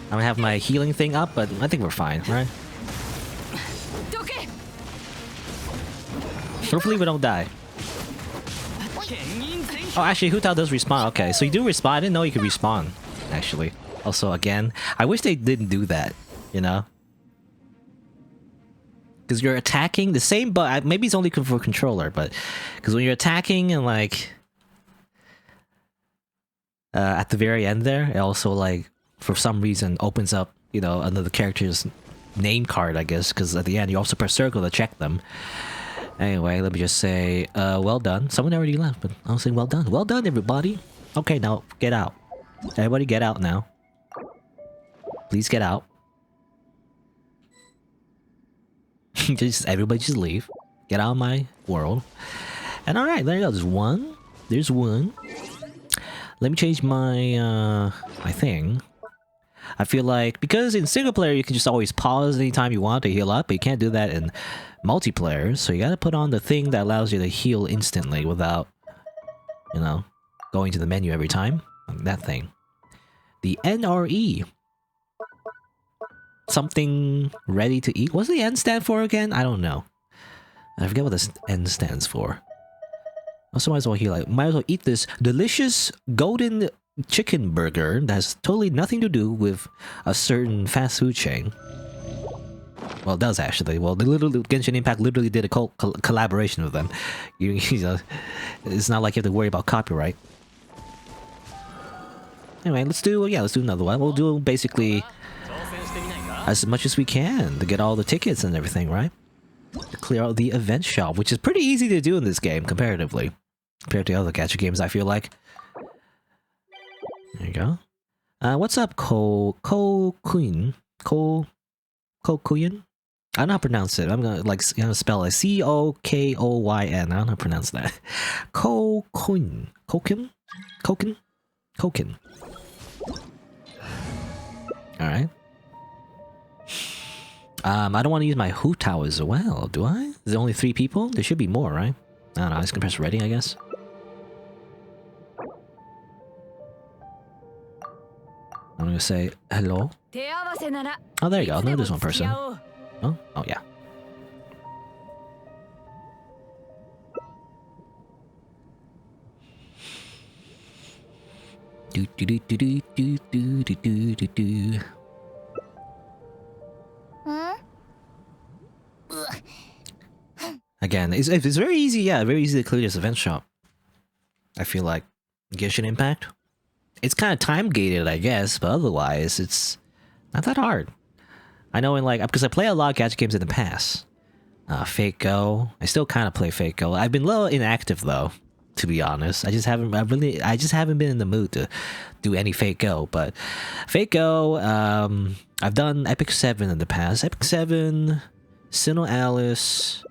I'm gonna have my healing thing up, but I think we're fine, right? Hopefully we don't die. Oh, actually, Hu Tao does respawn. Okay, so you do respawn. I didn't know you could respawn, actually. Also, again, I wish they didn't do that, you know? Because you're attacking the same, but maybe it's only for controller, but... Because when you're attacking and, like... at the very end there, it also, like, for some reason opens up, you know, another character's name card, I guess. Because at the end, you also press circle to check them. Anyway, let me just say, well done. Someone already left, but I'll say well done. Well done, everybody. Okay, now, get out. Everybody get out now. Please get out. Everybody just leave. Get out of my world. And alright, there you go. There's one. There's one. Let me change my, my thing. I feel like, because in single player you can just always pause anytime you want to heal up, but you can't do that in multiplayer, so you gotta put on the thing that allows you to heal instantly without, you know, going to the menu every time. That thing. The NRE. Something ready to eat. What's the N stand for again? I don't know. I forget what the N stands for. Also, might as well heal. Like, might as well eat this delicious golden chicken burger that has totally nothing to do with a certain fast food chain. Well, it does actually. Well, the Genshin Impact literally did a collaboration with them. You know, it's not like you have to worry about copyright. Anyway, let's do another one. We'll do basically as much as we can to get all the tickets and everything, right? To clear out the event shop, which is pretty easy to do in this game comparatively, compared to other gacha games. I feel like. There you go. What's up, Queen? Kokuyin? I don't know how to pronounce it. I'm gonna spell it Cokoyn. I don't know how to pronounce that. Kokuyin. Kokin. Alright. I don't want to use my Hu Tao as well, do I? Is there only 3 people? There should be more, right? I don't know, I just can press ready, I guess. I'm gonna say hello. Oh, there you go. No, there's one person. Oh, yeah. Do do do do do do do do do do. Again, it's very easy. Yeah, very easy to clear this event shop. I feel like Genshin Impact. It's kind of time gated, I guess, but otherwise, it's not that hard. I know because I play a lot of gacha games in the past. Fate Go. I still kind of play Fate Go. I've been a little inactive though, to be honest. I just haven't been in the mood to do any Fate Go. But Fate Go, I've done Epic 7 in the past. Epic 7, Sinnoh Alice,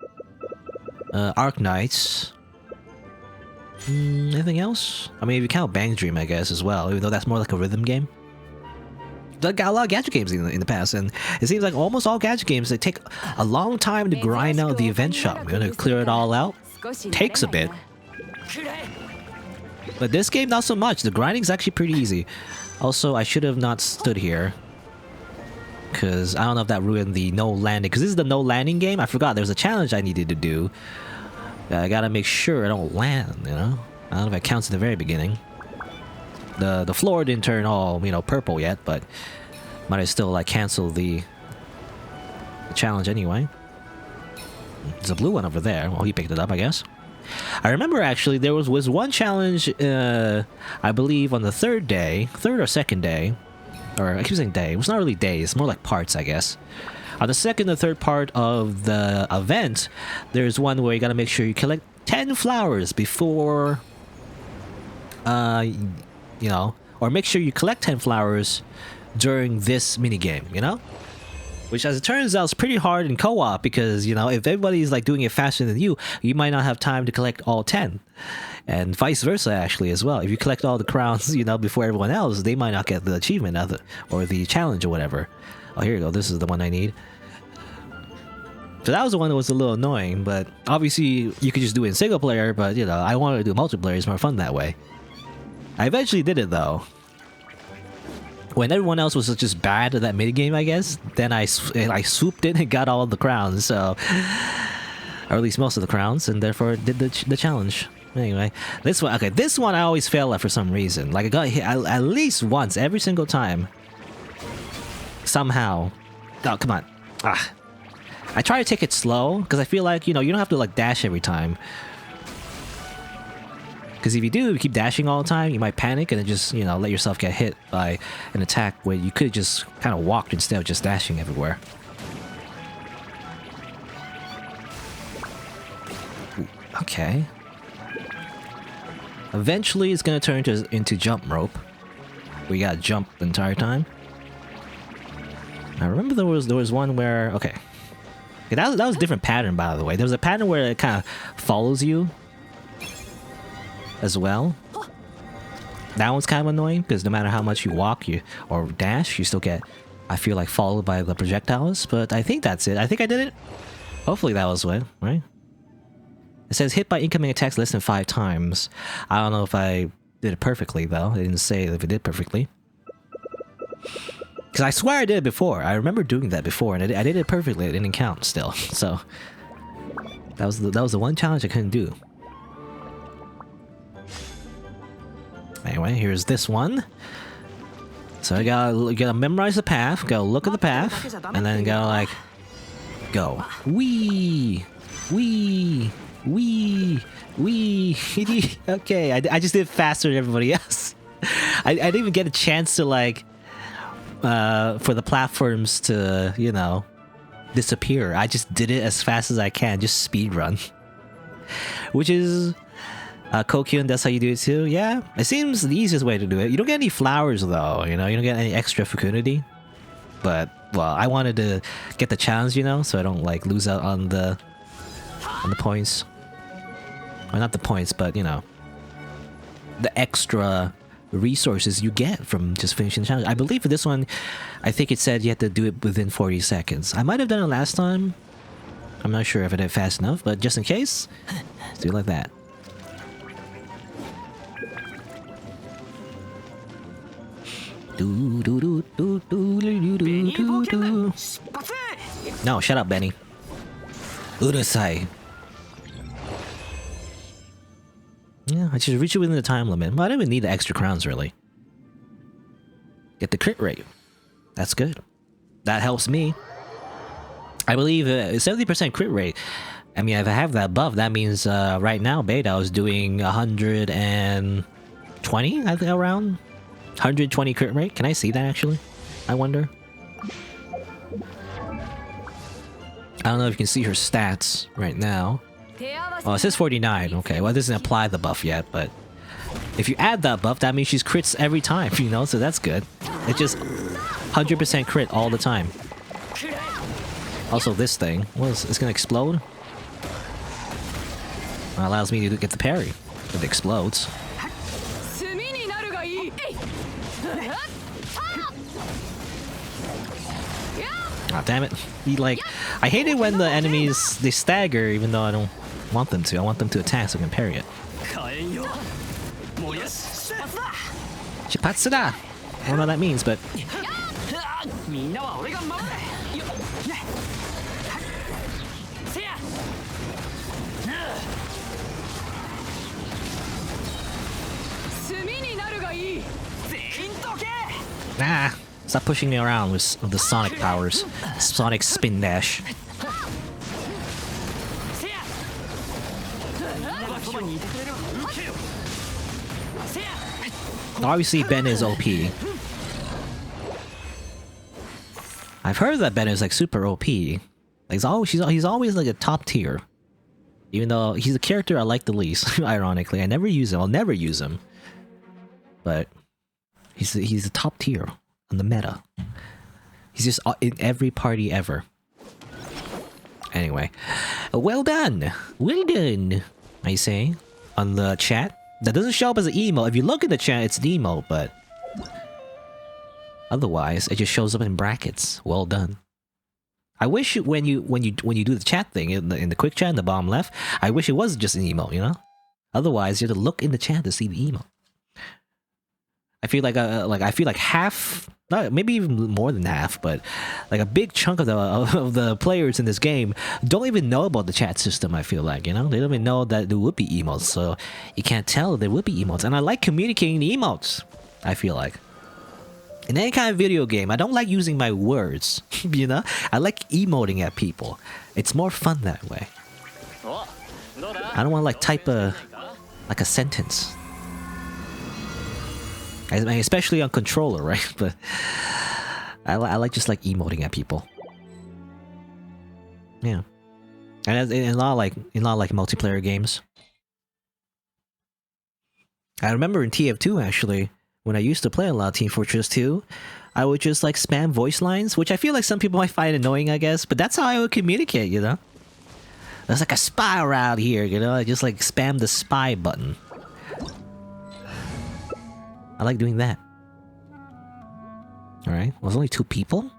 Arc Knights. Anything else? I mean, if you count Bang Dream, I guess, as well, even though that's more like a rhythm game. I got a lot of gacha games in the past, and it seems like almost all gacha games, they take a long time to grind out the event shop. You're gonna clear it all out. Takes a bit. But this game, not so much. The grinding's actually pretty easy. Also, I should have not stood here, because I don't know if that ruined the no landing, because this is the no landing game. I forgot there was a challenge I needed to do. I gotta make sure I don't land, you know? I don't know if it counts at the very beginning. the floor didn't turn all purple yet, but might have still like canceled the challenge anyway. There's a blue one over there. Well, he picked it up, I guess. I remember actually there was one challenge, I believe on the third or second day, or I keep saying day. It was not really days, more like parts, I guess. On the second or third part of the event, there's one where you gotta make sure you collect 10 flowers before, or make sure you collect 10 flowers during this minigame, Which, as it turns out, is pretty hard in co-op because, if everybody's like doing it faster than you might not have time to collect all 10. And vice versa, actually, as well. If you collect all the crowns, before everyone else, they might not get the achievement of it, or the challenge or whatever. Oh, here you go. This is the one I need. So that was the one that was a little annoying, but obviously you could just do it in single player, but, I wanted to do multiplayer. It's more fun that way. I eventually did it, though. When everyone else was just bad at that minigame, I guess, then I swooped in and got all the crowns, so... Or at least most of the crowns, and therefore did the challenge. Anyway, this one I always fail at for some reason. Like, I got hit at least once, every single time. Somehow. Oh, come on. I try to take it slow, because I feel like, you don't have to, like, dash every time. Because if you keep dashing all the time, you might panic and then just, let yourself get hit by an attack where you could just kind of walked instead of just dashing everywhere. Ooh, okay. Eventually, it's going to turn into jump rope. We got to jump the entire time. I remember there was one where... Okay. That was a different pattern, by the way. There was a pattern where it kind of follows you as well. That one's kind of annoying because no matter how much you walk or dash, you still get, I feel like, followed by the projectiles. But I think that's it. I think I did it. Hopefully that was it, right? It says hit by incoming attacks less than 5 times. I don't know if I did it perfectly though. It didn't say if it did perfectly. Because I swear I did it before. I remember doing that before, and I did it perfectly. It didn't count still. So that was the one challenge I couldn't do. Anyway, here's this one. So you gotta memorize the path, go look at the path, and then go like, go. Wee! Wee! Wee! Wee! Okay, I just did it faster than everybody else. I didn't even get a chance to like, for the platforms to, disappear. I just did it as fast as I can, just speed run. Which is... Kokyun, that's how you do it too? Yeah, it seems the easiest way to do it. You don't get any flowers though, you don't get any extra fecundity. But, well, I wanted to get the challenge, so I don't like lose out on the points. Well, not the points, but, the extra resources you get from just finishing the challenge. I believe for this one, I think it said you had to do it within 40 seconds. I might have done it last time. I'm not sure if I did it fast enough, but just in case, let's do it like that. No, shut up, Benny. Urusai. Yeah, I just reach it within the time limit. Well, I don't even need the extra crowns, really. Get the crit rate. That's good. That helps me. I believe 70% crit rate. I mean, if I have that buff, that means right now, beta is doing 120, I think, around. 120 crit rate? Can I see that actually? I wonder. I don't know if you can see her stats right now. Oh, it says 49. Okay, well, it doesn't apply the buff yet, but if you add that buff, that means she's crits every time, so that's good. It's just 100% crit all the time. Also, this thing, it's gonna explode? Well, it allows me to get the parry if it explodes. Oh, damn it. I hate it when the enemies, they stagger even though I don't want them to. I want them to attack so I can parry it. Shipatsura! I don't know what that means, but... Nah, stop pushing me around with the Sonic powers. Sonic spin dash. Obviously, Ben is OP. I've heard that Ben is like super OP. Like he's always like a top tier. Even though he's a character I like the least, ironically. I never use him. I'll never use him. But he's a top tier on the meta. He's just in every party ever. Anyway, well done. Well done, I say on the chat. That doesn't show up as an emote. If you look at the chat, it's an emote, but otherwise, it just shows up in brackets. Well done. I wish when you do the chat thing in the quick chat in the bottom left, I wish it was just an emote, you know. Otherwise, you have to look in the chat to see the emote. I feel like half, maybe even more than half, but like a big chunk of the players in this game don't even know about the chat system. I feel like, you know, they don't even know that there would be emotes, so you can't tell there would be emotes. And I like communicating the emotes. I feel like in any kind of video game, I don't like using my words. You know, I like emoting at people. It's more fun that way. I don't want to like type a sentence. I mean, especially on controller, right? But I like just like emoting at people. Yeah, and in a lot like multiplayer games. I remember in TF2 actually, when I used to play a lot of Team Fortress 2, I would just like spam voice lines, which I feel like some people might find annoying, I guess. But that's how I would communicate, you know. There's like a spy around here, you know. I just like spam the spy button. I like doing that. Alright, well, there's only 2 people?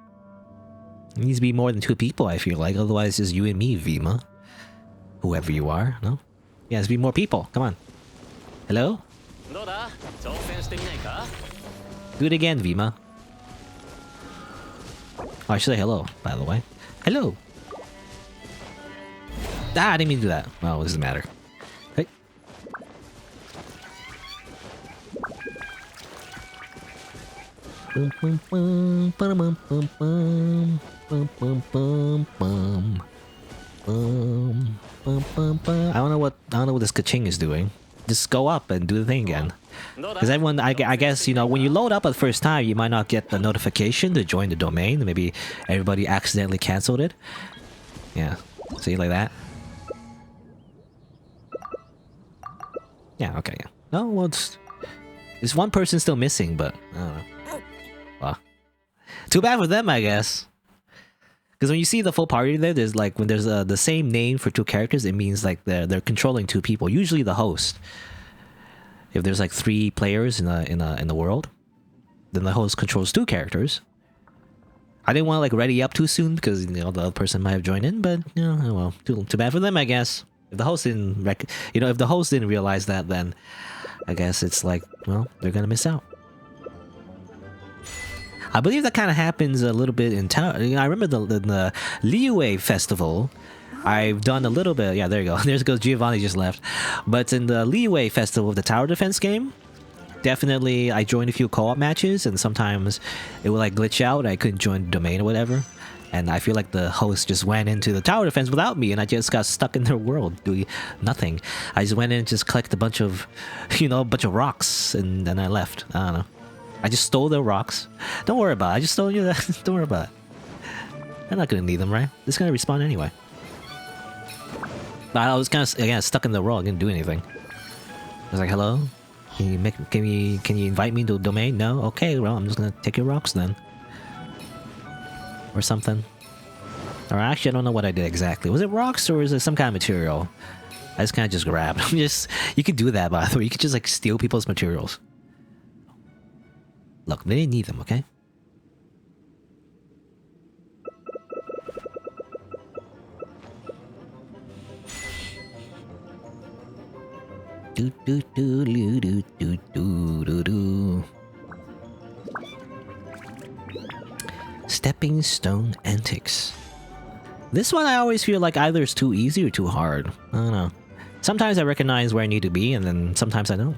It needs to be more than 2 people, I feel like. Otherwise, it's just you and me, Vima. Whoever you are, no? Yeah, there's be more people. Come on. Hello? Do it again, Vima. Oh, I should say hello, by the way. Hello! Ah, I didn't mean to do that. Well, it doesn't matter. Hey. I don't know what this ka-ching is doing. Just go up and do the thing again. Because everyone, I guess, you know, when you load up at the first time, you might not get the notification to join the domain. Maybe everybody accidentally cancelled it. Yeah, see, like that. Yeah, okay, yeah. No, well, it's one person still missing, but I don't know. Well, too bad for them, I guess. Because when you see the full party there, there's like when there's the same name for 2 characters, it means like they're controlling 2 people. Usually the host. If there's like 3 players in the world, then the host controls 2 characters. I didn't want to like ready up too soon because, you know, the other person might have joined in, but you know, oh well, too bad for them, I guess. If the host didn't if the host didn't realize that, then I guess it's like, well, they're gonna miss out. I believe that kind of happens a little bit in town. I remember the Liyue festival. I've done a little bit. Yeah, there you go. There goes Giovanni just left. But in the Liyue festival of the tower defense game, definitely I joined a few co-op matches, and sometimes it would like glitch out. I couldn't join the domain or whatever. And I feel like the host just went into the tower defense without me, and I just got stuck in their world doing nothing. I just went in and just collected a bunch of, rocks, and then I left. I don't know. I just stole their rocks. Don't worry about it. I just stole you that. Don't worry about it. I'm not gonna need them, right? It's gonna respawn anyway. But I was kind of, again, stuck in the world. I didn't do anything. I was like, hello? Can you invite me to the domain? No? Okay, well, I'm just gonna take your rocks then. Or something. Or actually, I don't know what I did exactly. Was it rocks or is it some kind of material? I just kind of just grabbed. You could do that, by the way. You could just like steal people's materials. Look, they didn't need them, okay? Do do do do do do do do. Stepping stone antics. This one I always feel like either it's too easy or too hard. I don't know. Sometimes I recognize where I need to be, and then sometimes I don't.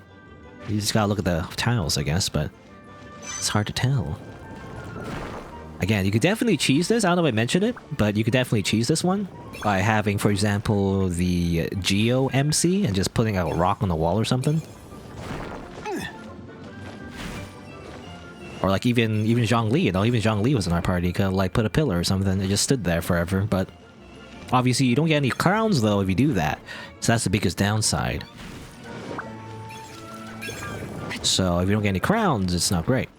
You just gotta look at the tiles, I guess, but it's hard to tell. Again, you could definitely cheese this. I don't know if I mentioned it, but you could definitely cheese this one by having, for example, the Geo MC and just putting a rock on the wall or something. Or like even Zhongli, you know, even Zhongli was in our party. Could like put a pillar or something. It just stood there forever. But obviously, you don't get any crowns though if you do that. So that's the biggest downside. So if you don't get any crowns, it's not great.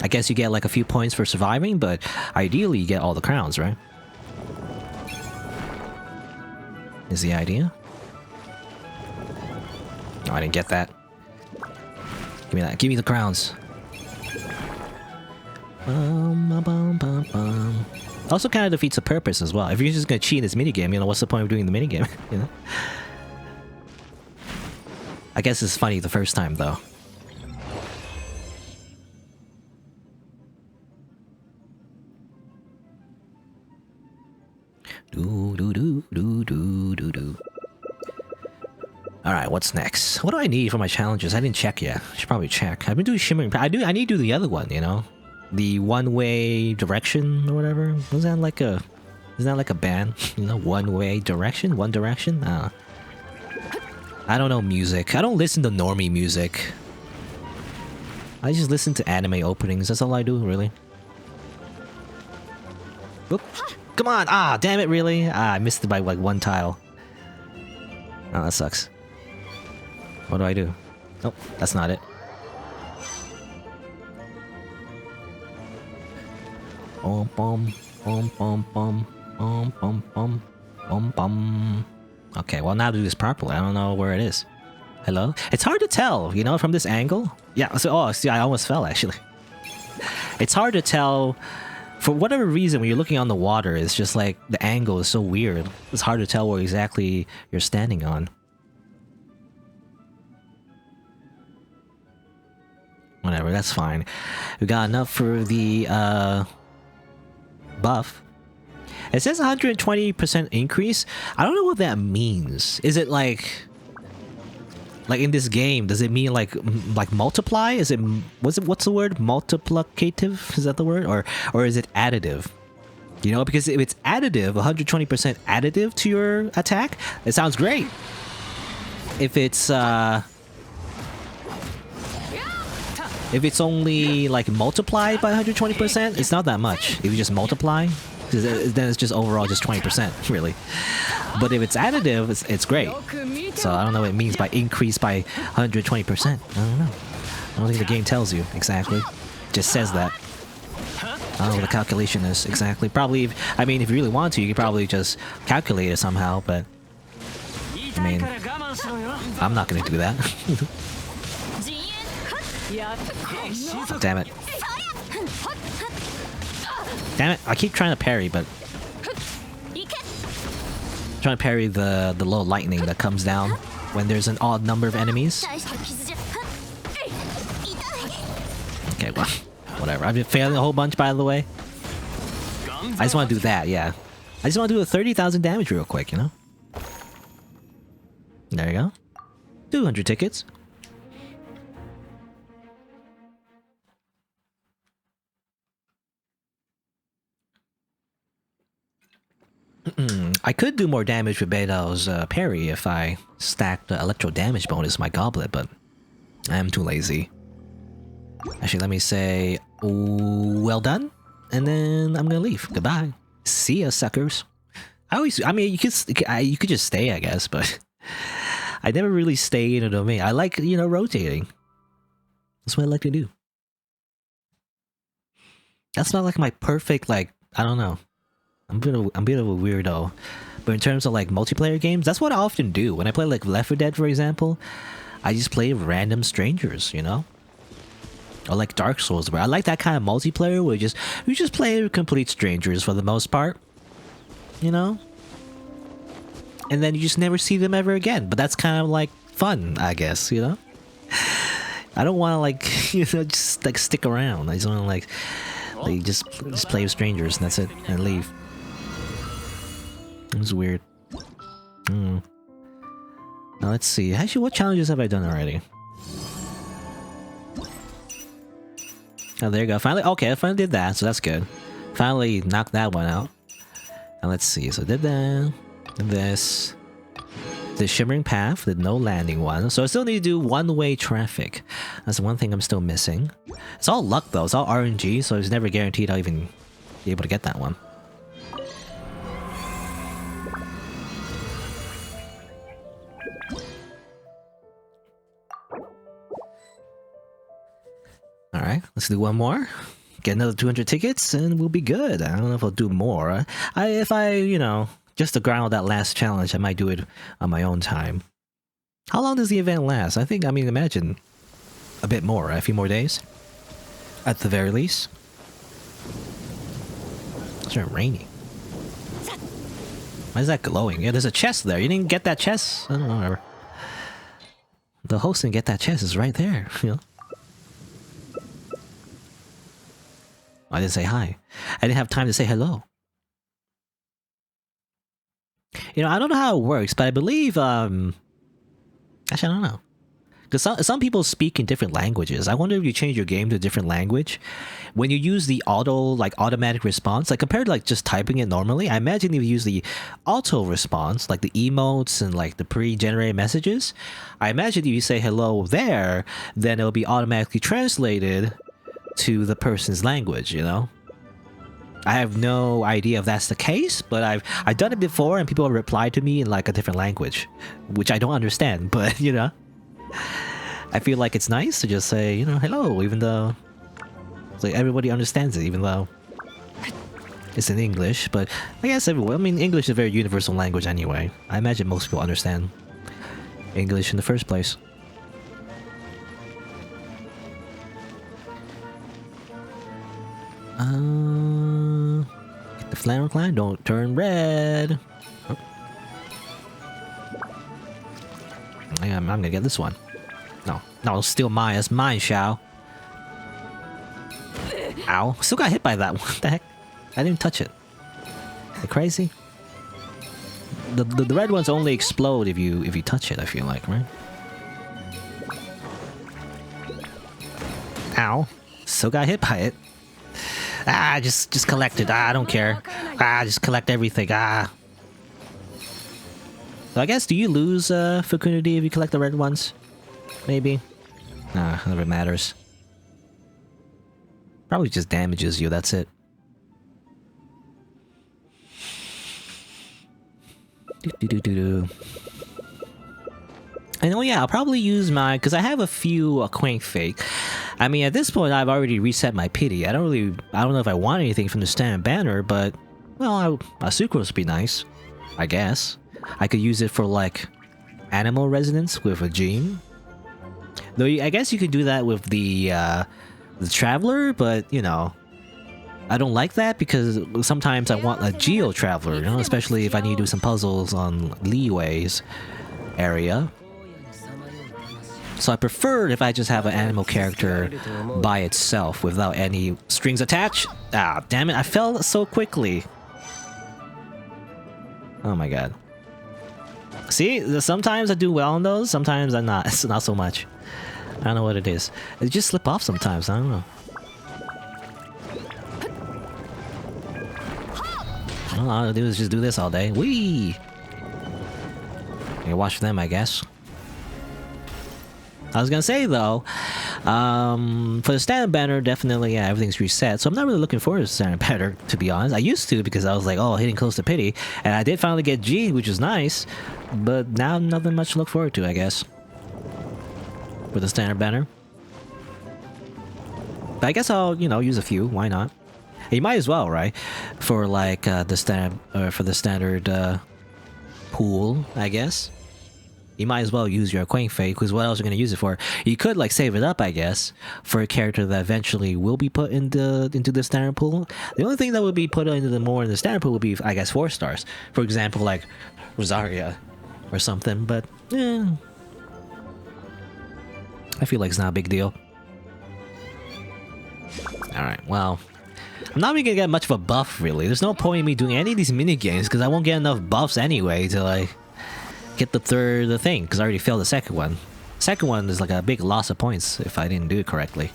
I guess you get like a few points for surviving, but ideally you get all the crowns, right? Is the idea? No, I didn't get that. Give me that. Give me the crowns. Also kind of defeats the purpose as well. If you're just gonna cheat in this minigame, you know, what's the point of doing the minigame? You know? I guess it's funny the first time, though. Alright, what's next? What do I need for my challenges? I didn't check yet. I should probably check. I've been doing shimmering. I need to do the other one, you know? The one-way direction or whatever. Isn't that like a band? You know, one-way direction? One Direction? I don't know music. I don't listen to normie music. I just listen to anime openings. That's all I do, really. Oop. Come on! Ah, damn it, really? Ah, I missed it by like one tile. Oh, that sucks. What do I do? Nope, that's not it. Bum bum bum bum bum bum bum bum bum bum. Okay, well now to do this properly. I don't know where it is. Hello? It's hard to tell, you know, from this angle. Yeah. So, oh, see, I almost fell actually. It's hard to tell. For whatever reason, when you're looking on the water, it's just like the angle is so weird. It's hard to tell where exactly you're standing on. Whatever, that's fine. We got enough for the buff. It says 120% increase. I don't know what that means. Is it like in this game? Does it mean like multiply? Is it what's the word? Multiplicative? Is that the word? Or is it additive? You know, because if it's additive, 120% additive to your attack, it sounds great. If it's only like multiplied by 120%, it's not that much. If you just multiply, then it's just overall just 20%, really. But if it's additive, it's great. So I don't know what it means by increase by 120%. I don't know. I don't think the game tells you exactly. It just says that. I don't know what the calculation is exactly. Probably, I mean, if you really want to, you could probably just calculate it somehow, but I mean, I'm not gonna do that. Damn it. Damn it, I keep trying to parry, but trying to parry the little lightning that comes down when there's an odd number of enemies. Okay, well, whatever. I've been failing a whole bunch, by the way. I just want to do that, yeah. I just want to do a 30,000 damage real quick, you know? There you go. 200 tickets. I could do more damage with Beto's parry if I stacked the electro damage bonus in my goblet, but I am too lazy. Actually, let me say, well done, and then I'm gonna leave. Goodbye. See ya, suckers. I mean, you could just stay, I guess, but I never really stay in a domain. I like, you know, rotating. That's what I like to do. That's not like my perfect, like, I don't know. I'm a bit of a weirdo. But in terms of like multiplayer games, that's what I often do. When I play like Left 4 Dead, for example, I just play random strangers, you know? Or like Dark Souls, where I like that kind of multiplayer where you just play complete strangers for the most part. You know? And then you just never see them ever again. But that's kind of like fun, I guess, you know? I don't want to like, you know, just like stick around. I just want to like just play with strangers and that's it, and leave. It was weird. Now let's see. Actually, what challenges have I done already? Oh, there you go. Finally, okay, I finally did that, so that's good. Finally knocked that one out. And let's see. So did that, did this. The shimmering path, the no landing one. So I still need to do one-way traffic. That's one thing I'm still missing. It's all luck though. It's all RNG, so it's never guaranteed I'll even be able to get that one. Alright, let's do one more. Get another 200 tickets and we'll be good. I don't know if I'll do more. If I, you know, just to grind out that last challenge, I might do it on my own time. How long does the event last? I think, I mean, imagine a bit more, right? A few more days? At the very least. It's not raining. Why is that glowing? Yeah, there's a chest there. You didn't get that chest? I don't know, whatever. The host didn't get that chest. It's right there, you know? I didn't say hi. I didn't have time to say hello. You know, I don't know how it works, but I believe, actually, I don't know. Because some people speak in different languages. I wonder if you change your game to a different language. When you use the automatic response, like compared to like just typing it normally, I imagine if you use the auto response, like the emotes and like the pre-generated messages, I imagine if you say hello there, then it'll be automatically translated to the person's language, you know? I have no idea if that's the case, but I've done it before and people have replied to me in like a different language, which I don't understand, but you know, I feel like it's nice to just say, you know, hello, even though it's like everybody understands it, even though it's in English. But I guess everyone, I mean, English is a very universal language anyway. I imagine most people understand English in the first place. Get the flannel climb, don't turn red. Oh. I'm gonna get this one. No, steal mine. It's mine, Shao. Ow! Still got hit by that one. What the heck? I didn't touch it. Are you crazy? The red ones only explode if you touch it. I feel like, right? Ow! Still got hit by it. Ah, just collect it. Ah, I don't care. Ah, just collect everything. Ah. So I guess, do you lose fecundity if you collect the red ones? Maybe. Nah, never matters. Probably just damages you. That's it. And oh yeah, I'll probably use my, because I have a few Quank Fake. I mean, at this point, I've already reset my pity. I don't know if I want anything from the standard banner, but well, a sucrose would be nice, I guess. I could use it for like animal resonance with a gene. Though I guess you could do that with the traveler, but you know, I don't like that because sometimes I want a geo traveler, you know, especially if I need to do some puzzles on Leeway's area. So I prefer if I just have an animal character by itself without any strings attached. Ah, damn it, I fell so quickly. Oh my god. See, sometimes I do well on those, sometimes I'm not. It's not so much. I don't know what it is. It just slip off sometimes, I don't know. All I'll do is just do this all day. Whee! You watch them, I guess. I was gonna say though, for the standard banner, definitely, yeah, everything's reset. So I'm not really looking forward to the standard banner, to be honest. I used to because I was like, oh, hitting close to pity, and I did finally get G, which is nice. But now nothing much to look forward to, I guess. For the standard banner. But I guess I'll, you know, use a few. Why not? And you might as well, right? For like the standard pool, I guess. You might as well use your Quank Fake, because what else are you going to use it for? You could like save it up, I guess, for a character that eventually will be put into the standard pool. The only thing that would be put into the standard pool would be, I guess, 4 stars. For example, like Rosaria or something. But I feel like it's not a big deal. All right, well, I'm not even gonna get much of a buff really. There's no point in me doing any of these mini games because I won't get enough buffs anyway to like get the third thing, because I already failed the second one. Second one is like a big loss of points if I didn't do it correctly.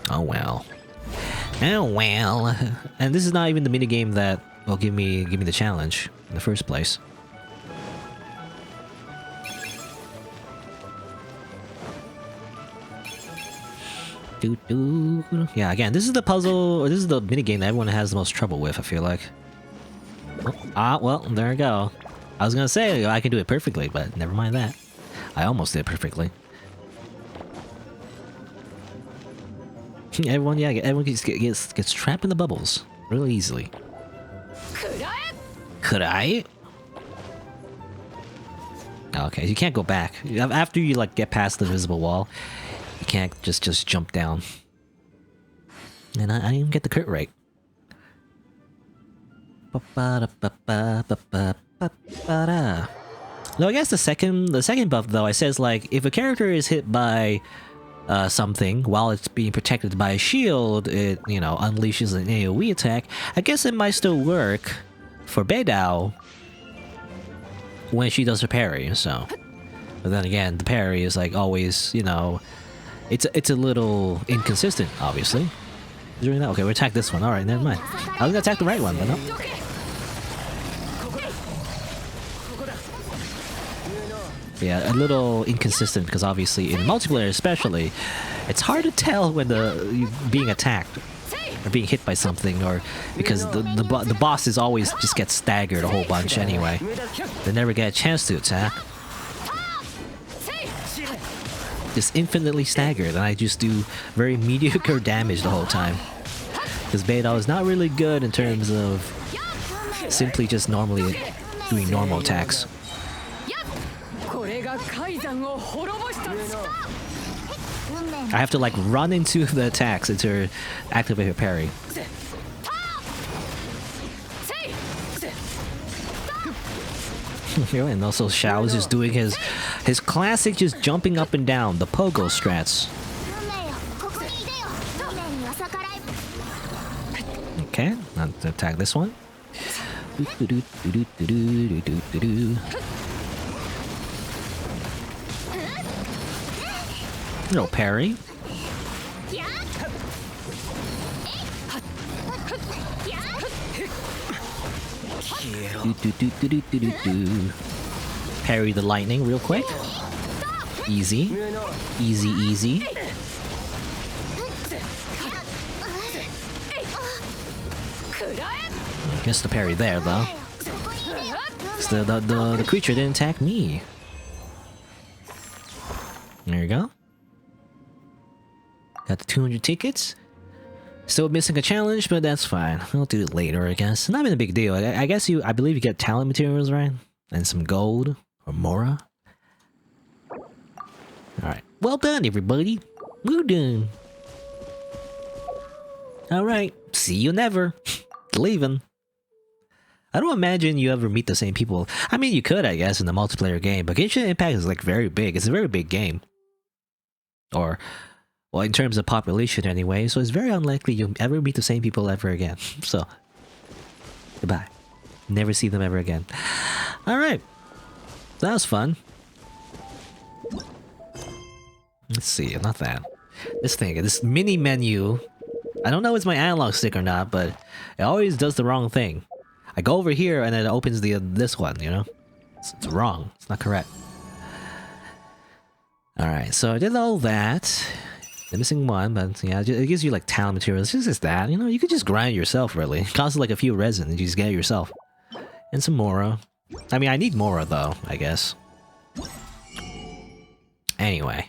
Oh well. Oh well. And this is not even the minigame that will give me the challenge in the first place. Yeah, again, this is the puzzle, or this is the minigame that everyone has the most trouble with, I feel like. Oh, well, there we go. I was gonna say I can do it perfectly, but never mind that. I almost did perfectly. Everyone gets trapped in the bubbles really easily. Could I? Okay, you can't go back. After you like get past the invisible wall, you can't just jump down. And I didn't even get the crit rate. No, I guess the second buff though, it says like if a character is hit by something while it's being protected by a shield, it unleashes an AoE attack. I guess it might still work for Beidou when she does her parry. So, but then again, the parry is like always, it's a little inconsistent, obviously. Doing that. Okay, we'll attack this one. All right, never mind. I was gonna attack the right one, but no. Yeah, a little inconsistent because obviously in multiplayer especially, it's hard to tell when you're being attacked or being hit by something, or because the bosses always just get staggered a whole bunch anyway. They never get a chance to attack. Just infinitely staggered, and I just do very mediocre damage the whole time. Because Beidou is not really good in terms of simply just normally doing normal attacks. I have to like run into the attacks to activate her parry. And also Xiao is just doing his classic just jumping up and down, the pogo strats. Okay, now to attack this one. No parry. Parry the lightning real quick. Easy. Easy, easy. Missed the parry there though. The creature didn't attack me. There you go. Got the 200 tickets. Still missing a challenge, but that's fine. I'll do it later, I guess. Not even a big deal. I I believe you get talent materials, right? And some gold or mora. Alright. Well done, everybody. Well done. Alright. See you never. Leaving. I don't imagine you ever meet the same people. I mean, you could, I guess, in the multiplayer game, but Genshin Impact is like very big. It's a very big game. Or, well, in terms of population anyway, so it's very unlikely you'll ever meet the same people ever again. So, goodbye. Never see them ever again. Alright. That was fun. Let's see, not that. This mini menu. I don't know if it's my analog stick or not, but it always does the wrong thing. I go over here and it opens this one, It's wrong. It's not correct. Alright, so I did all that. The missing one, but yeah, it gives you like talent materials. It's just that, you could just grind yourself, really. It costs like a few resin and you just get it yourself. And some mora. I mean, I need mora though, I guess. Anyway,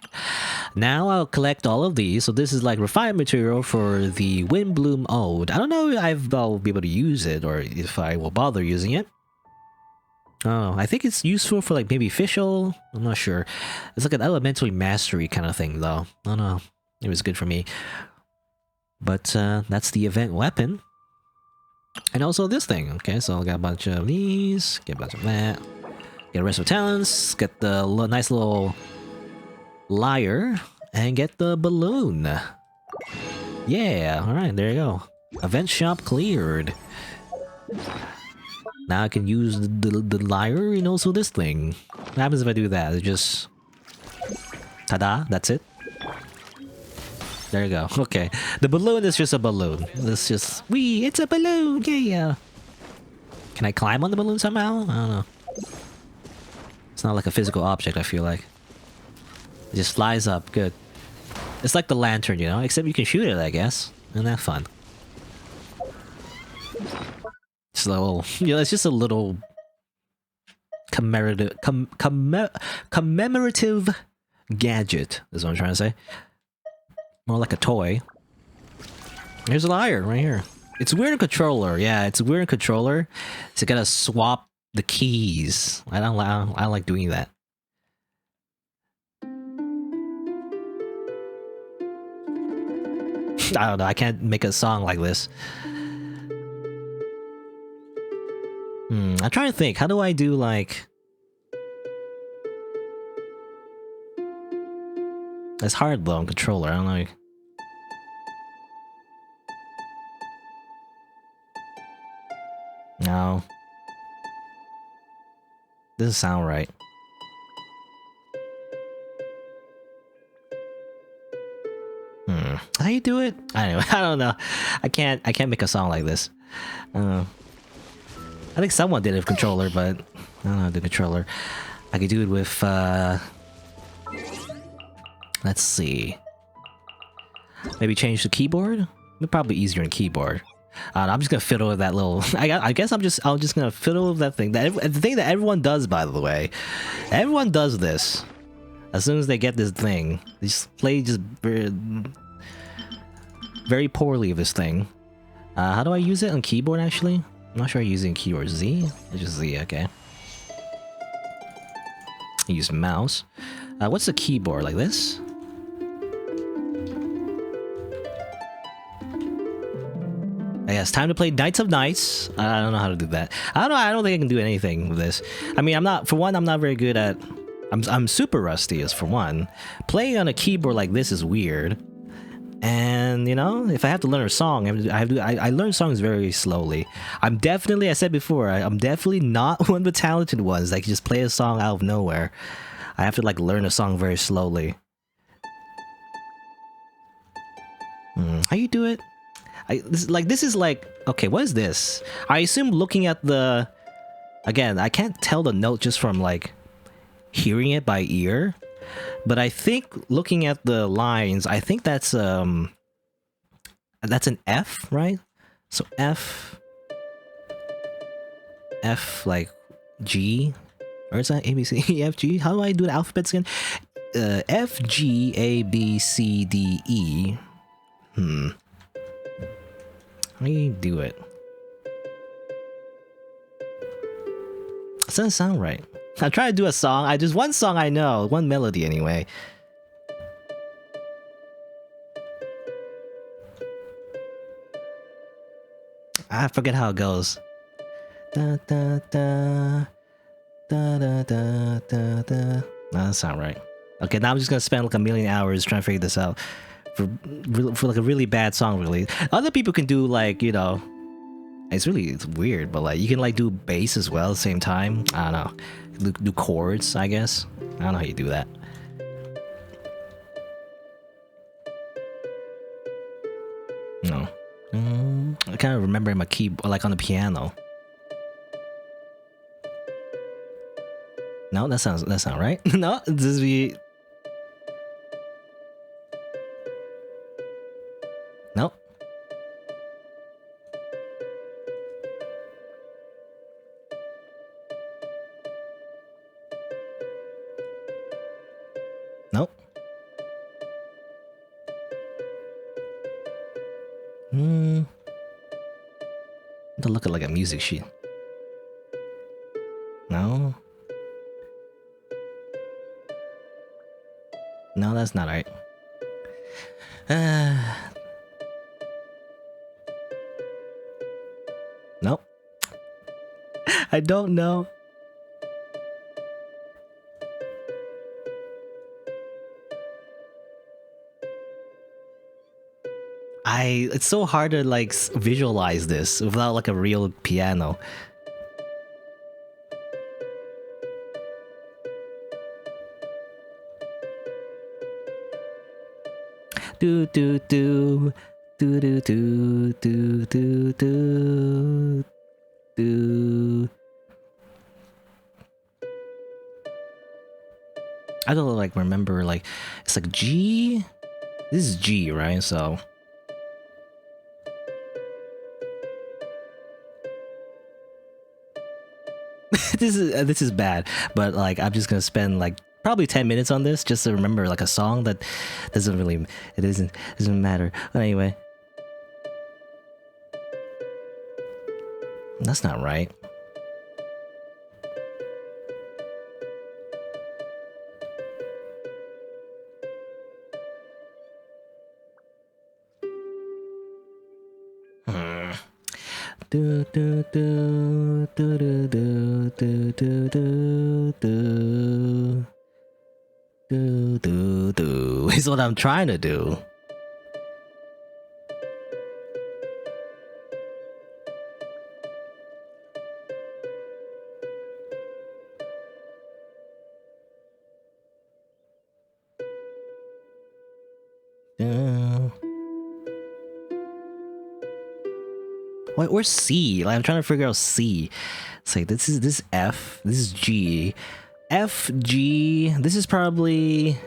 now I'll collect all of these. So this is like refined material for the Windblume Ode. I don't know if I'll be able to use it or if I will bother using it. Oh, I think it's useful for like maybe official. I'm not sure. It's like an elementary mastery kind of thing though. I don't know. It was good for me. But that's the event weapon. And also this thing. Okay, so I got a bunch of these. Get a bunch of that. Get a rest of talents. Get the nice little lyre. And get the balloon. Yeah, alright, there you go. Event shop cleared. Now I can use the lyre and also this thing. What happens if I do that? It just... Ta-da, that's it. There you go. Okay. The balloon is just a balloon. It's just... Wee! It's a balloon! Yeah! Can I climb on the balloon somehow? I don't know. It's not like a physical object, I feel like. It just flies up. Good. It's like the lantern, you know? Except you can shoot it, I guess. Isn't that fun? It's a little... You know, it's just a little... commemorative gadget, is what I'm trying to say. More like a toy. Here's a lyre right here. It's weird in controller. Yeah, it's weird in controller. So you gotta swap the keys. I don't like doing that. I don't know. I can't make a song like this. I'm trying to think. How do I do like? It's hard though on controller. I don't know. No. Doesn't sound right. How you do it? Anyway, I don't know. I can't make a song like this. I think someone did it with controller, but I don't know the controller. I could do it with let's see. Maybe change the keyboard? It'd probably be easier in keyboard. I'm just gonna fiddle with that little. I guess I'm just gonna fiddle with that thing. The thing that everyone does, by the way. Everyone does this. As soon as they get this thing, they just play very poorly with this thing. How do I use it on keyboard? Actually, I'm not sure I use it in keyboard. Z? It's just Z. Okay. I use mouse. What's the keyboard like this? Yeah, it's time to play Knights of Knights. I don't know how to do that. I don't think I can do anything with this. I mean, I'm not very good at... I'm super rusty, as for one. Playing on a keyboard like this is weird. And, you know, if I have to learn a song, I learn songs very slowly. I'm definitely, I said before, I'm definitely not one of the talented ones that can just play a song out of nowhere. I have to, like, learn a song very slowly. How you do it? This is like, okay, what is this? I assume looking at the... Again, I can't tell the note just from, like, hearing it by ear. But I think looking at the lines, I think that's an F, right? So F, like G, or is that A, B, C, E, F, G? How do I do the alphabets again? F, G, A, B, C, D, E. How do you do it? It doesn't sound right. I'm trying to do a song. Just one song I know, one melody anyway. I forget how it goes. Da da da da da da da da. No, that sounds right. Okay, now I'm just gonna spend like a million hours trying to figure this out for like a really bad song. Really, other people can do like, you know, it's weird, but like you can like do bass as well at the same time. I don't know. Do chords, I guess. I don't know how you do that. No. I kind of remember my keyboard, like on the piano. No, that's not right. No, this is the... No. Nope. To look at like a music sheet. No. No, that's not right. Nope. I don't know. It's so hard to like visualize this without like a real piano. Do do do do do do do do do do. I don't like remember like it's like G. This is G, right? So this is bad, but like I'm just gonna spend like probably 10 minutes on this just to remember like a song that doesn't matter. But anyway, that's not right. Do do do do do do do do do do do do is what I'm trying to do. Where's C? Like I'm trying to figure out C. It's like this is F, this is G. F, G, this is probably,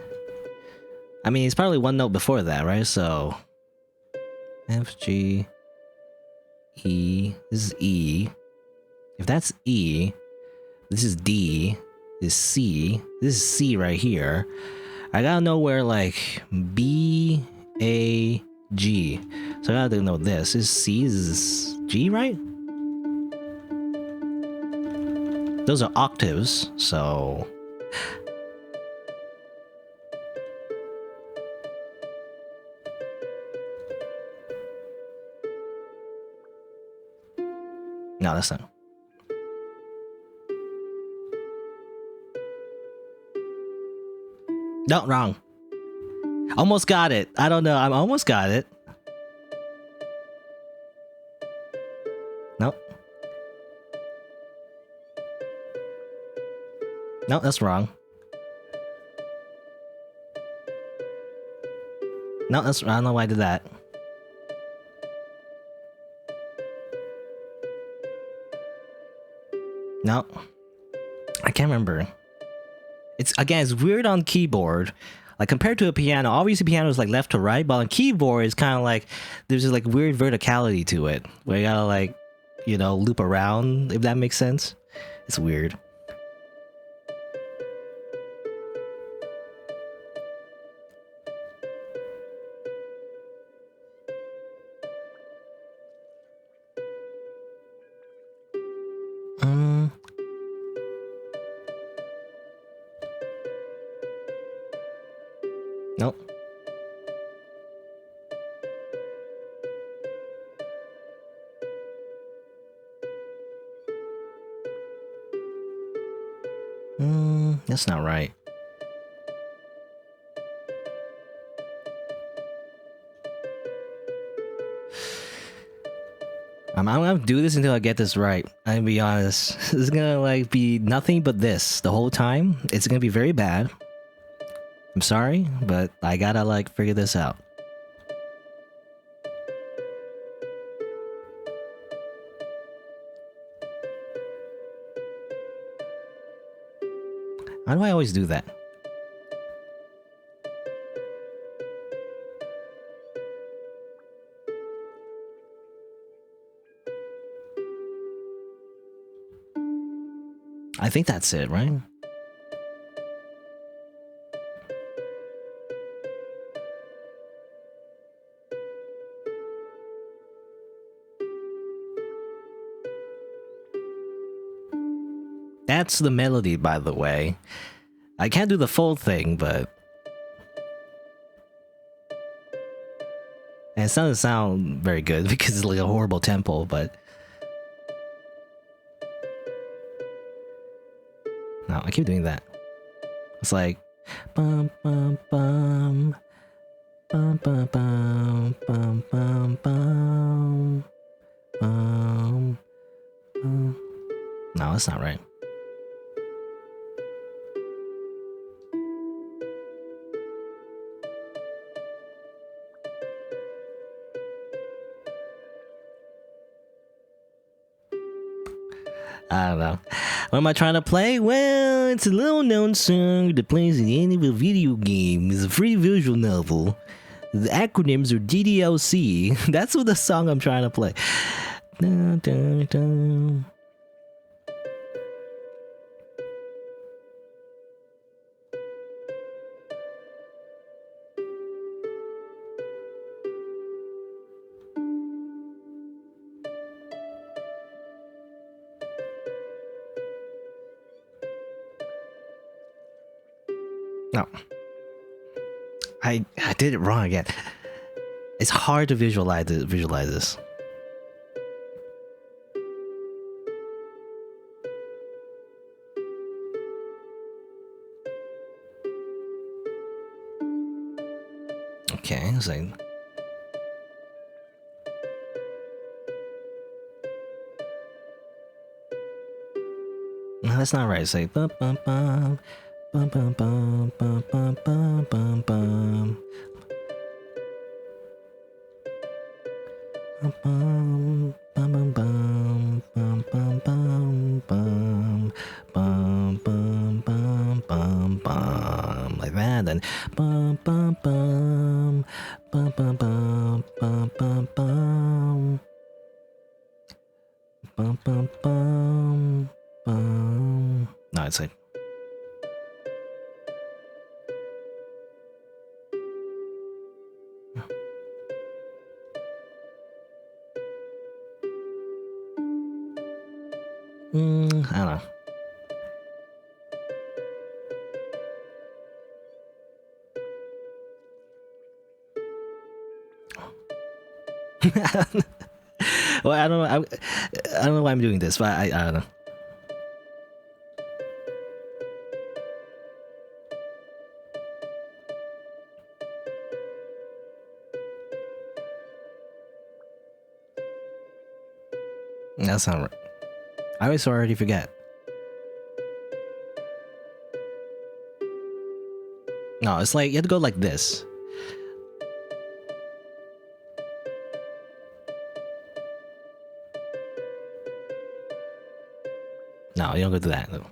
I mean it's probably one note before that, right? So F, G, E, this is E. If that's E, this is D, this is C, this is C right here. I gotta know where like B, A, G. So I gotta know this. Is C, is G, right? Those are octaves, so... No, that's not. No, wrong. Almost got it. I don't know. I almost got it. Nope. No, that's wrong. No, that's, I don't know why I did that. No. I can't remember. It's, again, it's weird on keyboard. Like, compared to a piano, obviously piano is like left to right, but on keyboard it's kind of like, there's this like weird verticality to it, where you gotta like, you know, loop around, if that makes sense. It's weird. Nope. That's not right. I'm gonna do this until I get this right. I'm gonna be honest. This is gonna like be nothing but this the whole time. It's gonna be very bad. I'm sorry, but I gotta like figure this out. Why do I always do that? I think that's it, right? That's the melody, by the way. I can't do the full thing, but... And it doesn't sound very good because it's like a horrible tempo, but... No, I keep doing that. It's like... Bum bum bum... Bum bum bum bum bum bum... Bum... Bum... No, that's not right. I don't know. What am I trying to play? Well, it's a little known song that plays at the end of a video game. It's a free visual novel. The acronyms are DDLC. That's what the song I'm trying to play. Dun, dun, dun. No. I did it wrong again. It's hard to visualize this. Okay, it's like no, that's not right. It's like bum bum bum bum bum bum bum bum bum bum bum. Bum bum bum bum bum bum bum bum bum bum bum bum bum like that, then bum bum bum bum bum bum bum bum bum bum bum bum bum. No, it's like I don't know. Well, I don't know. I don't know why I'm doing this, but I don't know. That's not right. I always already forget. No, it's like you have to go like this. No, you don't go do that. No.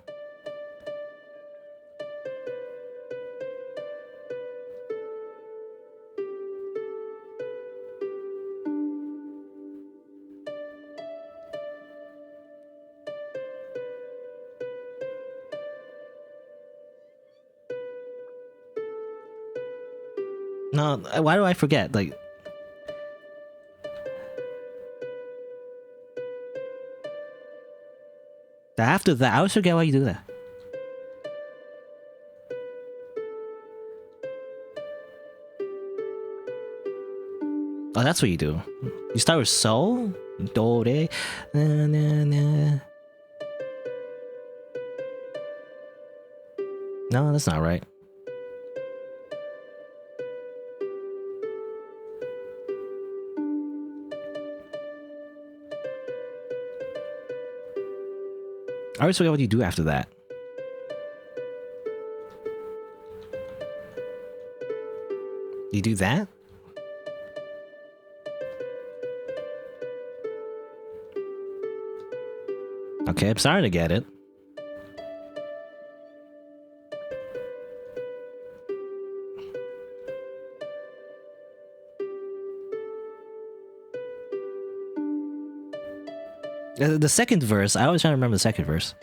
No, why do I forget? Like, after that, I always forget why you do that. Oh, that's what you do. You start with sol, do, re, na, na, na. No, that's not right. I always forget what you do after that. You do that? Okay, I'm starting to get it. The second verse, I always try to remember the second verse.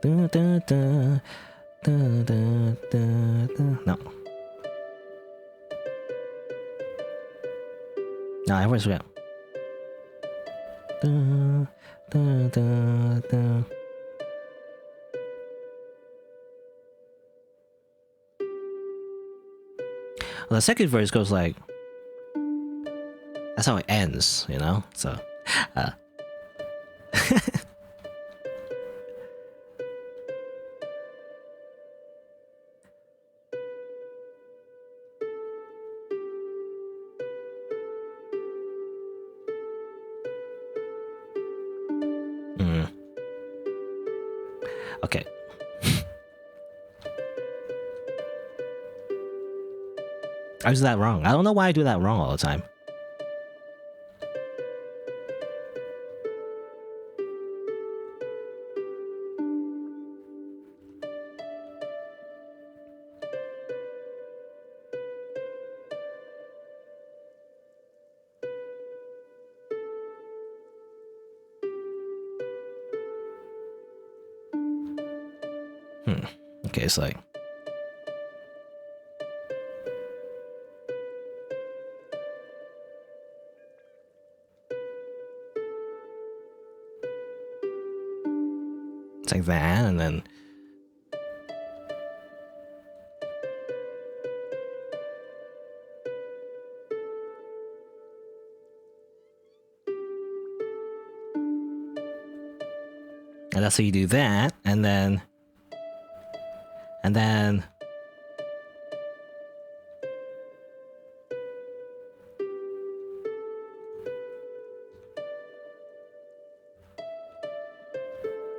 Da, da, da, da, da, da, da. No. No, I always forget. Da, da, da, da. Well, the second verse goes like... That's how it ends, you know? So, Okay. I do that wrong. I don't know why I do that wrong all the time. Okay, it's like. It's like that, and then. And that's how you do that, and then. And then.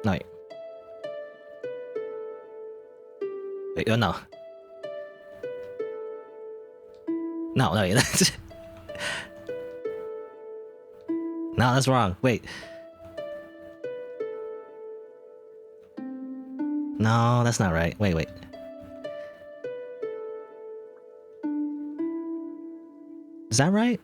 No, wait. Wait, oh, no. No, no, that's... No, that's wrong. Wait. No, that's not right. Wait, wait. Is that right?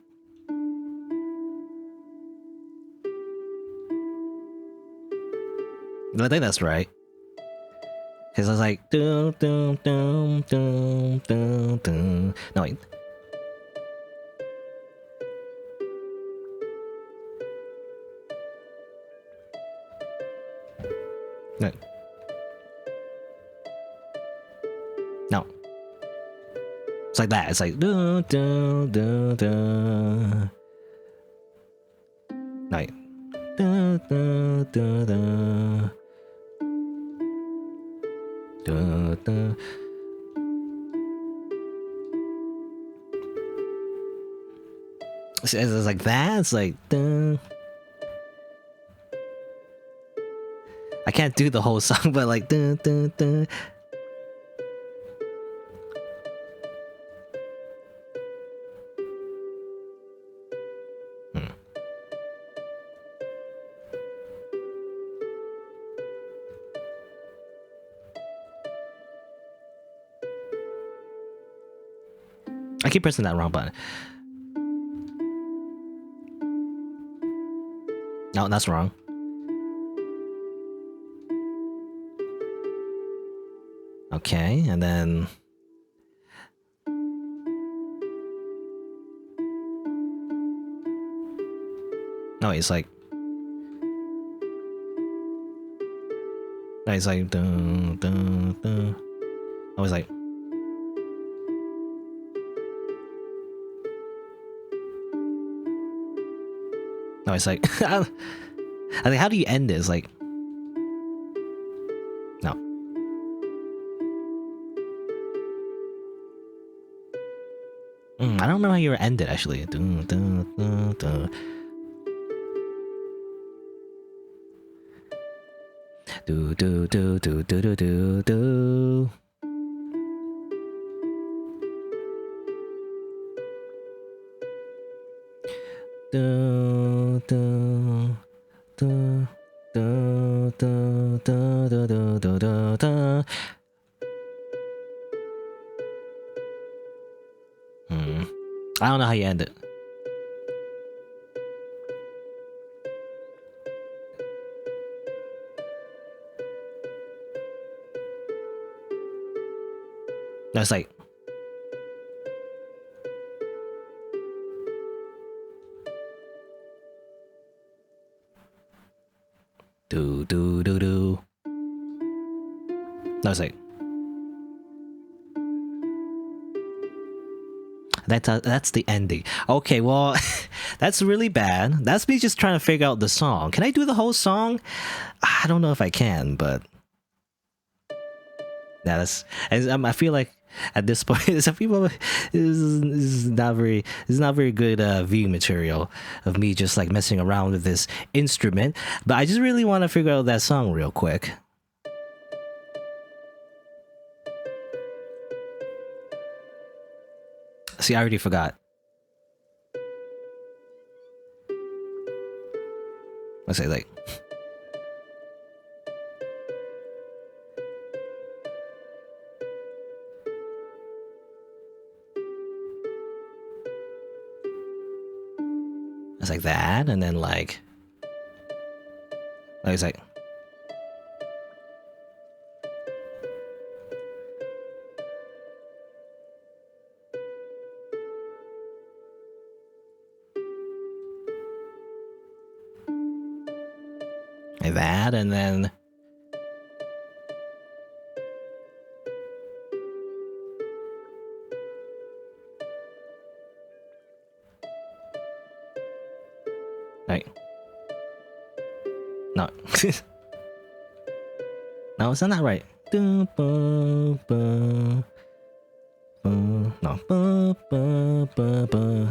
I think that's right. Because I was like, dum, dum, dum, dum, dum, dum. No, wait. No. No. It's like that. It's like, dum, dum, dum, dum. No, wait. Dun, dun, dun, dun. Dun, dun. It's like that. It's like dun. I can't do the whole song, but like dun, dun, dun. I keep pressing that wrong button. No, that's wrong. Okay, and then... No, it's like... No, it's like... Dun, dun, dun. I was like... No, it's like... I think, how do you end this? Like... No. I don't remember how you ended, actually. Dun, dun, dun, dun. Do, do, do, do, do, do, do, do. Do, do, do, do, do, do, do, do, do, do. I don't know how you end it. No, it's like... Do, do, do, do. No, it's like... That's the ending. Okay, well, that's really bad. That's me just trying to figure out the song. Can I do the whole song? I don't know if I can, but... Yeah, that's... I feel like at this point, some people... This is not very good viewing material of me just like messing around with this instrument. But I just really want to figure out that song real quick. See, I already forgot. Let's say like... It's like that, and then like... It's like... Like that, and then... Right. No. No, it's not right. No.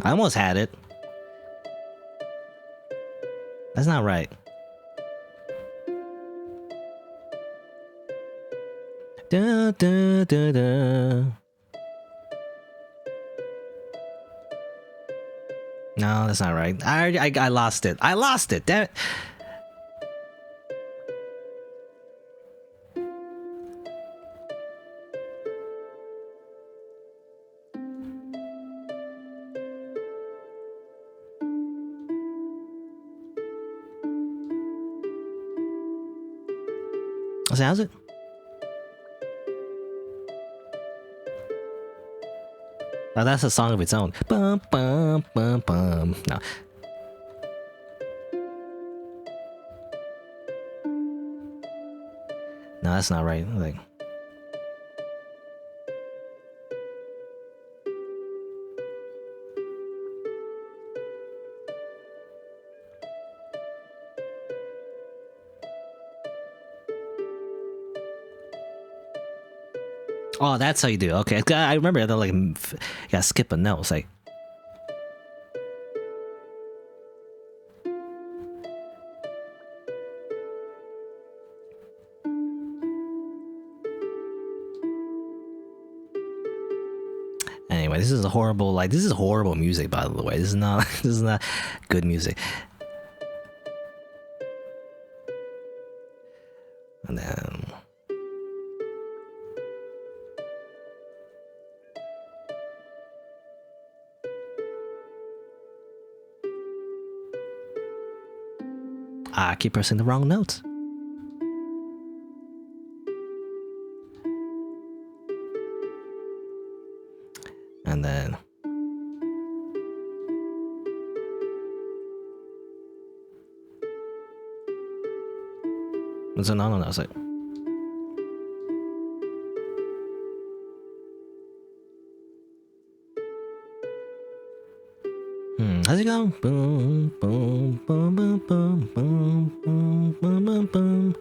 I almost had it. That's not right. Da, da, da, da. No, that's not right. I lost it. I lost it. Damn it. How's it? Oh, that's a song of its own. Bum, bum, bum, bum. No. No, that's not right. Like... Oh, that's how you do it. Okay, I remember that. Like, you gotta skip a note. It's like... Anyway, this is a horrible, like, this is horrible music, by the way. This is not, this is not good music. And then... I keep pressing the wrong notes. And then... So no, it's like... How's it go? Boom, boom, boom, boom, boom, boom, boom, boom, boom, boom.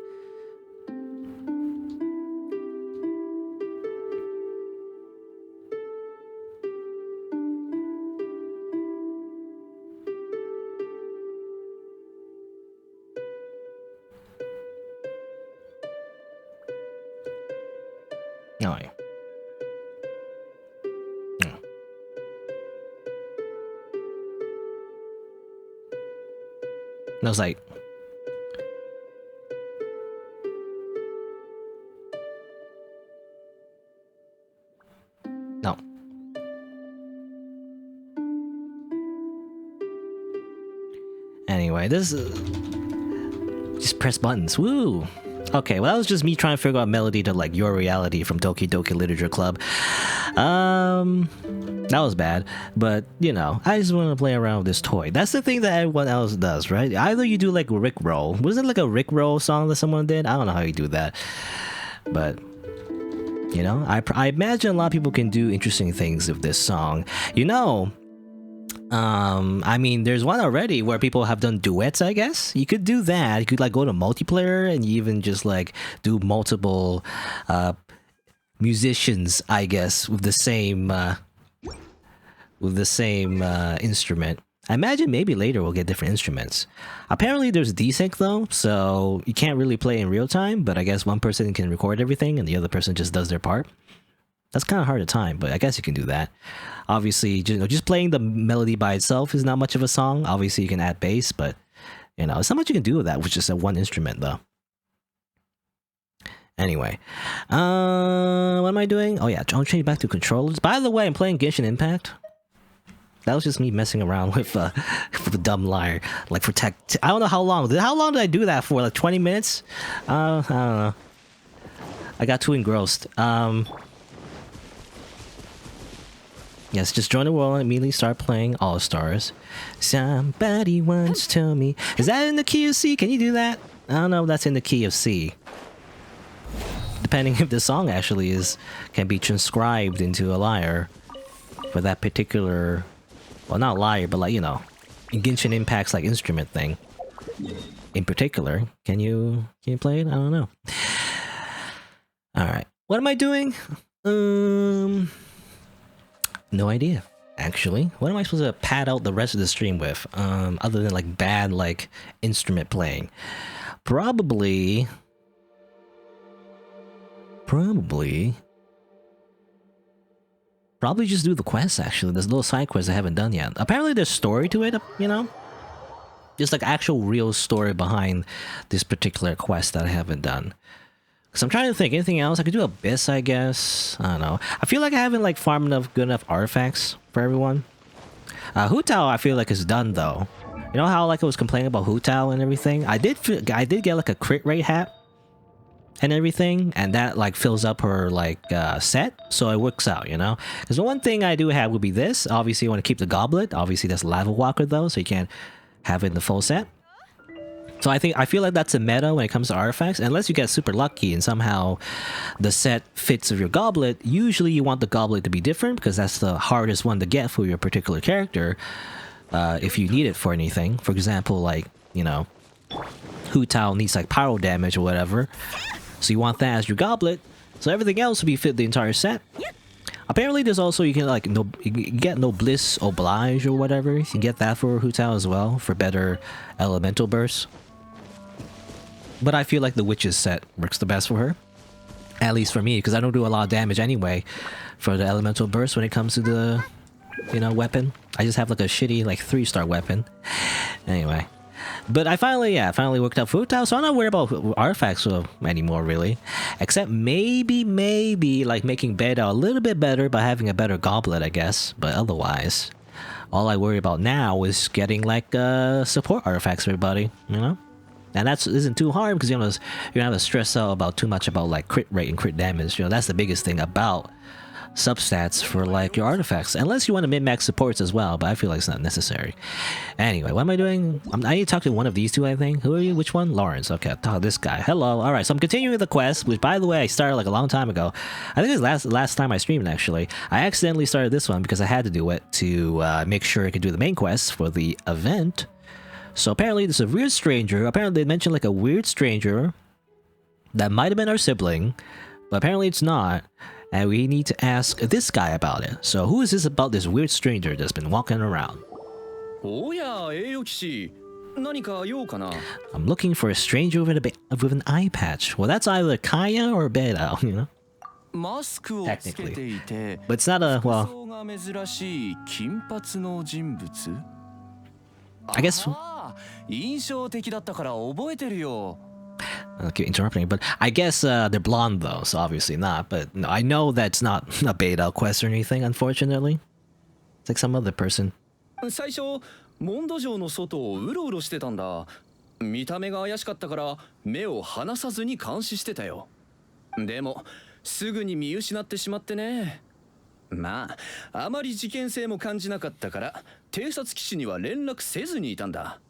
Oh, yeah. And I was like... No. Anyway, this is... Just press buttons. Woo! Okay, well that was just me trying to figure out melody to like Your Reality from Doki Doki Literature Club. That was bad, but you know, I just want to play around with this toy. That's the thing that everyone else does, right? Either you do like Rickroll. Was it like a Rickroll song that someone did? I don't know how you do that, but you know, I imagine a lot of people can do interesting things with this song. You know, I mean, there's one already where people have done duets, I guess. You could do that. You could like go to multiplayer and you even just like do multiple musicians, I guess, with the same instrument. I imagine maybe later we'll get different instruments. Apparently there's desync though, so you can't really play in real time, but I guess one person can record everything and the other person just does their part. That's kind of hard to time, but I guess you can do that. Obviously, you know, just playing the melody by itself is not much of a song. Obviously, you can add bass, but you know, it's not much you can do with that with just one instrument, though. Anyway, what am I doing? Oh yeah, I'll change back to controllers. By the way, I'm playing Genshin Impact. That was just me messing around with a dumb liar, like for tech. I don't know how long. How long did I do that for? Like 20 minutes? I don't know. I got too engrossed. Yes, just join the world and immediately start playing All Stars. Somebody once told me. Is that in the key of C? Can you do that? I don't know if that's in the key of C. Depending if the song actually can be transcribed into a lyre for that particular, well, not lyre, but like, you know, Genshin Impact's like instrument thing. In particular, can you play it? I don't know. All right, what am I doing? No idea. Actually, what am I supposed to pad out the rest of the stream with? Other than like bad like instrument playing, probably just do the quest. Actually, there's little side quests I haven't done yet. Apparently, there's story to it. You know, there's like actual real story behind this particular quest that I haven't done. Cause I'm trying to think anything else I could do. Abyss, I guess. I don't know. I feel like I haven't like farmed good enough artifacts for everyone. Hu Tao I feel like is done though. You know how like I was complaining about Hu Tao and everything. I did get like a crit rate hat and everything, and that like fills up her like set, so it works out, you know. Because the one thing I do have would be this. Obviously, you want to keep the goblet. Obviously, that's lava walker though, so you can't have it in the full set. So I feel like that's a meta when it comes to artifacts. Unless you get super lucky and somehow the set fits of your goblet, usually you want the goblet to be different because that's the hardest one to get for your particular character. If you need it for anything, for example, like, you know, Hu Tao needs like pyro damage or whatever, so you want that as your goblet. So everything else will be fit the entire set. Apparently, there's also you can get Noblesse Oblige or whatever. You can get that for Hu Tao as well for better elemental bursts. But I feel like the Witch's set works the best for her. At least for me, because I don't do a lot of damage anyway for the elemental burst when it comes to the, you know, weapon. I just have like a shitty like 3-star weapon. Anyway. But I finally worked out Hu Tao, so I'm not worried about artifacts anymore really. Except maybe like making Beta a little bit better by having a better goblet, I guess. But otherwise, all I worry about now is getting like support artifacts for everybody, you know? And that isn't too hard because you don't have to stress out about too much about like crit rate and crit damage. You know, that's the biggest thing about substats for like your artifacts, unless you want to min-max supports as well, but I feel like it's not necessary. Anyway, what am I doing? I need to talk to one of these two, I think. Who are you? Which one? Lawrence. Okay, I'll talk to this guy. Hello. All right, so I'm continuing the quest, which by the way I started like a long time ago. I think it was last time I streamed actually. I accidentally started this one because I had to do it to make sure I could do the main quest for the event. So apparently there's a weird stranger. Apparently they mentioned like a weird stranger that might have been our sibling, but apparently it's not. And we need to ask this guy about it. So who is this about this weird stranger that's been walking around? I'm looking for a stranger with an eye patch. Well, that's either Kaya or Beta, you know? Technically. But it's not a, well... I guess... I'll keep interrupting, but I guess they're blonde though, so obviously not. But no, I know that's not a beta quest or anything, unfortunately. It's like some other person. 最初モンド城の外をうろうろしてたんだ。見た目が怪しかったから目を離さずに監視してたよ。でもすぐに見失ってしまってね。まああまり事件性も感じなかったから偵察基地には連絡せずにいたんだ。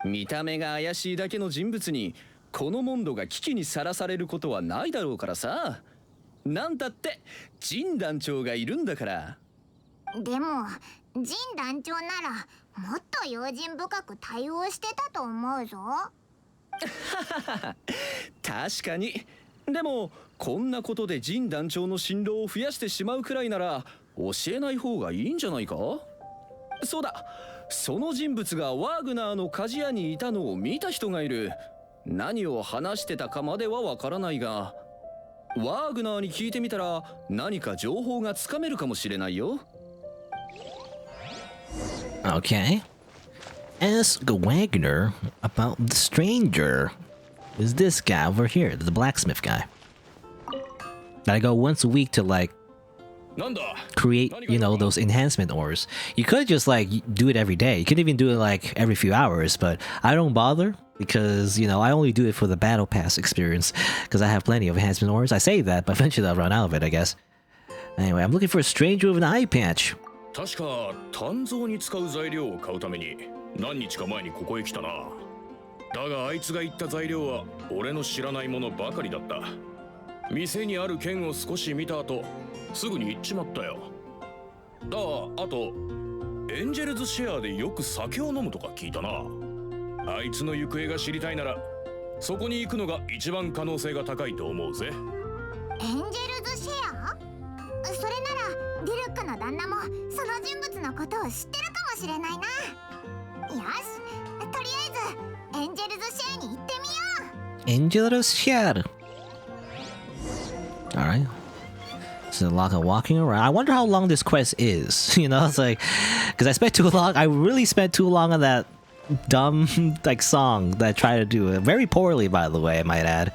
見た目が怪しいだけの人物にこのモンドが危機にさらされることはないだろうからさ。なんだってジン団長がいるんだから。でもジン団長ならもっと用心深く対応してたと思うぞ。確かに。でもこんなことでジン団長の進路を増やしてしまうくらいなら教えない方がいいんじゃないか。そうだ、その人物がワーグナーの鍛冶屋にいたのを見た人がいる。何を話してたかまではわからないが、ワーグナーに聞いてみたら何か情報がつかめるかもしれないよ。Okay. Ask Wagner about the stranger. Is this guy over here, the blacksmith guy? That I go once a week to like create, you know, those enhancement ores. You could just like do it every day. You could even do it like every few hours, but I don't bother because, you know, I only do it for the battle pass experience because I have plenty of enhancement ores. I say that, but eventually I'll run out of it, I guess. Anyway, I'm looking for a stranger with an eye patch. 確か鍛造に使う材料を買うために何日か前にここへ来たな。だがあいつが言った材料は俺の知らないものばかりだった。店にある剣を少し見た後すぐに行っちまったよ。だがあとエンジェルズシェアでよく酒を飲むとか聞いたな。あいつの行方が知りたいならそこに行くのが一番可能性が高いと思うぜ。エンジェルズシェア？それならディルックの旦那もその人物のことを知ってるかもしれないな。よし、とりあえずエンジェルズシェアに行ってみよう。エンジェルズシェア。All right. So a lot of walking around. I wonder how long this quest is. You know, it's like, because I spent too long. I really spent too long on that dumb like song that I tried to do. Very poorly, by the way, I might add.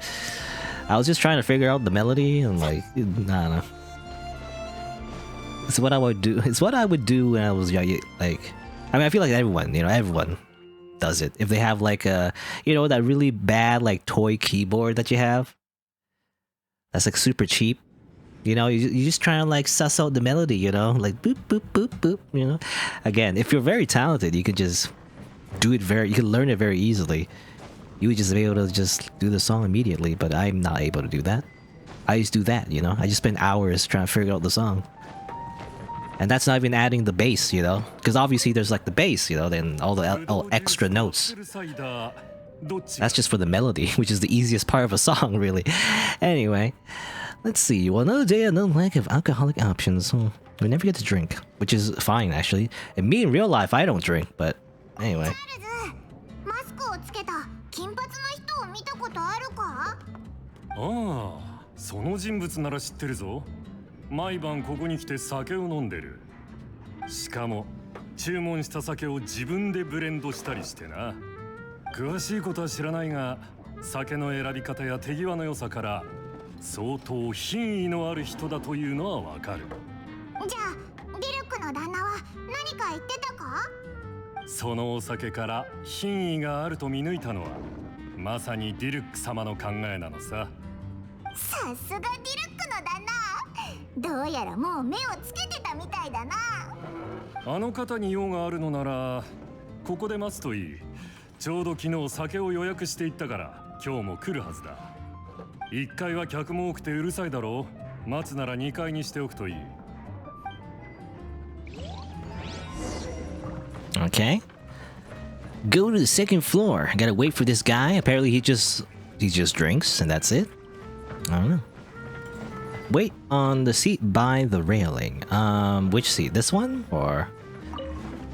I was just trying to figure out the melody and like, I don't know. It's what I would do. It's what I would do when I was young. Like, I mean, I feel like everyone, you know, everyone does it. If they have like a, you know, that really bad like toy keyboard that you have. That's like super cheap, you know. You just try to like suss out the melody, you know, like boop boop boop boop, you know. Again, if you're very talented, you could just do it you can learn it very easily. You would just be able to just do the song immediately, but I'm not able to do that. I just do that, you know. I just spend hours trying to figure out the song, and that's not even adding the bass, you know, because obviously there's like the bass, you know, then all the extra notes. That's just for the melody, which is the easiest part of a song, really. Anyway, let's see. Well, another day, another lack of alcoholic options. We never get to drink, which is fine, actually. And me in real life, I don't drink, but anyway. マスクをつけた金髪の人を見たことあるか？ああ、その人物なら知ってるぞ。毎晩ここに来て酒を飲んでる。しかも注文した酒を自分でブレンドしたりしてな。詳しいことは知らないが、酒の選び方や手際の良さから相当品位のある人だというのはわかる。じゃあディルックの旦那は何か言ってたか？そのお酒から品位があると見抜いたのはまさにディルック様の考えなのさ。さすがディルックの旦那、どうやらもう目をつけてたみたいだな。あの方に用があるのならここで待つといい。ちょうど昨日酒を予約していったから今日も来るはずだ。1階は客も多くてうるさいだろう。待つなら2階にしておくといい。Okay. Go to the second floor. I gotta wait for this guy. Apparently he just drinks and that's it. I don't know. Wait on the seat by the railing. Which seat? This one? Or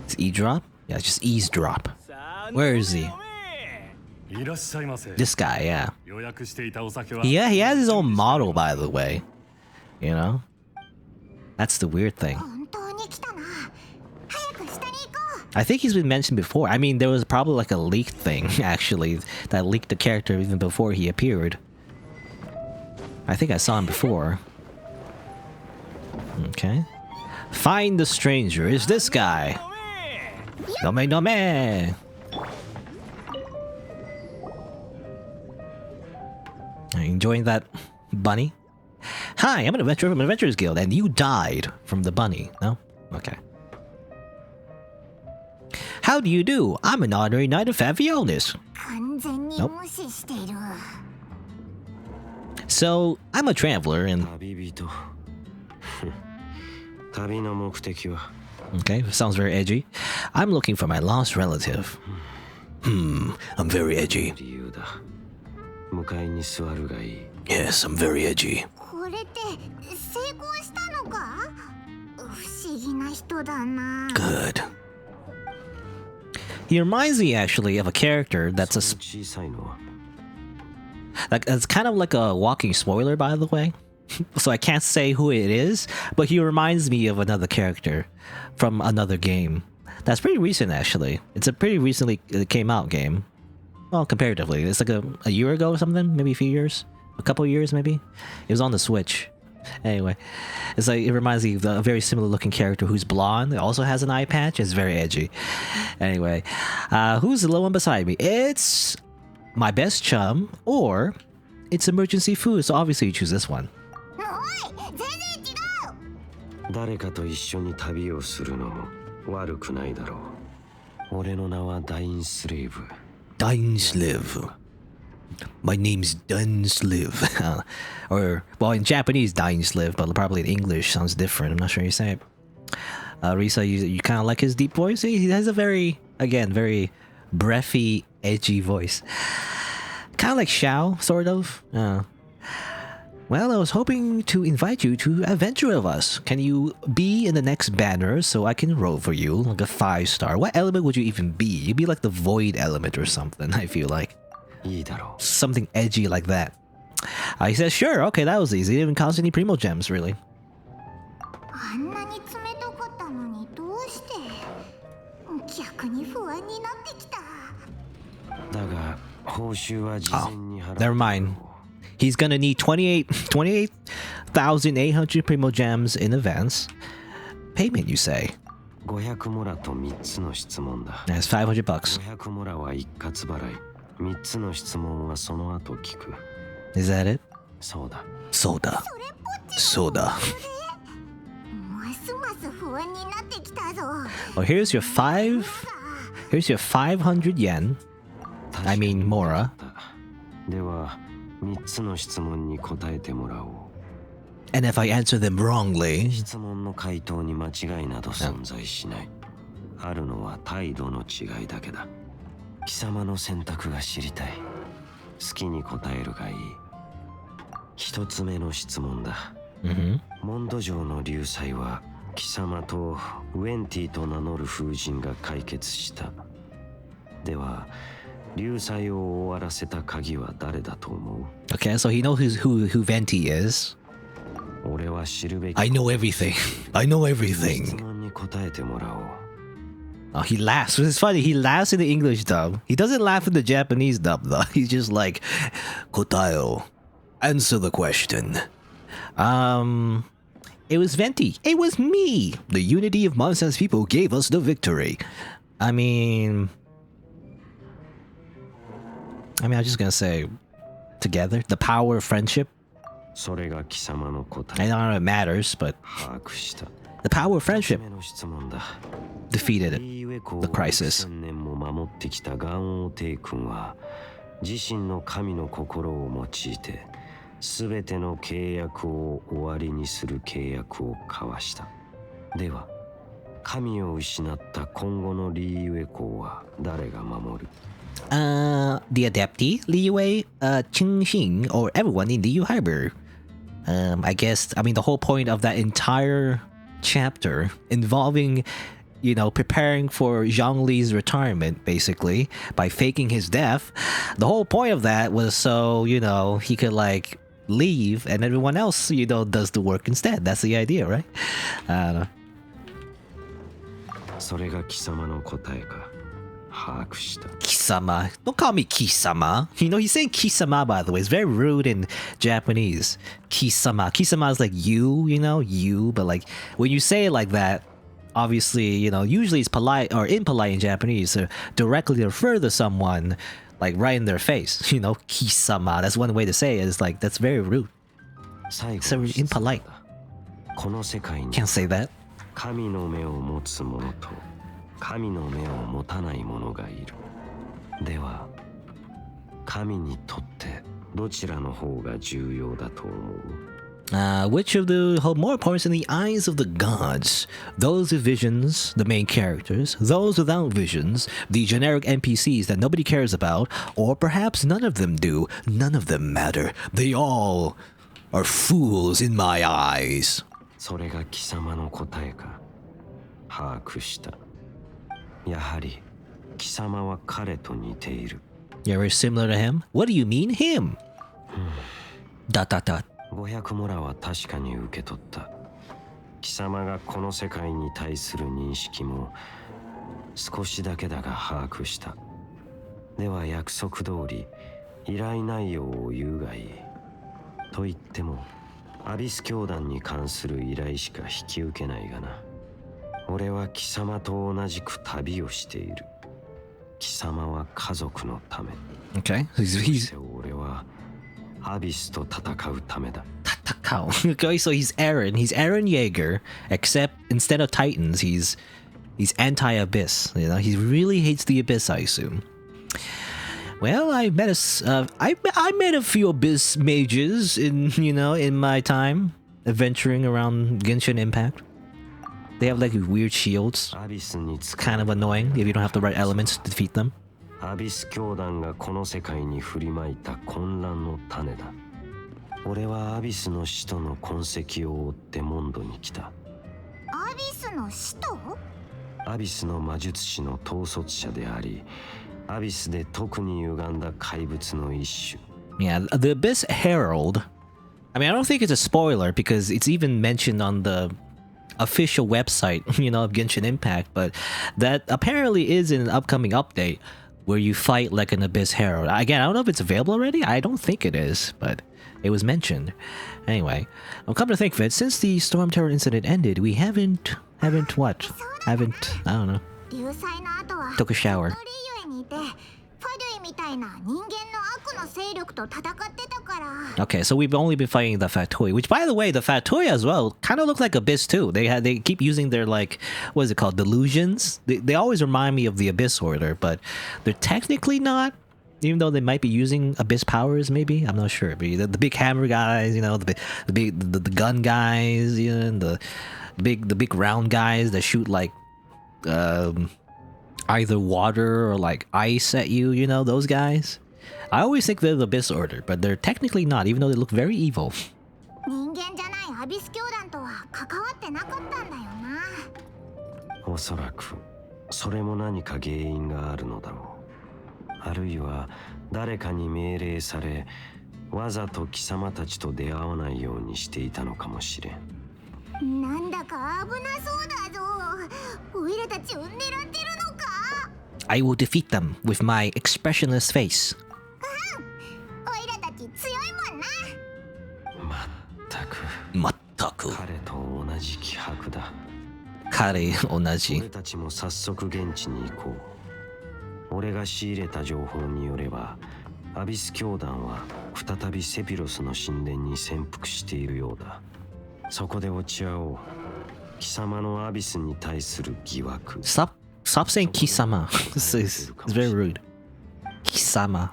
it's eavesdrop? Yeah, it's just eavesdrop. Where is he? This guy, yeah. Yeah, he has his own model, by the way. You know? That's the weird thing. I think he's been mentioned before. I mean, there was probably like a leaked thing, actually, that leaked the character even before he appeared. I think I saw him before. Okay. Find the stranger. It's this guy. Nome nome. Enjoying that bunny? Hi, I'm an adventurer from an Adventurers Guild, and you died from the bunny. No? Okay. How do you do? I'm an ordinary knight of Favionis. Nope. So, I'm a traveler and... Okay, sounds very edgy. I'm looking for my lost relative. I'm very edgy. Yes, I'm very edgy. Good. He reminds me actually of a character that's it's kind of like a walking spoiler, by the way. So I can't say who it is, but he reminds me of another character from another game. That's pretty recent, actually. It's a pretty recently came out game. Well, comparatively. It's like a year ago or something, maybe a few years. A couple years, maybe. It was on the Switch. Anyway, it's like it reminds me of a very similar looking character who's blonde. It also has an eye patch. It's very edgy. Anyway, who's the low one beside me? It's my best chum, or it's emergency food. So obviously you choose this one. 誰かと一緒に旅をするのも悪くないだろう。俺の名はダインスレイブ。Dainsliv. My name's Dunsliv. Or, well, in Japanese, Dainsliv, but probably in English sounds different. I'm not sure you say it. Risa, you kind of like his deep voice? He has a very, again, very breathy, edgy voice. Kind of like Xiao, sort of. Well, I was hoping to invite you to adventure with us. Can you be in the next banner so I can roll for you? Like a 5-star. What element would you even be? You'd be like the void element or something, I feel like. Something edgy like that. He says, sure, okay, that was easy. It didn't cost any primo gems, really. Oh, never mind. He's gonna need 28,800 primo gems in advance. Payment, you say? That's $500. Is that it? Soda. Well, here's your 500 yen. I mean, Mora. And if I answer them wrongly... Okay, so he knows who Venti is. I know everything. I know everything. Oh, he laughs. It's funny. He laughs in the English dub. He doesn't laugh in the Japanese dub, though. He's just like, Kotayo, answer the question. It was Venti. It was me. The unity of Monsen's people gave us the victory. I mean, I'm just gonna say, together, the power of friendship. I don't know if it matters, but the power of friendship defeated it, the crisis. The Adepti, Liyue, Qingxing, or everyone in the Liu Harbor. I guess, the whole point of that entire chapter involving, preparing for Zhongli's retirement, basically, by faking his death. The whole point of that was so, he could, leave and everyone else, does the work instead. That's the idea, right? I don't know. Kisama. Don't call me Kisama. He's saying Kisama, by the way. It's very rude in Japanese. Kisama. Kisama is like you, you. But when you say it like that, obviously, usually it's polite or impolite in Japanese to directly refer to someone, right in their face. Kisama. That's one way to say it. It's that's very rude. It's so impolite. Can't say that. 神の目を持たない者がいる。では、神にとってどちらの方が重要だと思う? Which of the hold more importance in the eyes of the gods? Those with visions, the main characters, those without visions, the generic NPCs that nobody cares about, or perhaps none of them do. None of them matter. They all are fools in my eyes. それが貴様の答えか。把握した。 やはり貴様は彼と似ている。 You're very similar to him? What do you mean him? Dot dot dot. 500モラは確かに受け取った。貴様がこの世界に対する認識も少しだけだが把握した。では約束通り依頼内容を言うがいい。と言ってもアビス教団に関する依頼しか引き受けないがな。 俺は貴様と同じく旅をしている。貴様は家族のため。Okay, he's 俺はアビスと戦うためだ。戦う。Okay, so he's Eren. He's Eren Yeager, except instead of Titans, he's anti-Abyss. He really hates the Abyss, I assume. Well, I met I met a few Abyss mages in my time adventuring around Genshin Impact. They have like weird shields. It's kind of annoying if you don't have the right elements to defeat them. アビス教団がこの世界に振りまいた混乱の種だ。俺はアビスの使徒の痕跡を追ってモンドに来た。アビスの使徒？アビスの魔術師の統率者であり、アビスで特に歪んだ怪物の一種。Yeah, the Abyss Herald. I mean, I don't think it's a spoiler because it's even mentioned on the official website, of Genshin Impact, but that apparently is in an upcoming update where you fight like an Abyss Herald. Again, I don't know if it's available already. I don't think it is, but it was mentioned. Anyway, I'm come to think of it, since the Storm Terror incident ended, we haven't what? I don't know. Took a shower. Okay, so we've only been fighting the Fatui, which, by the way, the Fatui as well kind of look like Abyss too. They keep using their, like, what is it called, delusions. They always remind me of the Abyss Order, but they're technically not. Even though they might be using Abyss powers, maybe, I'm not sure. But the big hammer guys, the gun guys, and the big round guys that shoot like either water or like ice at you, those guys. I always think they're the Abyss Order, but they're technically not, even though they look very evil. おそらくそれも何か原因があるのだろう。あるいは誰かに命令され、わざと貴様たちと出会わないようにしていたのかもしれん。なんだか危なそうだぞ。オイラたちを狙ってるのか？ I will defeat them with my expressionless face. オイラたち強いもんな。まったく。彼と同じ気迫だ。彼同じ。俺たちも早速現地に行こう。俺が仕入れた情報によれば、アビス教団は再びセピロスの神殿に潜伏しているようだ。そこで落ち合おう。貴様のアビスに対する疑惑。Stop saying Kisama. It's very rude. Kisama.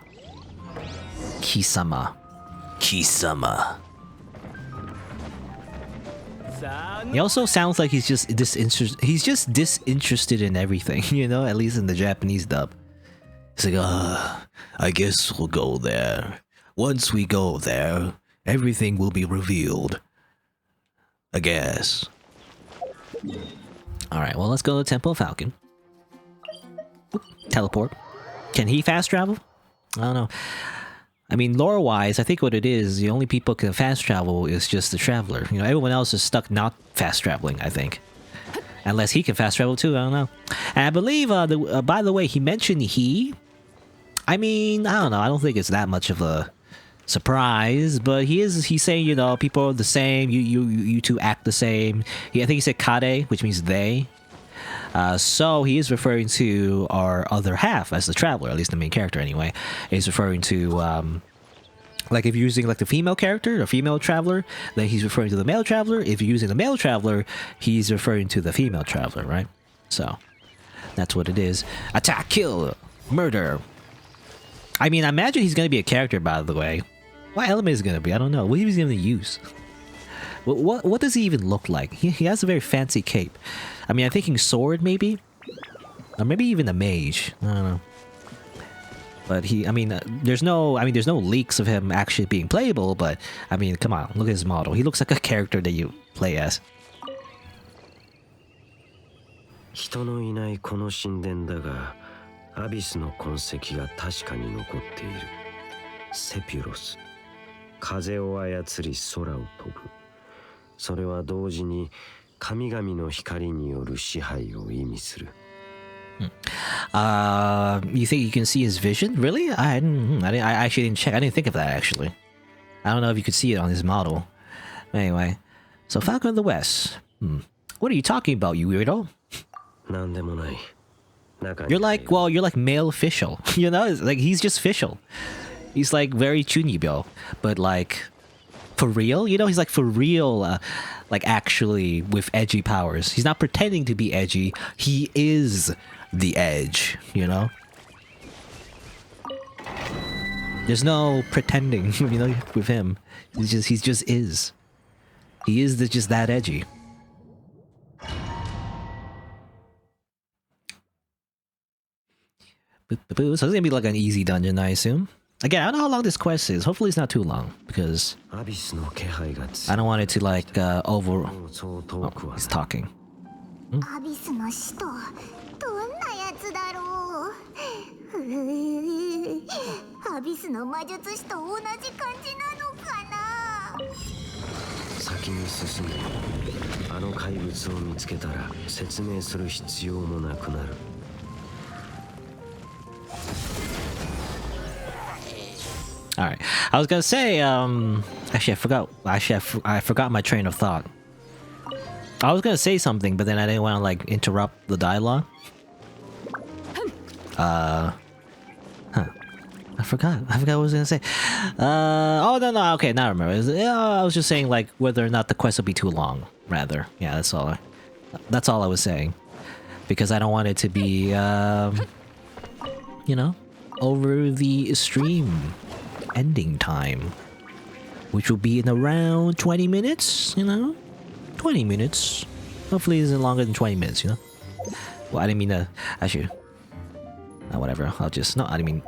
He also sounds like he's just disinterested in everything, at least in the Japanese dub. It's like, I guess we'll go there. Once we go there, everything will be revealed. I guess. Alright, well, let's go to Temple of Falcon. Oop, teleport. Can he fast travel? I don't know. I mean, lore-wise, I think what it is, the only people who can fast travel is just the Traveler. Everyone else is stuck not fast traveling, I think. Unless he can fast travel too, I don't know. And I believe, by the way, he mentioned he. I mean, I don't know, I don't think it's that much of a surprise, but he's saying, people are the same, you two act the same. I think he said kare, which means they. So he is referring to our other half as the Traveler, at least the main character anyway. He's referring to, like if you're using like the female character, a female Traveler, then he's referring to the male Traveler. If you're using the male Traveler, he's referring to the female Traveler, right? So, that's what it is. Attack, kill, murder. I mean, I imagine he's going to be a character, by the way. What element is it going to be? I don't know. What is he going to use? What does he even look like? He has a very fancy cape. I mean, I'm thinking sword, maybe? Or maybe even a mage. I don't know. But there's no leaks of him actually being playable, but, I mean, come on, look at his model. He looks like a character that you play as. 人のいないこの神殿だが、アビスの痕跡が確かに残っている。セピロス。風を操り空を飛ぶ。それは同時に神々の光による支配を意味する。You think you can see his vision? Really? I actually didn't check. I didn't think of that, actually. I don't know if you could see it on his model. Anyway, so Falcon of the West. What are you talking about, you weirdo? なんでもない。You're like male official. It's like he's just official. He's like very chunibyo, but like for real, he's like for real, like actually with edgy powers. He's not pretending to be edgy. He is the edge, There's no pretending, you know, with him. He just is. He is just that edgy. So it's gonna be like an easy dungeon, I assume. Again, I don't know how long this quest is. Hopefully it's not too long, because I don't want it to like over... Oh, he's talking. Alright, I was gonna say, actually I forgot my train of thought. I was gonna say something, but then I didn't want to like interrupt the dialogue. I forgot what I was gonna say. Oh no, okay, now I remember. I was just saying like whether or not the quest will be too long, rather. Yeah, that's all I was saying. Because I don't want it to be, you know, over the stream ending time, which will be in around 20 minutes, you know? 20 minutes. Hopefully it isn't longer than 20 minutes, you know? Well, I didn't mean to... Actually... whatever, I'll just... No, I didn't mean...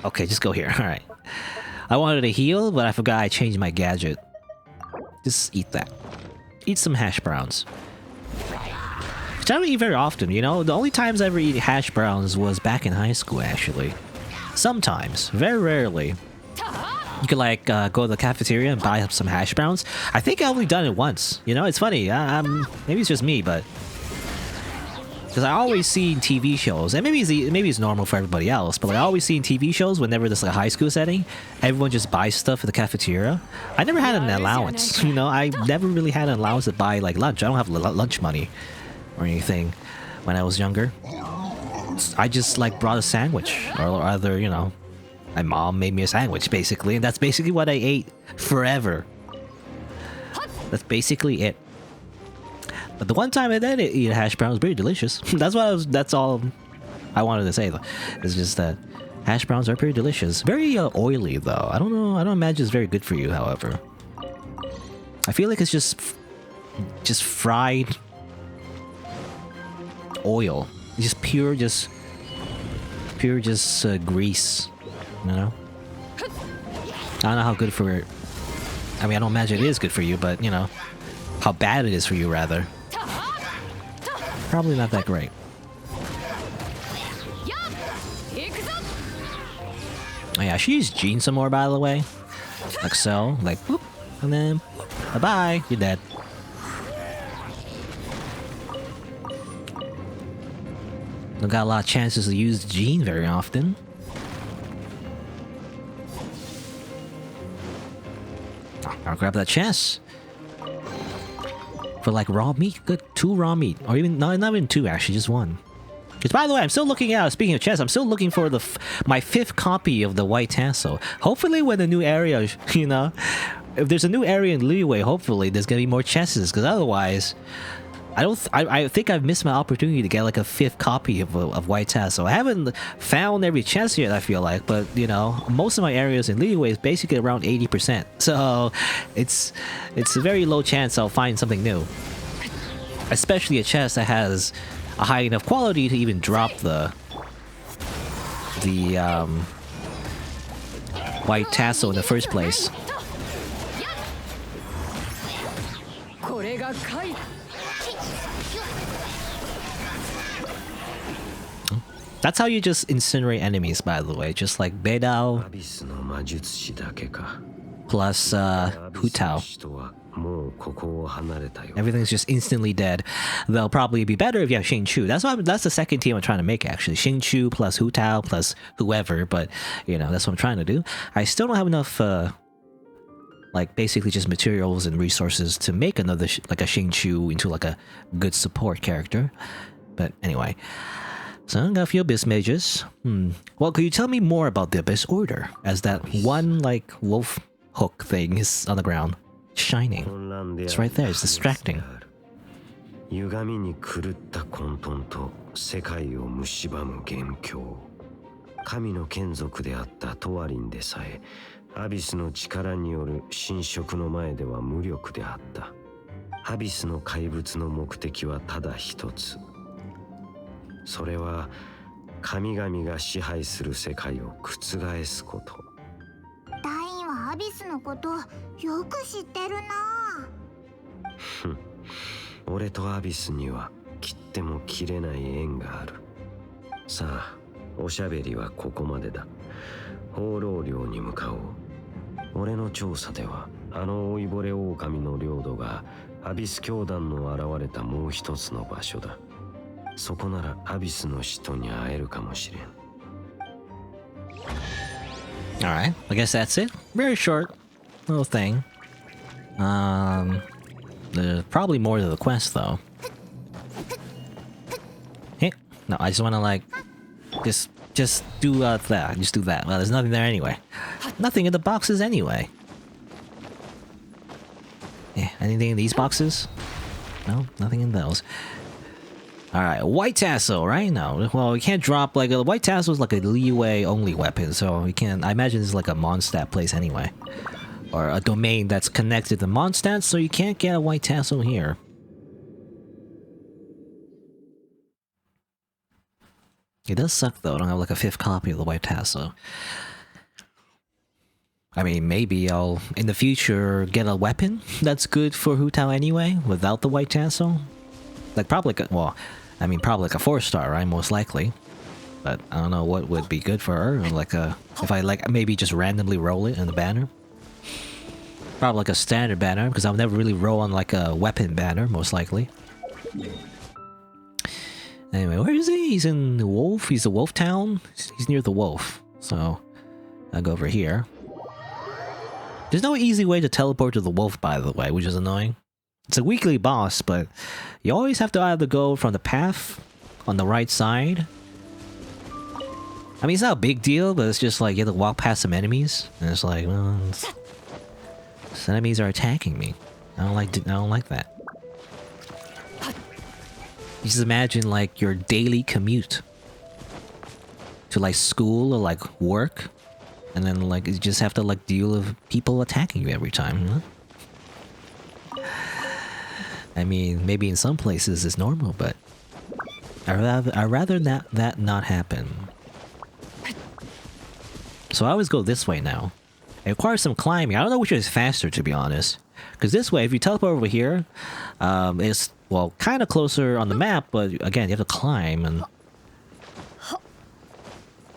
Okay, just go here, alright. I wanted to heal, but I forgot I changed my gadget. Just eat that. Eat some hash browns. Which I don't eat very often, you know? The only times I ever eat hash browns was back in high school, actually. Sometimes. Very rarely. You could like go to the cafeteria and buy up some hash browns. I think I've only done it once. You know, it's funny. Maybe it's just me, but because I always see in TV shows, and maybe it's normal for everybody else, but like, I always see in TV shows whenever there's like a high school setting, everyone just buys stuff at the cafeteria. I never had an allowance. You know, I never really had an allowance to buy like lunch. I don't have lunch money or anything when I was younger. I just like brought a sandwich, or other, you know. My mom made me a sandwich, basically, and that's basically what I ate forever. That's basically it. But the one time I did eat a hash brown was pretty delicious. That's all I wanted to say. It's just that hash browns are pretty delicious. Very oily, though. I don't know. I don't imagine it's very good for you, however. I feel like it's just fried oil. Just pure grease. You know? I don't know how good for it. I mean, I don't imagine it is good for you, but, you know, how bad it is for you, rather. Probably not that great. Oh yeah, I should use Jean some more, by the way. Like so. Like, whoop, and then, bye-bye, you're dead. Don't got a lot of chances to use Jean very often. I'll grab that chest. For like raw meat, good 2 raw meat, or even not even 2 actually, just 1. Because by the way, I'm still looking out. Speaking of chests, I'm still looking for my 5th copy of the white tassel. Hopefully, when the new area, you know, if there's a new area in Liyue, hopefully there's gonna be more chests. Because otherwise, I think I've missed my opportunity to get like a 5th copy of white tassel. I haven't found every chest yet, I feel like, but you know, most of my areas in Liyue is basically around 80%. So it's a very low chance I'll find something new. Especially a chest that has a high enough quality to even drop the white tassel in the first place. That's how you just incinerate enemies, by the way. Just like Beidao plus Hutao. Everything's just instantly dead. They'll probably be better if you have Xingqiu. That's the second team I'm trying to make, actually. Xingqiu plus Hutao plus whoever, but you know, that's what I'm trying to do. I still don't have enough like basically just materials and resources to make another like a Xingqiu into like a good support character. But anyway, so I got a few Abyss Mages. Well, could you tell me more about the Abyss Order? As that one like wolf hook thing is on the ground, shining. It's right there. It's distracting. 神の眷属であったトワリンでさえアビスの力による侵食の前では無力であった。アビスの怪物の目的はただ一つ。それは神々が支配する世界を覆すこと。ダインはアビスのことよく知ってるな。ふん、俺とアビスには切っても切れない縁がある。さあ、おしゃべりはここまでだ。放浪領に向かおう。俺の調査ではあの老いぼれ狼の領土がアビス教団の現れたもう一つの場所だ。そこならアビスの使徒に会えるかもしれん。Alright, I guess that's it. Very short little thing. There's probably more to the quest though. Hey, no, I just wanna like just do that. Just do that. Well, there's nothing there anyway. Nothing in the boxes anyway. Yeah, anything in these boxes? No, nothing in those. Alright, white tassel, right? No, well, you can't drop like a white tassel is like a leeway only weapon, so you can't. I imagine it's like a Mondstadt place anyway, or a domain that's connected to Mondstadt, so you can't get a white tassel here. It does suck though. I don't have like a 5th copy of the white tassel. I mean, maybe I'll in the future get a weapon that's good for Hu Tao anyway, without the white tassel. Like probably, well, I mean probably like a 4-star, right? Most likely. But I don't know what would be good for her. Like if I like maybe just randomly roll it in the banner. Probably like a standard banner because I'll never really roll on like a weapon banner, most likely. Anyway, where is he? He's in the Wolf. He's the Wolf Town. He's near the Wolf. So I'll go over here. There's no easy way to teleport to the Wolf, by the way, which is annoying. It's a weekly boss, but you always have to either go from the path on the right side. I mean, it's not a big deal, but it's just like you have to walk past some enemies, and it's like, well, some enemies are attacking me. I don't like that. You just imagine like your daily commute to like school or like work, and then like you just have to like deal with people attacking you every time. You know? I mean, maybe in some places it's normal, but I'd rather that not happen. So I always go this way now. It requires some climbing. I don't know which is faster, to be honest. Because this way, if you teleport over here, it's, well, kind of closer on the map, but again, you have to climb, and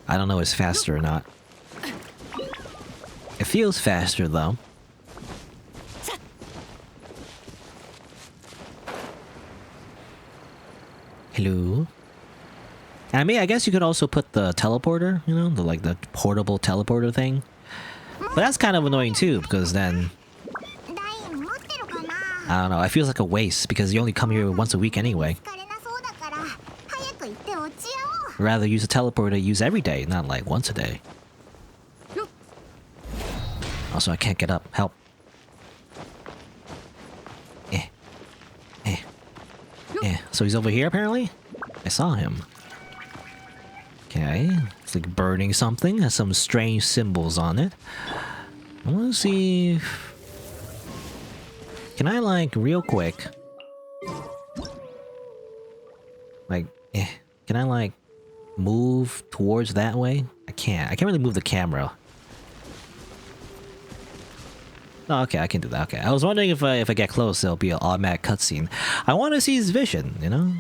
I don't know if it's faster or not. It feels faster, though. Hello? I mean, I guess you could also put the teleporter, you know, the portable teleporter thing. But that's kind of annoying too, because then I don't know, it feels like a waste because you only come here once a week anyway. I'd rather use a teleporter use every day, not like once a day. Also, I can't get up. Help. Yeah, so he's over here apparently? I saw him. Okay, it's like burning something, has some strange symbols on it. I wanna see... Can I like, real quick... Like, can I like, move towards that way? I can't really move the camera. Oh, okay, I can do that. Okay, I was wondering if I get close, there'll be an automatic cutscene. I want to see his vision, you know?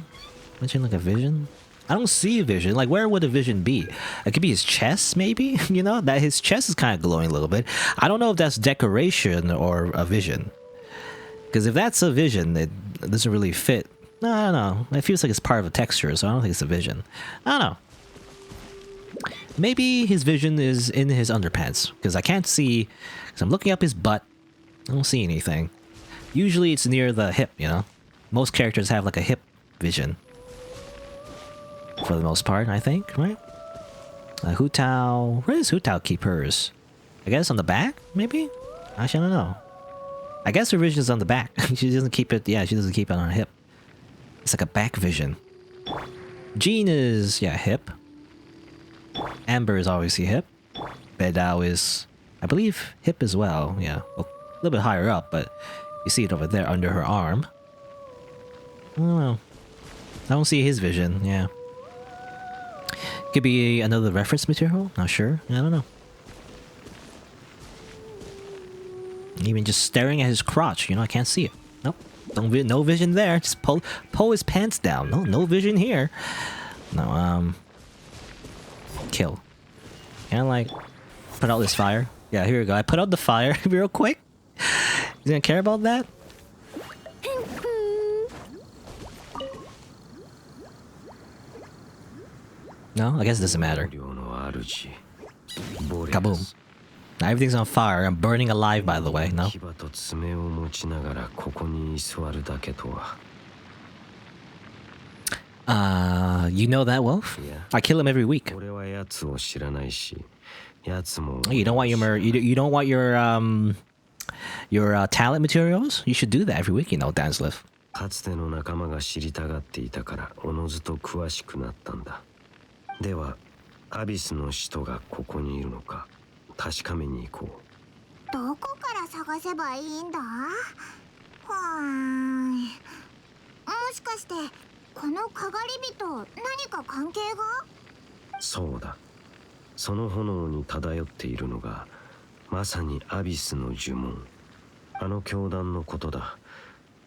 Mention like a vision. I don't see a vision. Like, where would a vision be? It could be his chest, maybe. You know, that his chest is kind of glowing a little bit. I don't know if that's decoration or a vision. Because if that's a vision, it doesn't really fit. No, I don't know. It feels like it's part of a texture, so I don't think it's a vision. I don't know. Maybe his vision is in his underpants, because I can't see. Because I'm looking up his butt. I don't see anything. Usually it's near the hip, you know? Most characters have like a hip vision. For the most part, I think, right? Hu Tao... Where does Hu Tao keep hers? I guess on the back, maybe? Actually, I don't know. I guess her vision is on the back. She doesn't keep it... Yeah, she doesn't keep it on her hip. It's like a back vision. Jean is... Yeah, hip. Amber is obviously hip. Bedao is, I believe, hip as well. Yeah, a little bit higher up, but you see it over there under her arm. I don't know. I don't see his vision. Yeah. Could be another reference material. Not sure. I don't know. Even just staring at his crotch, you know, I can't see it. Nope. No vision there. Just pull his pants down. No vision here. No, kill. Can I, like, put out this fire? Yeah, here we go. I put out the fire real quick. You gonna care about that? No? I guess it doesn't matter. Kaboom. Now everything's on fire. I'm burning alive, by the way. No? You know that, Wolf? Yeah. I kill him every week. You don't want your talent materials? You should do that every week, you know, Dansliff. かつての仲間が知りたがっていたからおのずと詳しくなったんだ。ではアビスの使徒がここにいるのか確かめに行こう。どこから探せばいいんだ？もしかしてこのかがり火と何か関係が？そうだ。その炎に漂っているのがまさにアビスの呪文。あの教団のことだ。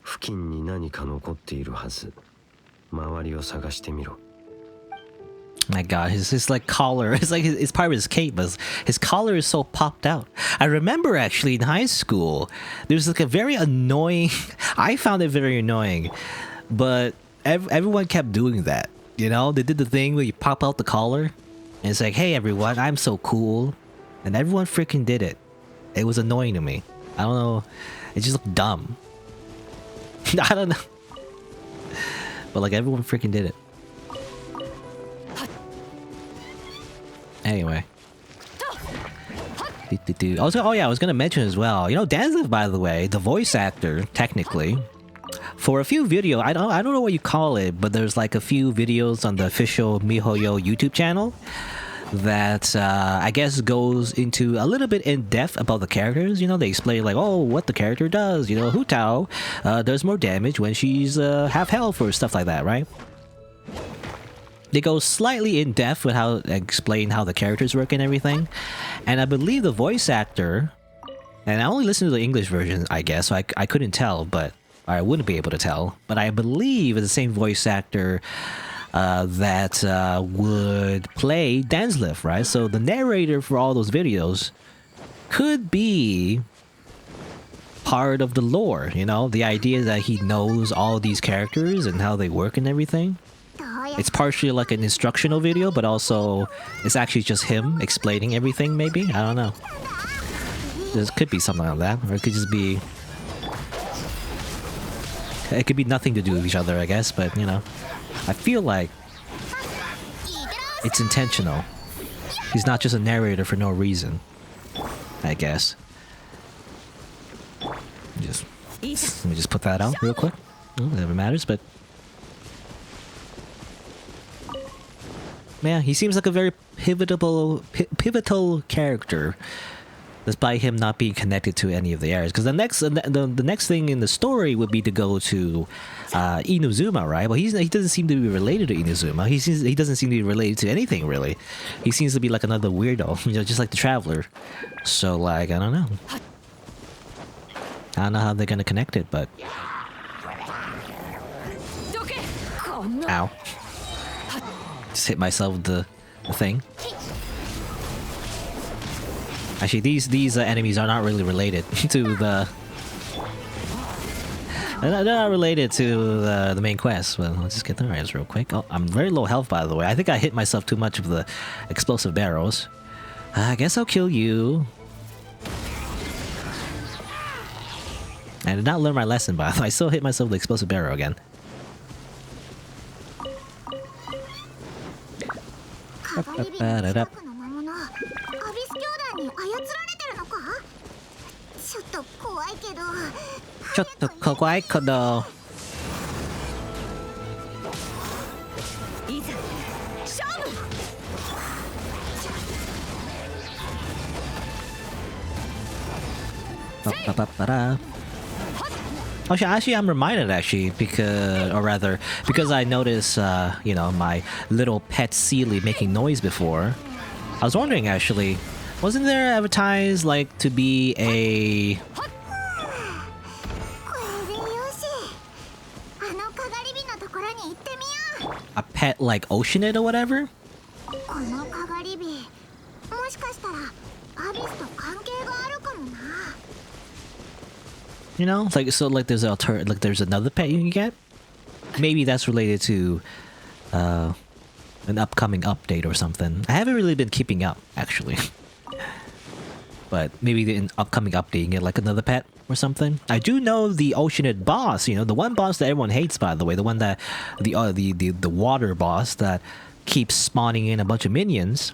付近に何か残っているはず。周りを探してみろ。My God, his like collar, it's like it's part of his cape, but his collar is so popped out. I remember actually in high school, there's like a very annoying. I found it very annoying, but everyone kept doing that. You know, they did the thing where you pop out the collar, and it's like, "Hey, everyone, I'm so cool," and everyone freaking did it. It was annoying to me. I don't know, it just looked dumb. I don't know, but like everyone freaking did it. Anyway. I was gonna mention as well. You know, Dansliff, by the way, the voice actor, technically, for a few videos, I don't know what you call it, but there's like a few videos on the official MiHoYo YouTube channel that I guess goes into a little bit in depth about the characters. You know, they explain like, oh, what the character does. You know, Hu Tao does more damage when she's half health or stuff like that, right? They go slightly in depth with how explain how the characters work and everything, and I believe the voice actor, and I only listened to the English version, I guess, so I couldn't tell, but I wouldn't be able to tell. But I believe it's the same voice actor that would play Dansliff, right? So the narrator for all those videos could be part of the lore. You know, the idea that he knows all these characters and how they work and everything. It's partially like an instructional video, but also it's actually just him explaining everything, maybe? I don't know. There could be something like that, or it could just be... It could be nothing to do with each other, I guess, but, you know. I feel like it's intentional. He's not just a narrator for no reason, I guess. Let me just put that out real quick. Never matters, but... Man, he seems like a very pivotal character, despite him not being connected to any of the areas. Because the next thing in the story would be to go to Inuzuma, right? Well, he doesn't seem to be related to Inuzuma. He doesn't seem to be related to anything really. He seems to be like another weirdo, you know, just like the Traveler. So like, I don't know. I don't know how they're gonna connect it, but ow. Just hit myself with the thing. Actually, these enemies are not really related to the... They're not related to the main quest. Well, let's just get the items real quick. Oh, I'm very low health, by the way. I think I hit myself too much with the explosive barrels. I guess I'll kill you. I did not learn my lesson, by the way. I still hit myself with the explosive barrel again. いざ勝負。 Ba-ba-ba-ba-da. Actually, I'm reminded because, or rather, because I noticed, you know, my little pet Sealy making noise before. I was wondering, actually, wasn't there advertised like to be a pet like Oceanid or whatever? You know, like so, like there's there's another pet you can get. Maybe that's related to an upcoming update or something. I haven't really been keeping up actually, but maybe the upcoming update you can get like another pet or something. I do know the Oceanid boss. You know, the one boss that everyone hates, by the way, the one that the water boss that keeps spawning in a bunch of minions.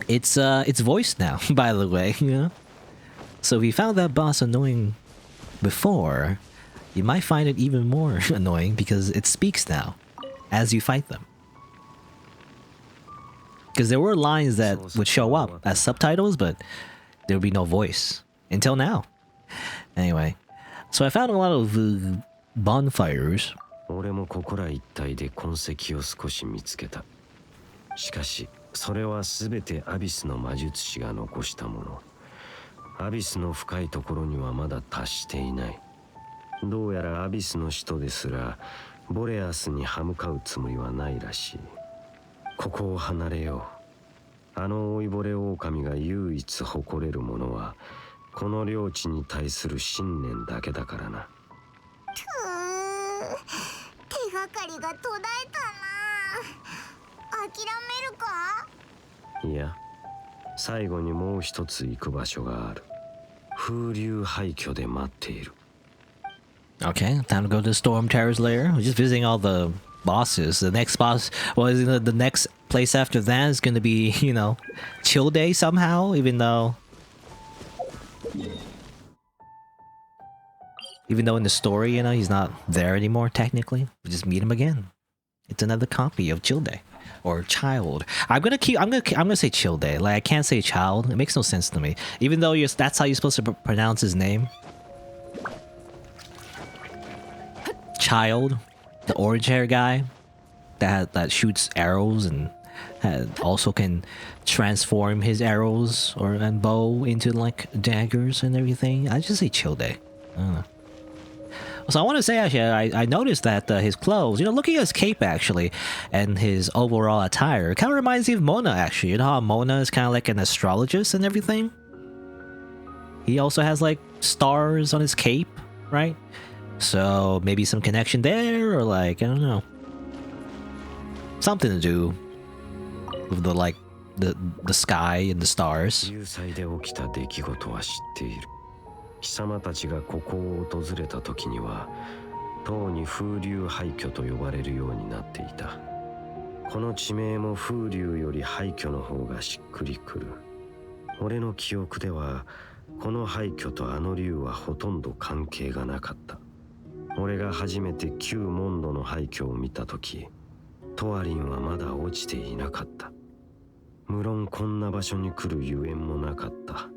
It's voiced now, by the way. You know, so if you found that boss annoying before, you might find it even more annoying because it speaks now as you fight them. Because there were lines that would show up as subtitles, but there would be no voice until now. Anyway, so I found a lot of bonfires. 俺もここら一帯で痕跡を少し見つけた。しかし、それはすべてアビスの魔術師が残したもの。アビスの深いところにはまだ達していない。どうやらアビスの使徒ですらボレアスに歯向かうつもりはないらしい。ここを離れよう。あの老いぼれ狼が唯一誇れるものはこの領地に対する信念だけだからな。手がかりが途絶えたな。諦めるか？いや、最後にもう一つ行く場所がある。風流廃墟で待っている。Okay, time to go to the Storm Terror's lair. We're just visiting all the bosses. The next boss, well, the next place after that is going to be, you know, Chill Day somehow, even though in the story, you know, he's not there anymore technically. We just meet him again. It's another copy of Chill Day or Child. I'm gonna say Chill Day. Like I can't say Child. It makes no sense to me. Even though that's how you're supposed to pronounce his name. Child, the orange hair guy that shoots arrows and also can transform his arrows and bow into like daggers and everything. I just say Chill Day. I don't know. So I want to say actually, I noticed that his clothes, you know, looking at his cape actually, and his overall attire, kind of reminds me of Mona actually. You know how Mona is kind of like an astrologist and everything? He also has like stars on his cape, right? So maybe some connection there, or like, I don't know. Something to do with the like the sky and the stars. 貴様たちがここを訪れた時には、とうに風流廃墟と呼ばれるようになっていた。この地名も風流より廃墟の方がしっくりくる。俺の記憶では、この廃墟とあの竜はほとんど関係がなかった。俺が初めて旧モンドの廃墟を見た時、トワリンはまだ落ちていなかった。無論こんな場所に来るゆえんもなかった。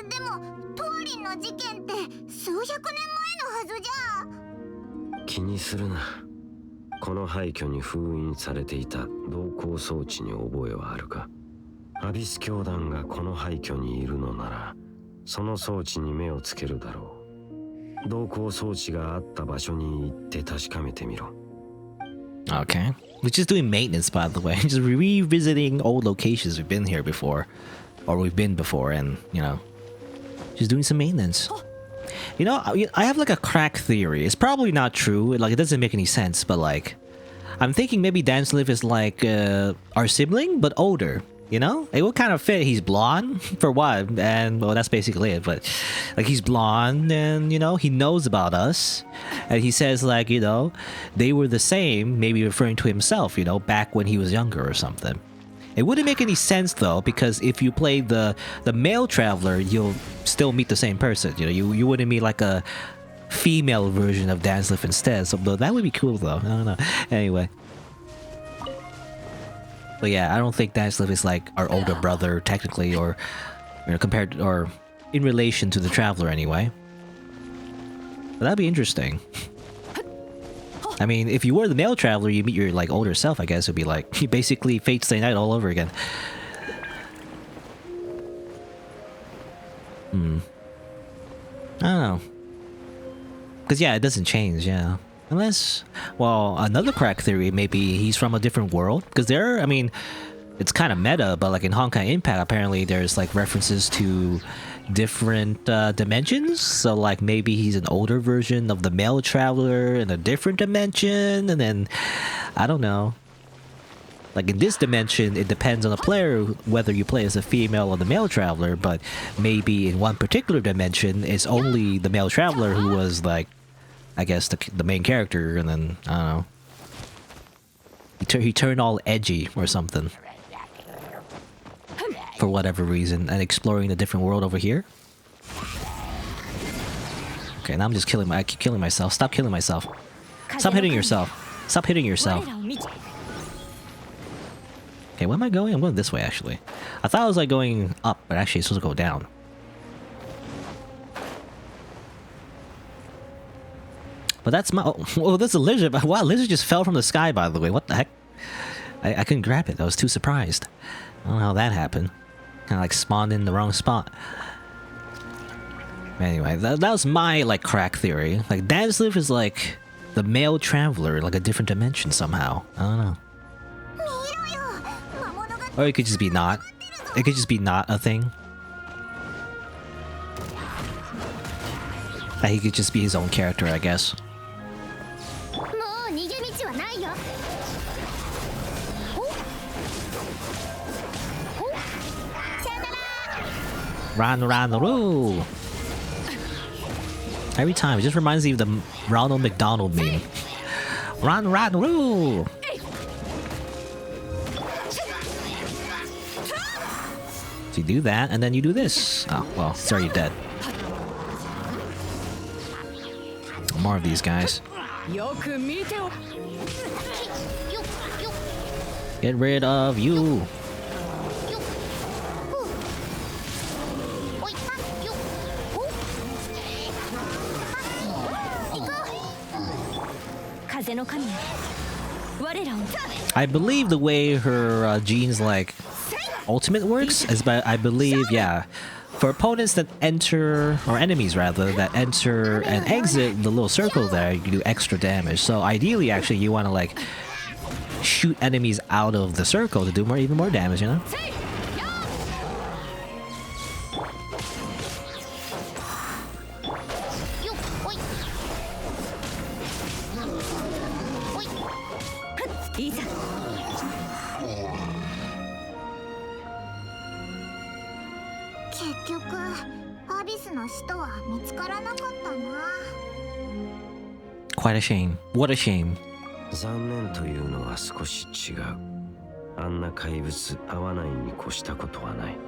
でもトワリンの事件って数百年前のはずじゃ。気にするな。この廃墟に封印されていた同行装置に覚えはあるか？アビス教団がこの廃墟にいるのなら、その装置に目をつけるだろう。同行装置があった場所に行って確かめてみろ。Okay. We're just doing maintenance, by the way. Just revisiting old locations we've been here before. Or we've been before, and, you know, just doing some maintenance. You know, I have like a crack theory. It's probably not true. Like, it doesn't make any sense, but like, I'm thinking maybe Dansliv is like our sibling, but older. You know, it would kind of fit. He's blonde for what, and well, that's basically it. But like, he's blonde, and you know, he knows about us, and he says like, you know, they were the same. Maybe referring to himself, you know, back when he was younger or something. It wouldn't make any sense though, because if you play the male traveler, you'll still meet the same person. You know, you wouldn't meet like a female version of Dansliff instead. So that would be cool though. I don't know. Anyway. But yeah, I don't think Dansliff is like our older brother technically, or compared to, or in relation to the Traveler anyway. But that'd be interesting. I mean, if you were the male Traveler, you meet your like older self. I guess it'd be like basically Fate Stay Night all over again. I don't know. Because yeah, it doesn't change, yeah. Unless, well, another crack theory, maybe he's from a different world. Because there, I mean, it's kind of meta, but like in Honkai Impact, apparently there's like references to different dimensions. So like maybe he's an older version of the male Traveler in a different dimension. And then, I don't know. Like in this dimension, it depends on the player whether you play as a female or the male Traveler, but maybe in one particular dimension, it's only the male Traveler who was like, I guess the main character, and then, I don't know. He turned all edgy or something. For whatever reason, and exploring a different world over here. Okay, now I'm just I keep killing myself. Stop killing myself. Stop hitting yourself. Stop hitting yourself. Okay, where am I going? I'm going this way, actually. I thought I was, like, going up, but actually it's supposed to go down. But that's my... Oh, there's a lizard. Wow, lizard just fell from the sky, by the way. What the heck? I couldn't grab it. I was too surprised. I don't know how that happened. Kind of, like, spawned in the wrong spot. Anyway, that was my, like, crack theory. Like, Dansliff is, like, the male Traveler, like, a different dimension somehow. I don't know. Or it could just be not. It could just be not a thing. That he could just be his own character, I guess. Roo! Every time, it just reminds me of the Ronald McDonald meme. Roo! So you do that, and then you do this. Oh, well, it's already dead. More of these guys. Get rid of you. I believe the way her genes like ultimate works is by, I believe, yeah, for opponents that enter, or enemies rather, that enter and exit the little circle there, you can do extra damage. So ideally, actually, you want to like shoot enemies out of the circle to do even more damage, you know? Quite a shame. What a shame. 残念というのは少し違う。あんな怪物合わないに越したことはない。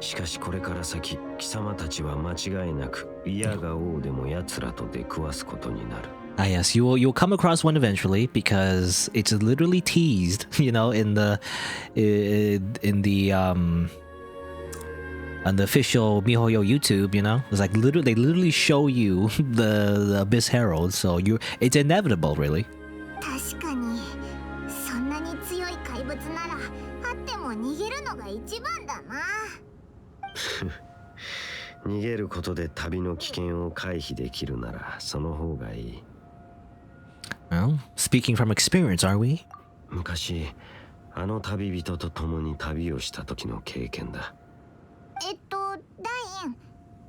しかしこれから先、貴様たちは間違いなく嫌が王でも奴らと出くわすことになる。Ah yes, you'll come across one eventually because it's literally teased, you know, in the on the official MiHoYo YouTube, you know, it's like they literally show you the Abyss Herald, so it's inevitable, really. 確かにそんなに強い怪物ならあっても逃げるのが一番だな。逃げることで旅の危険を回避できるならその方がいい。Well, speaking from experience, are we? 昔あの旅人と共に旅をした時の経験だ。ダイン、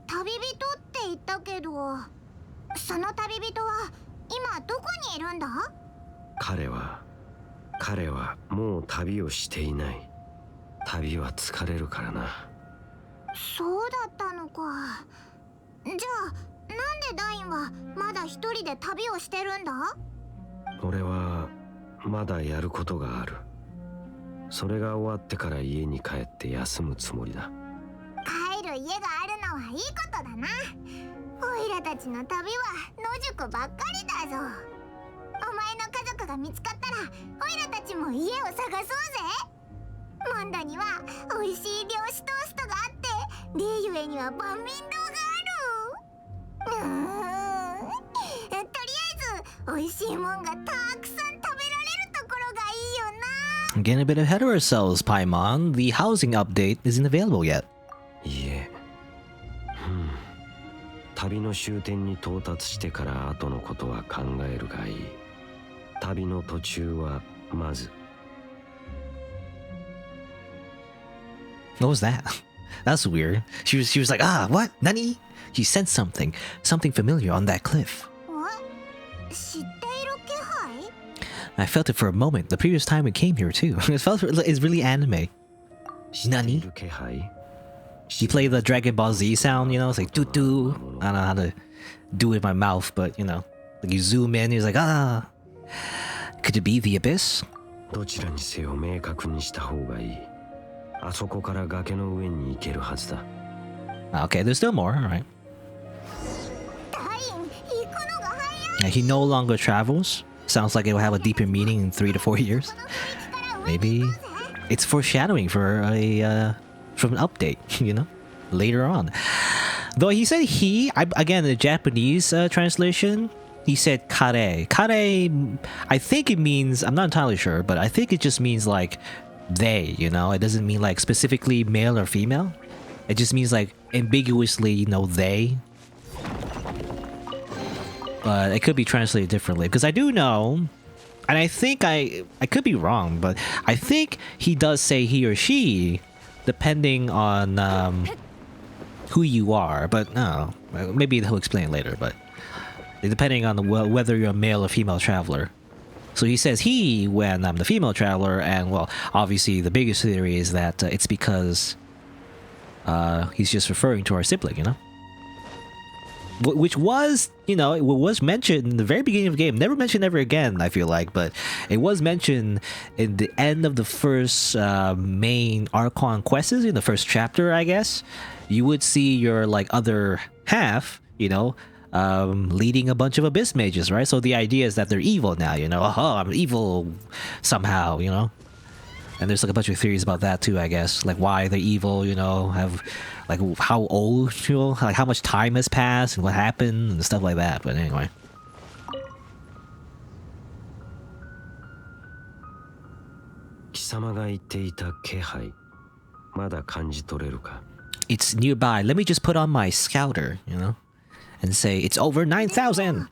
旅人って言ったけど、その旅人は今どこにいるんだ？彼はもう旅をしていない。旅は疲れるからな。そうだったのか。じゃあなんでダインはまだ一人で旅をしてるんだ？俺はまだやることがある。それが終わってから家に帰って休むつもりだ。帰る家があるのはいいことだな。オイラたちの旅は野宿ばっかりだぞ。お前の家族が見つかったらオイラたちも家を探そうぜ。モンドには美味しい漁師トーストがあって、リーユエには万民堂がある。とりあえず美味しいもんがたくさん食べられるところがいいよな。 Getting a bit ahead of ourselves, Paimon. The housing update isn't available yet. いいえ。旅の終点に到達してから後のことは考えるがいい。旅の途中はまず。What was that? That's weird. She was like, ah, what? Nani? She sensed something familiar on that cliff. I felt it for a moment. The previous time we came here too. It's really anime. Nani? You play the Dragon Ball Z sound, you know? It's like doo doo. I don't know how to do it in my mouth, but you know, like you zoom in. He's like, ah, could it be the abyss? どちらにせよ明確にした方がいい。あそこから崖の上に行けるはずだ。Okay, there's still more. All right. Yeah, he no longer travels. Sounds like it will have a deeper meaning in 3 to 4 years. Maybe it's foreshadowing for a from an update, you know, later on. Though he said again, the Japanese translation, he said kare. Kare, I think it means, I'm not entirely sure, but I think it just means like they, you know, it doesn't mean like specifically male or female. It just means like ambiguously, you know, they. But it could be translated differently because I do know, and I think I could be wrong, but I think he does say he or she depending on who you are. But no, maybe he'll explain later. But depending on whether you're a male or female traveler. So he says he when I'm the female traveler, and well, obviously the biggest theory is that it's because he's just referring to our sibling, you know. Which was, you know, it was mentioned in the very beginning of the game. Never mentioned ever again, I feel like. But it was mentioned in the end of the first main Archon quests, in the first chapter, I guess. You would see your, like, other half, you know, leading a bunch of Abyss Mages, right? So the idea is that they're evil now, you know. Oh, I'm evil somehow, you know. And there's, like, a bunch of theories about that, too, I guess. Like, why they're evil, you know, have... like how old, you know, like how much time has passed and what happened and stuff like that. But anyway. It's nearby. Let me just put on my scouter, you know, and say it's over 9,000.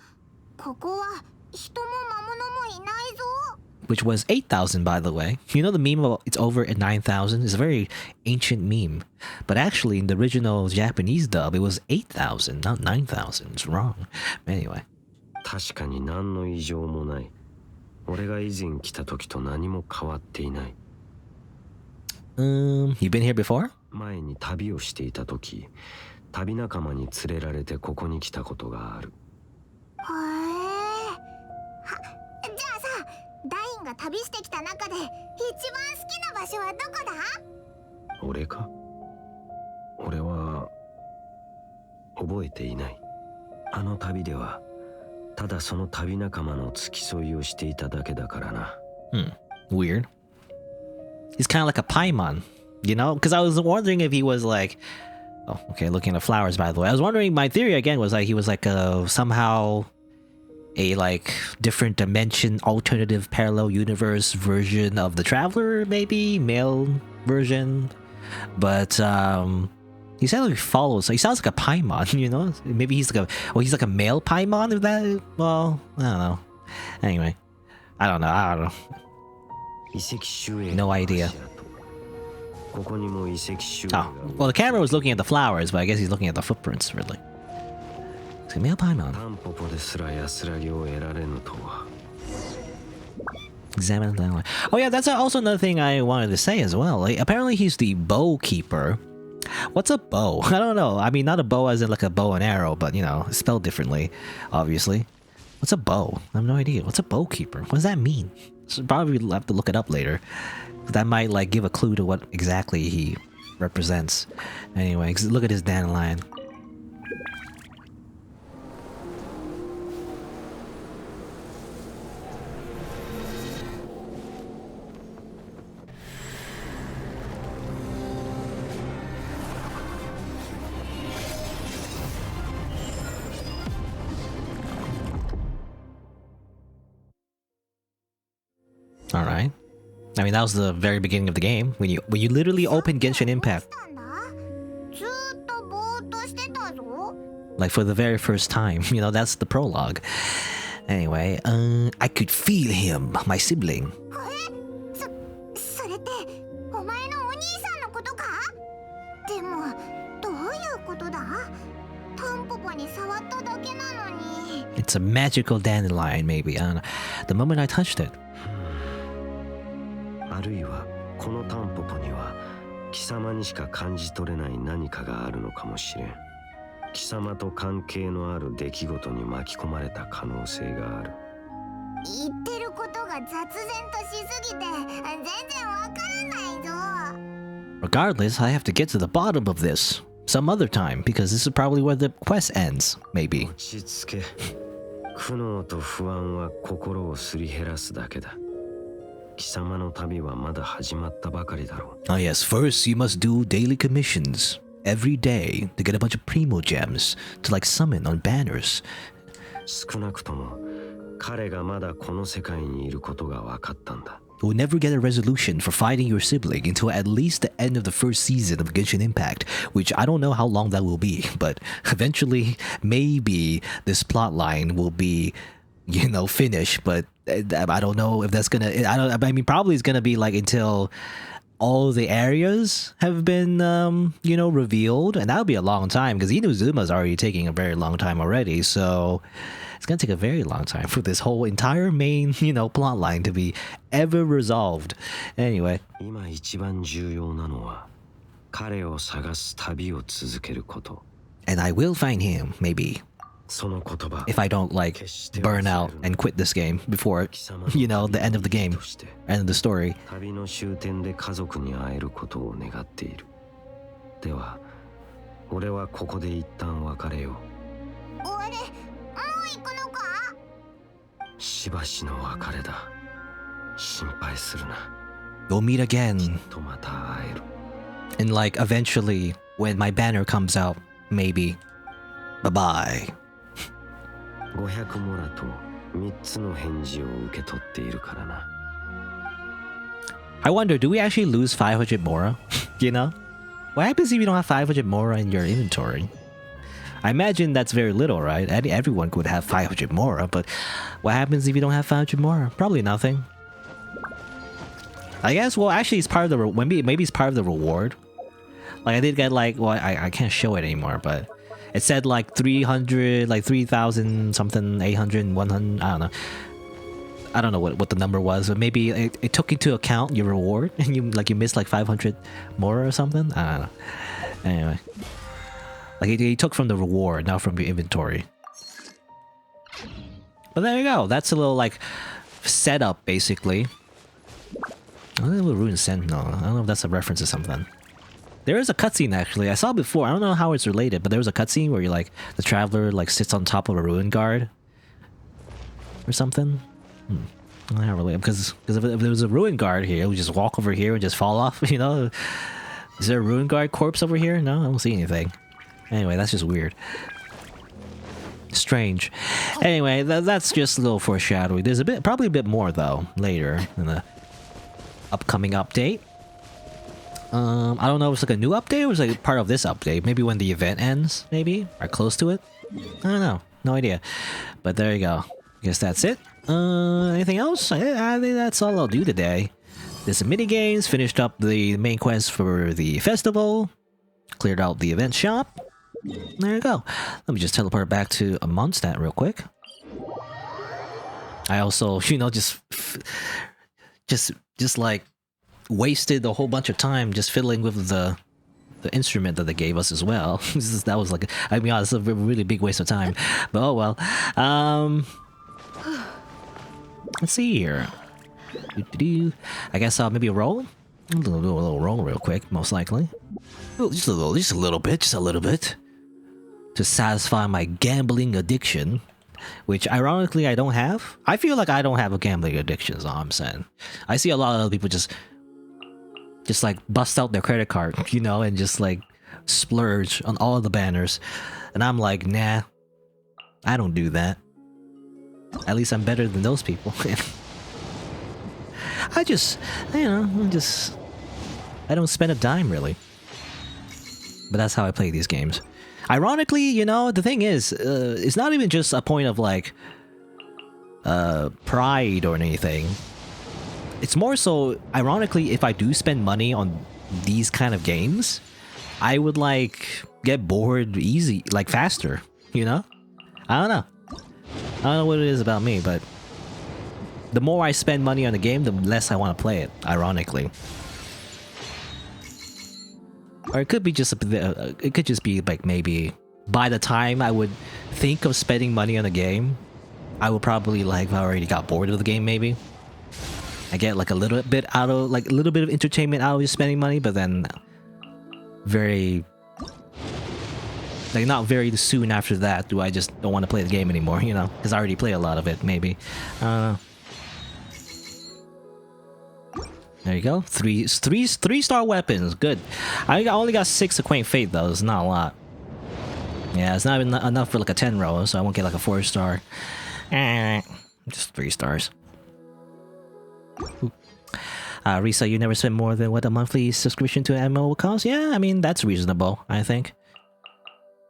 Which was 8,000, by the way. You know the meme about it's over at 9,000? It's a very ancient meme. But actually, in the original Japanese dub, it was 8,000, not 9,000. It's wrong. Anyway. 確かに何の異常もない。俺が以前来た時と何も変わっていない。You been here before? 前に旅をしていた時、旅仲間に連れられてここに来たことがある。が旅してきた中で一番好きな場所はどこだ？俺か？俺は覚えていない。あの旅ではただその旅仲間の付き添いをしていただけだからな。Weird. He's kind of like a Paimon, you know? Because I was wondering if he was like, oh, okay, looking at flowers, by the way. I was wondering, my theory again was like he was like somehow a like different dimension, alternative parallel universe version of the Traveler, maybe male version. But he sounds like he follows. So he sounds like a Paimon, you know. Maybe he's like he's like a male Paimon. If that, well, I don't know. Anyway, I don't know. No idea. Oh, well, the camera was looking at the flowers, but I guess he's looking at the footprints, really. Male Paimon. Examine that one. Oh yeah, that's also another thing I wanted to say as well. Like, apparently he's the bow keeper. What's a bow? I don't know. I mean, not a bow as in like a bow and arrow, but you know, spelled differently, obviously. What's a bow? I have no idea. What's a bow keeper? What does that mean? So probably we'll have to look it up later. That might like give a clue to what exactly he represents. Anyway, look at his dandelion. All right. I mean, that was the very beginning of the game when you literally open Genshin Impact. ずーっとぼーっとしてたぞ。 Like for the very first time, you know, that's the prologue. Anyway, I could feel him, my sibling. それってお前のお兄さんのことか？でもどういうことだ？タンポポに触っただけなのに。 It's a magical dandelion, maybe. I don't know. The moment I touched it. あるいはこのタンポポには貴様にしか感じ取れない何かがあるのかもしれん。貴様と関係のある出来事に巻き込まれた可能性がある。言ってることが雑然としすぎて全然わからないぞ。 Regardless, I have to get to the bottom of this some other time because this is probably where the quest ends, maybe. 落ち着け。苦悩と不安は心をすり減らすだけだ。貴様の旅はまだ始まったばかりだろう。 Oh yes, first you must do daily commissions every day to get a bunch of primo gems to like summon on banners. 少なくとも彼がまだこの世界にいることが分かったんだ。 You will never get a resolution for fighting your sibling until at least the end of the first season of Genshin Impact, which I don't know how long that will be, but eventually maybe this plotline will be, you know, finished, but I don't know if that's gonna. I mean, probably it's gonna be like until all the areas have been, you know, revealed, and that'll be a long time because Inuzuma's already taking a very long time already. So it's gonna take a very long time for this whole entire main, you know, plot line to be ever resolved. Anyway. 今一番重要なのは彼を探す旅を続けること。 And I will find him, maybe. その言葉。 If I don't like burn out and quit this game before, you know, the end of the game, end of the story. 旅の終点で家族に会えることを願っている。では、俺はここで一旦別れよう。俺、もう行くのか？しばしの別れだ。心配するな。 We'll meet again. とまた会える。 And like eventually, when my banner comes out, maybe. Bye-bye. 500モラと3つの返事を受け取っているからな。 I wonder, do we actually lose 500 Mora? You know? What happens if you don't have 500 Mora in your inventory? I imagine that's very little, right? Everyone could have 500 Mora, but what happens if you don't have 500 Mora? Probably nothing. I guess, well, actually, it's part of the... Maybe it's part of the reward. Like, I did get, like... Well, I can't show it anymore, but... It said like 300, like 3,000 something, 800, 100, I don't know. I don't know what the number was, but maybe it took into account your reward and you missed like 500 more or something. I don't know. Anyway, like it took from the reward, not from your inventory. But there you go. That's a little like setup basically. I don't know, Rune Sentinel. I don't know if that's a reference to something. There is a cutscene actually. I saw it before. I don't know how it's related, but there was a cutscene where you like the traveler like sits on top of a ruin guard or something. Not really, because if there was a ruin guard here, it would just walk over here and just fall off. You know, is there a ruin guard corpse over here? No, I don't see anything. Anyway, that's just weird. Strange. Anyway, that's just a little foreshadowing. There's probably a bit more though later in the upcoming update. I don't know if it's like a new update or it's like part of this update. Maybe when the event ends, maybe? Or close to it? I don't know. No idea. But there you go. Guess that's it. Anything else? I think that's all I'll do today. Did some mini games, finished up the main quest for the festival, cleared out the event shop. There you go. Let me just teleport back to a Mondstadt real quick. I also, you know, just like wasted a whole bunch of time just fiddling with the instrument that they gave us as well. That was like, I mean, it's a really big waste of time. But oh well. Let's see here. I guess I'll maybe roll. Do a little roll real quick, most likely. Just a little bit, to satisfy my gambling addiction, which ironically I don't have. I feel like I don't have a gambling addiction, is all I'm saying. I see a lot of other people just like bust out their credit card, you know, and just like splurge on all of the banners. And I'm like, nah, I don't do that. At least I'm better than those people. I don't spend a dime really. But that's how I play these games. Ironically, you know, the thing is, it's not even just a point of like pride or anything. It's more so, ironically, if I do spend money on these kind of games, I would like get bored easy, like faster, you know? I don't know. I don't know what it is about me, but the more I spend money on a game, the less I want to play it, ironically. Or it could be just it could just be like maybe by the time I would think of spending money on a game, I would probably like already got bored of the game maybe. I get like a little bit out of like a little bit of entertainment out of just spending money, but then very like not very soon after that do I just don't want to play the game anymore, you know, because I already play a lot of it maybe. There you go. Three star weapons. Good. I only got 6 Acquaint Fate though. It's not a lot. Yeah, it's not even enough for like a 10 row, so I won't get like a 4 star. Just 3 stars. Risa, you never spend more than what a monthly subscription to an MMO will cost? Yeah, I mean that's reasonable. I think.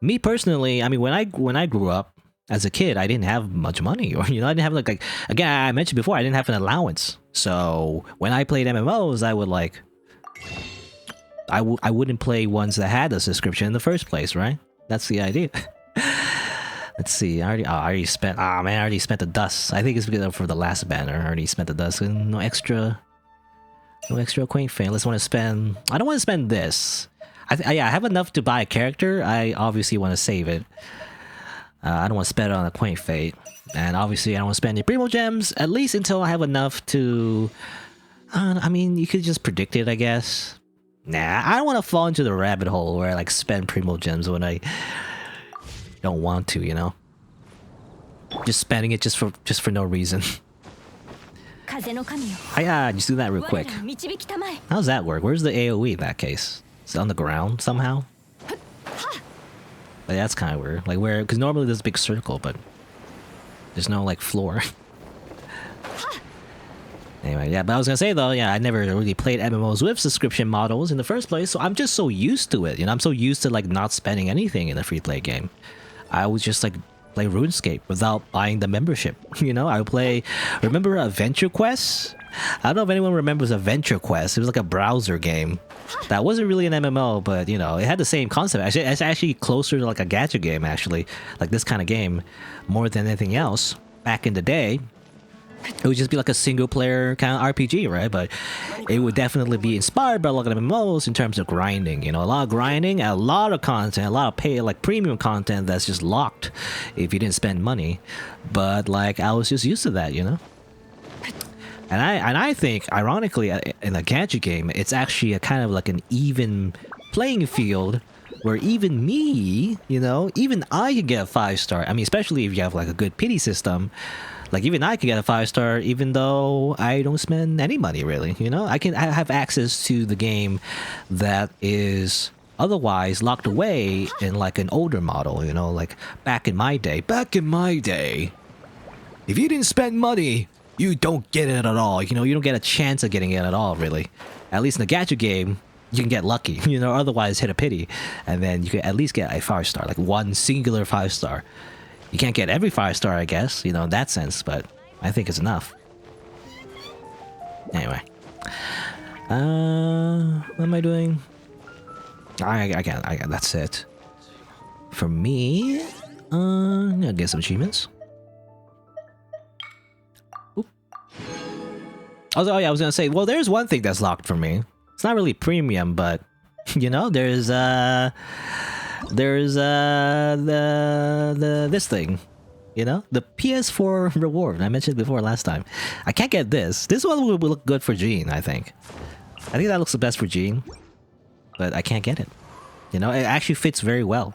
Me personally, I mean when I grew up as a kid, I didn't have much money, or you know, I didn't have like again I mentioned before I didn't have an allowance. So when I played MMOs, I would like I wouldn't play ones that had a subscription in the first place, right? That's the idea. Let's see. I already spent. Ah man, I already spent the dust. I think it's because for the last banner. I already spent the dust. No extra Acquaint Fate. Let's want to spend. I don't want to spend this. Yeah, I have enough to buy a character. I obviously want to save it. I don't want to spend it on Acquaint Fate, and obviously I don't want to spend any Primo Gems, at least until I have enough to... I mean, you could just predict it, I guess. Nah, I don't want to fall into the rabbit hole where I like spend Primo Gems when I don't want to, you know? Just spending it just for no reason. Yeah, just do that real quick. How's that work? Where's the AoE in that case? Is it on the ground somehow? But that's kind of weird. Like where, because normally there's a big circle, but there's no like floor. Anyway, yeah, but I was gonna say though, yeah, I never really played MMOs with subscription models in the first place, so I'm just so used to it. You know, I'm so used to like not spending anything in a free play game. I would just like play RuneScape without buying the membership. You know, I would play. Remember Adventure Quest? I don't know if anyone remembers Adventure Quest. It was like a browser game. That wasn't really an MMO, but you know, it had the same concept. Actually, it's actually closer to like a gacha game, actually, like this kind of game, more than anything else. Back in the day, it would just be like a single player kind of RPG, right? But it would definitely be inspired by a lot of MMOs in terms of grinding. You know, a lot of grinding, a lot of content, a lot of pay, like premium content that's just locked if you didn't spend money. But like, I was just used to that, you know. And I think, ironically, in a gacha game, it's actually a kind of like an even playing field where even me, you know, even I can get a 5-star. I mean, especially if you have like a good pity system, like even I can get a 5-star even though I don't spend any money really, you know? I have access to the game that is otherwise locked away in like an older model, you know, like back in my day, if you didn't spend money, you don't get it at all. You know, you don't get a chance of getting it at all, really. At least in the gacha game, you can get lucky, you know, otherwise hit a pity. And then you can at least get a 5-star, like one singular 5-star. You can't get every 5-star, I guess, you know, in that sense, but I think it's enough. Anyway. What am I doing? I got, that's it. For me, I'm gonna get some achievements. Oh yeah, I was gonna say, well, there's one thing that's locked for me. It's not really premium, but you know, there's this thing, you know, the PS4 reward. I mentioned it before last time. I can't get this. This one will look good for Jean, I think. I think that looks the best for Jean, but I can't get it. You know, it actually fits very well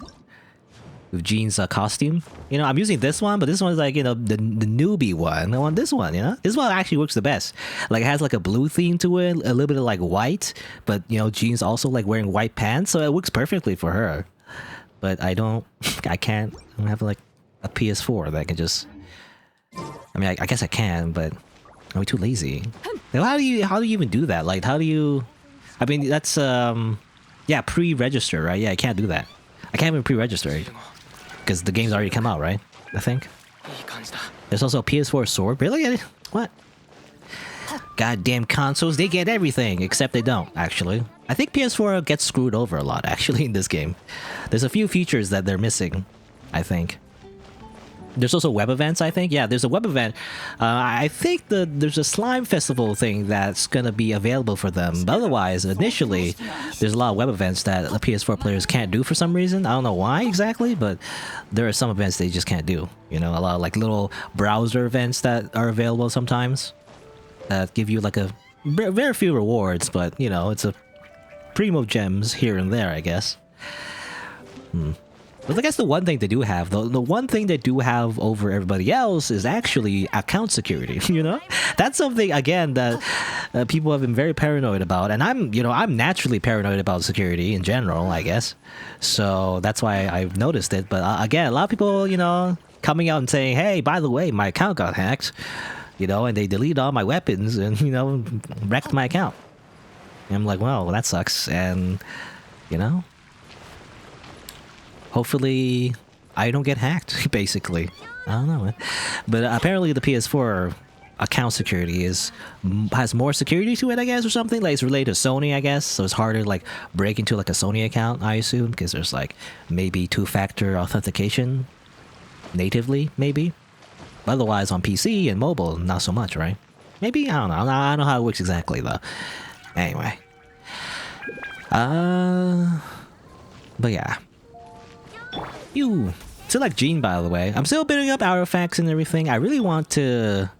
with Jean's costume. You know, I'm using this one, but this one's like, you know, the newbie one. I want this one, you know? This one actually works the best. Like, it has like a blue theme to it, a little bit of like white, but, you know, Jean's also like wearing white pants, so it works perfectly for her. But I don't have like a PS4 that I can just... I mean, I guess I can, but I'm too lazy. Now, how do you even do that? Like, how do you? I mean, that's yeah, pre-register, right? Yeah, I can't do that. I can't even pre-register because the game's already come out, right? I think. There's also a PS4 sword. Really? What? Goddamn consoles, they get everything, except they don't, actually. I think PS4 gets screwed over a lot, actually, in this game. There's a few features that they're missing, I think. There's also web events, I think. Yeah, there's a web event. I think there's a slime festival thing that's gonna be available for them. But otherwise, initially, there's a lot of web events that the PS4 players can't do for some reason. I don't know why exactly, but there are some events they just can't do. You know, a lot of like little browser events that are available sometimes that give you like a very few rewards, but you know, it's a primo gems here and there, I guess. But I guess the one thing they do have, though, the one thing they do have over everybody else is actually account security, you know? That's something, again, that people have been very paranoid about. And I'm naturally paranoid about security in general, I guess. So that's why I've noticed it. But again, a lot of people, you know, coming out and saying, hey, by the way, my account got hacked, you know, and they deleted all my weapons and, you know, wrecked my account. And I'm like, well, that sucks. And, you know, hopefully I don't get hacked, basically. I don't know. But apparently the PS4 account security has more security to it, I guess, or something. Like it's related to Sony, I guess. So it's harder to like break into like a Sony account, I assume, because there's like maybe two-factor authentication natively, maybe. But otherwise on PC and mobile, not so much, right? Maybe? I don't know. I don't know how it works exactly, though. Anyway. But yeah. Select Gene, by the way. I'm still building up artifacts and everything. I really want to...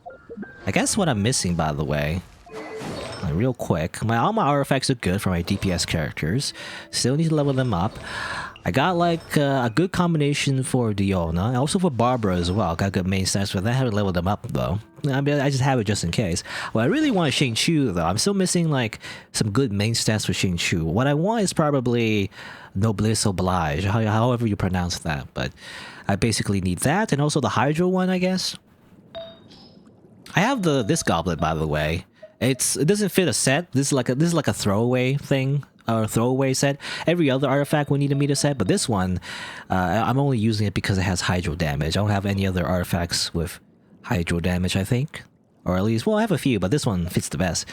I guess what I'm missing, by the way. Like, real quick. All my artifacts are good for my DPS characters. Still need to level them up. I got like a good combination for Diona. And also for Barbara as well. Got good main stats for that. I haven't leveled them up though. I mean, I just have it just in case. What I really want is Xingqiu though. I'm still missing like some good main stats for Xingqiu. What I want is probably Noblesse Oblige, however you pronounce that. But I basically need that, and also the Hydro one, I guess. I have this goblet, by the way. It doesn't fit a set. This is like a throwaway thing. Or throwaway set. Every other artifact will need a meter set, but this one, I'm only using it because it has hydro damage. I don't have any other artifacts with hydro damage, I think. Or at least, well, I have a few, but this one fits the best.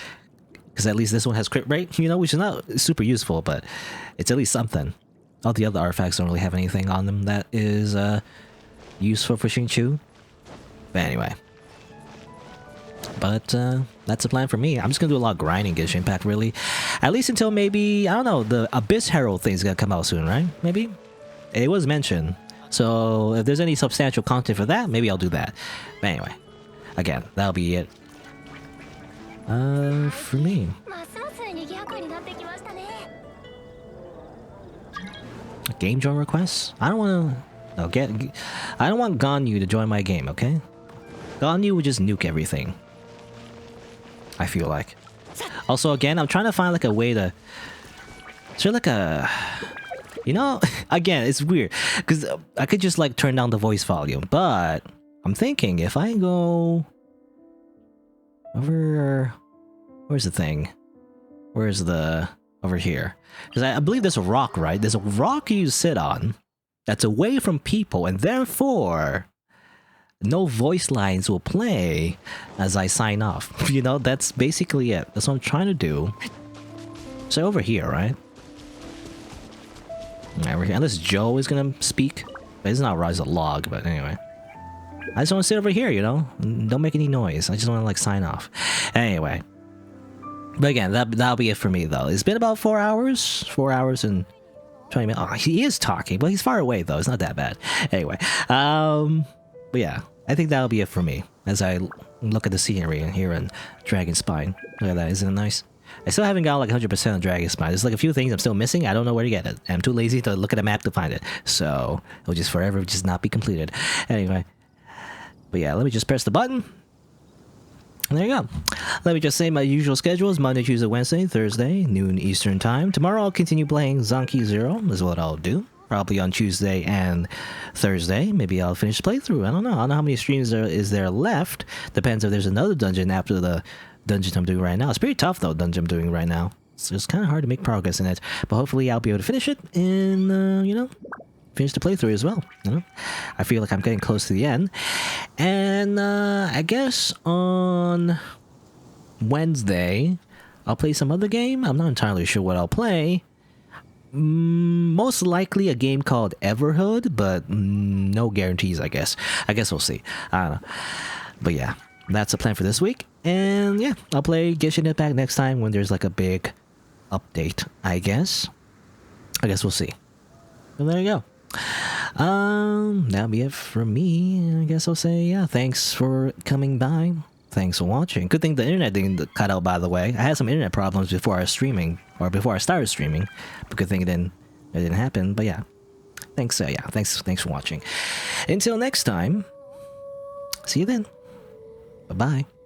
Because at least this one has crit rate, you know, which is not super useful, but it's at least something. All the other artifacts don't really have anything on them that is useful for Xingqiu. But anyway. But that's the plan for me. I'm just gonna do a lot of grinding Genshin Impact, really. At least until maybe, I don't know, the Abyss Herald thing's gonna come out soon, right? Maybe? It was mentioned. So if there's any substantial content for that, maybe I'll do that. But anyway, again, that'll be it. For me. Game join requests? I don't want to... No, I don't want Ganyu to join my game, okay? Ganyu would just nuke everything. I feel like. Also, again, I'm trying to find like a way to... Is there like a... You know, again, it's weird. Because I could just like turn down the voice volume. But I'm thinking if I go... Over... Where's the thing? Where's the... Over here. Because I believe there's a rock, right? There's a rock you sit on that's away from people, and therefore no voice lines will play as I sign off. You know, that's basically it. That's what I'm trying to do. So over here, right? Over here. Unless Joe is gonna speak. It's not Rise a log, but anyway. I just want to sit over here, you know? Don't make any noise. I just want to like sign off. Anyway. But again, that'll be it for me though. It's been about 4 hours. 4 hours and 20 minutes. Oh, he is talking, but he's far away though. It's not that bad. Anyway. But yeah, I think that'll be it for me as I look at the scenery here in Dragon Spine. Look at that, isn't it nice? I still haven't got like 100% of Dragon Spine. There's like a few things I'm still missing. I don't know where to get it. I'm too lazy to look at a map to find it. So it'll just forever just not be completed. Anyway. But yeah, let me just press the button. And there you go. Let me just say my usual schedule is Monday, Tuesday, Wednesday, Thursday, noon Eastern Time. Tomorrow I'll continue playing Zonky Zero is what I'll do. Probably on Tuesday and Thursday. Maybe I'll finish the playthrough. I don't know how many streams there is left. Depends if there's another dungeon after the dungeon I'm doing right now. It's pretty tough though, dungeon I'm doing right now. So it's kind of hard to make progress in it, but hopefully I'll be able to finish it and you know, finish the playthrough as well. You know, I feel like I'm getting close to the end, and I guess on Wednesday I'll play some other game. I'm not entirely sure what I'll play. Most likely a game called Everhood, but no guarantees. I guess we'll see. I don't know, but yeah, that's the plan for this week. And yeah, I'll play Genshin Impact next time when there's like a big update. I guess we'll see. Well, there you go. That'll be it from me. I guess I'll say, yeah, thanks for coming by. Thanks for watching. Good thing the internet didn't cut out, by the way. I had some internet problems before I was streaming, or before I started streaming. But good thing it didn't happen. But yeah, thanks. Thanks for watching. Until next time. See you then. Bye bye.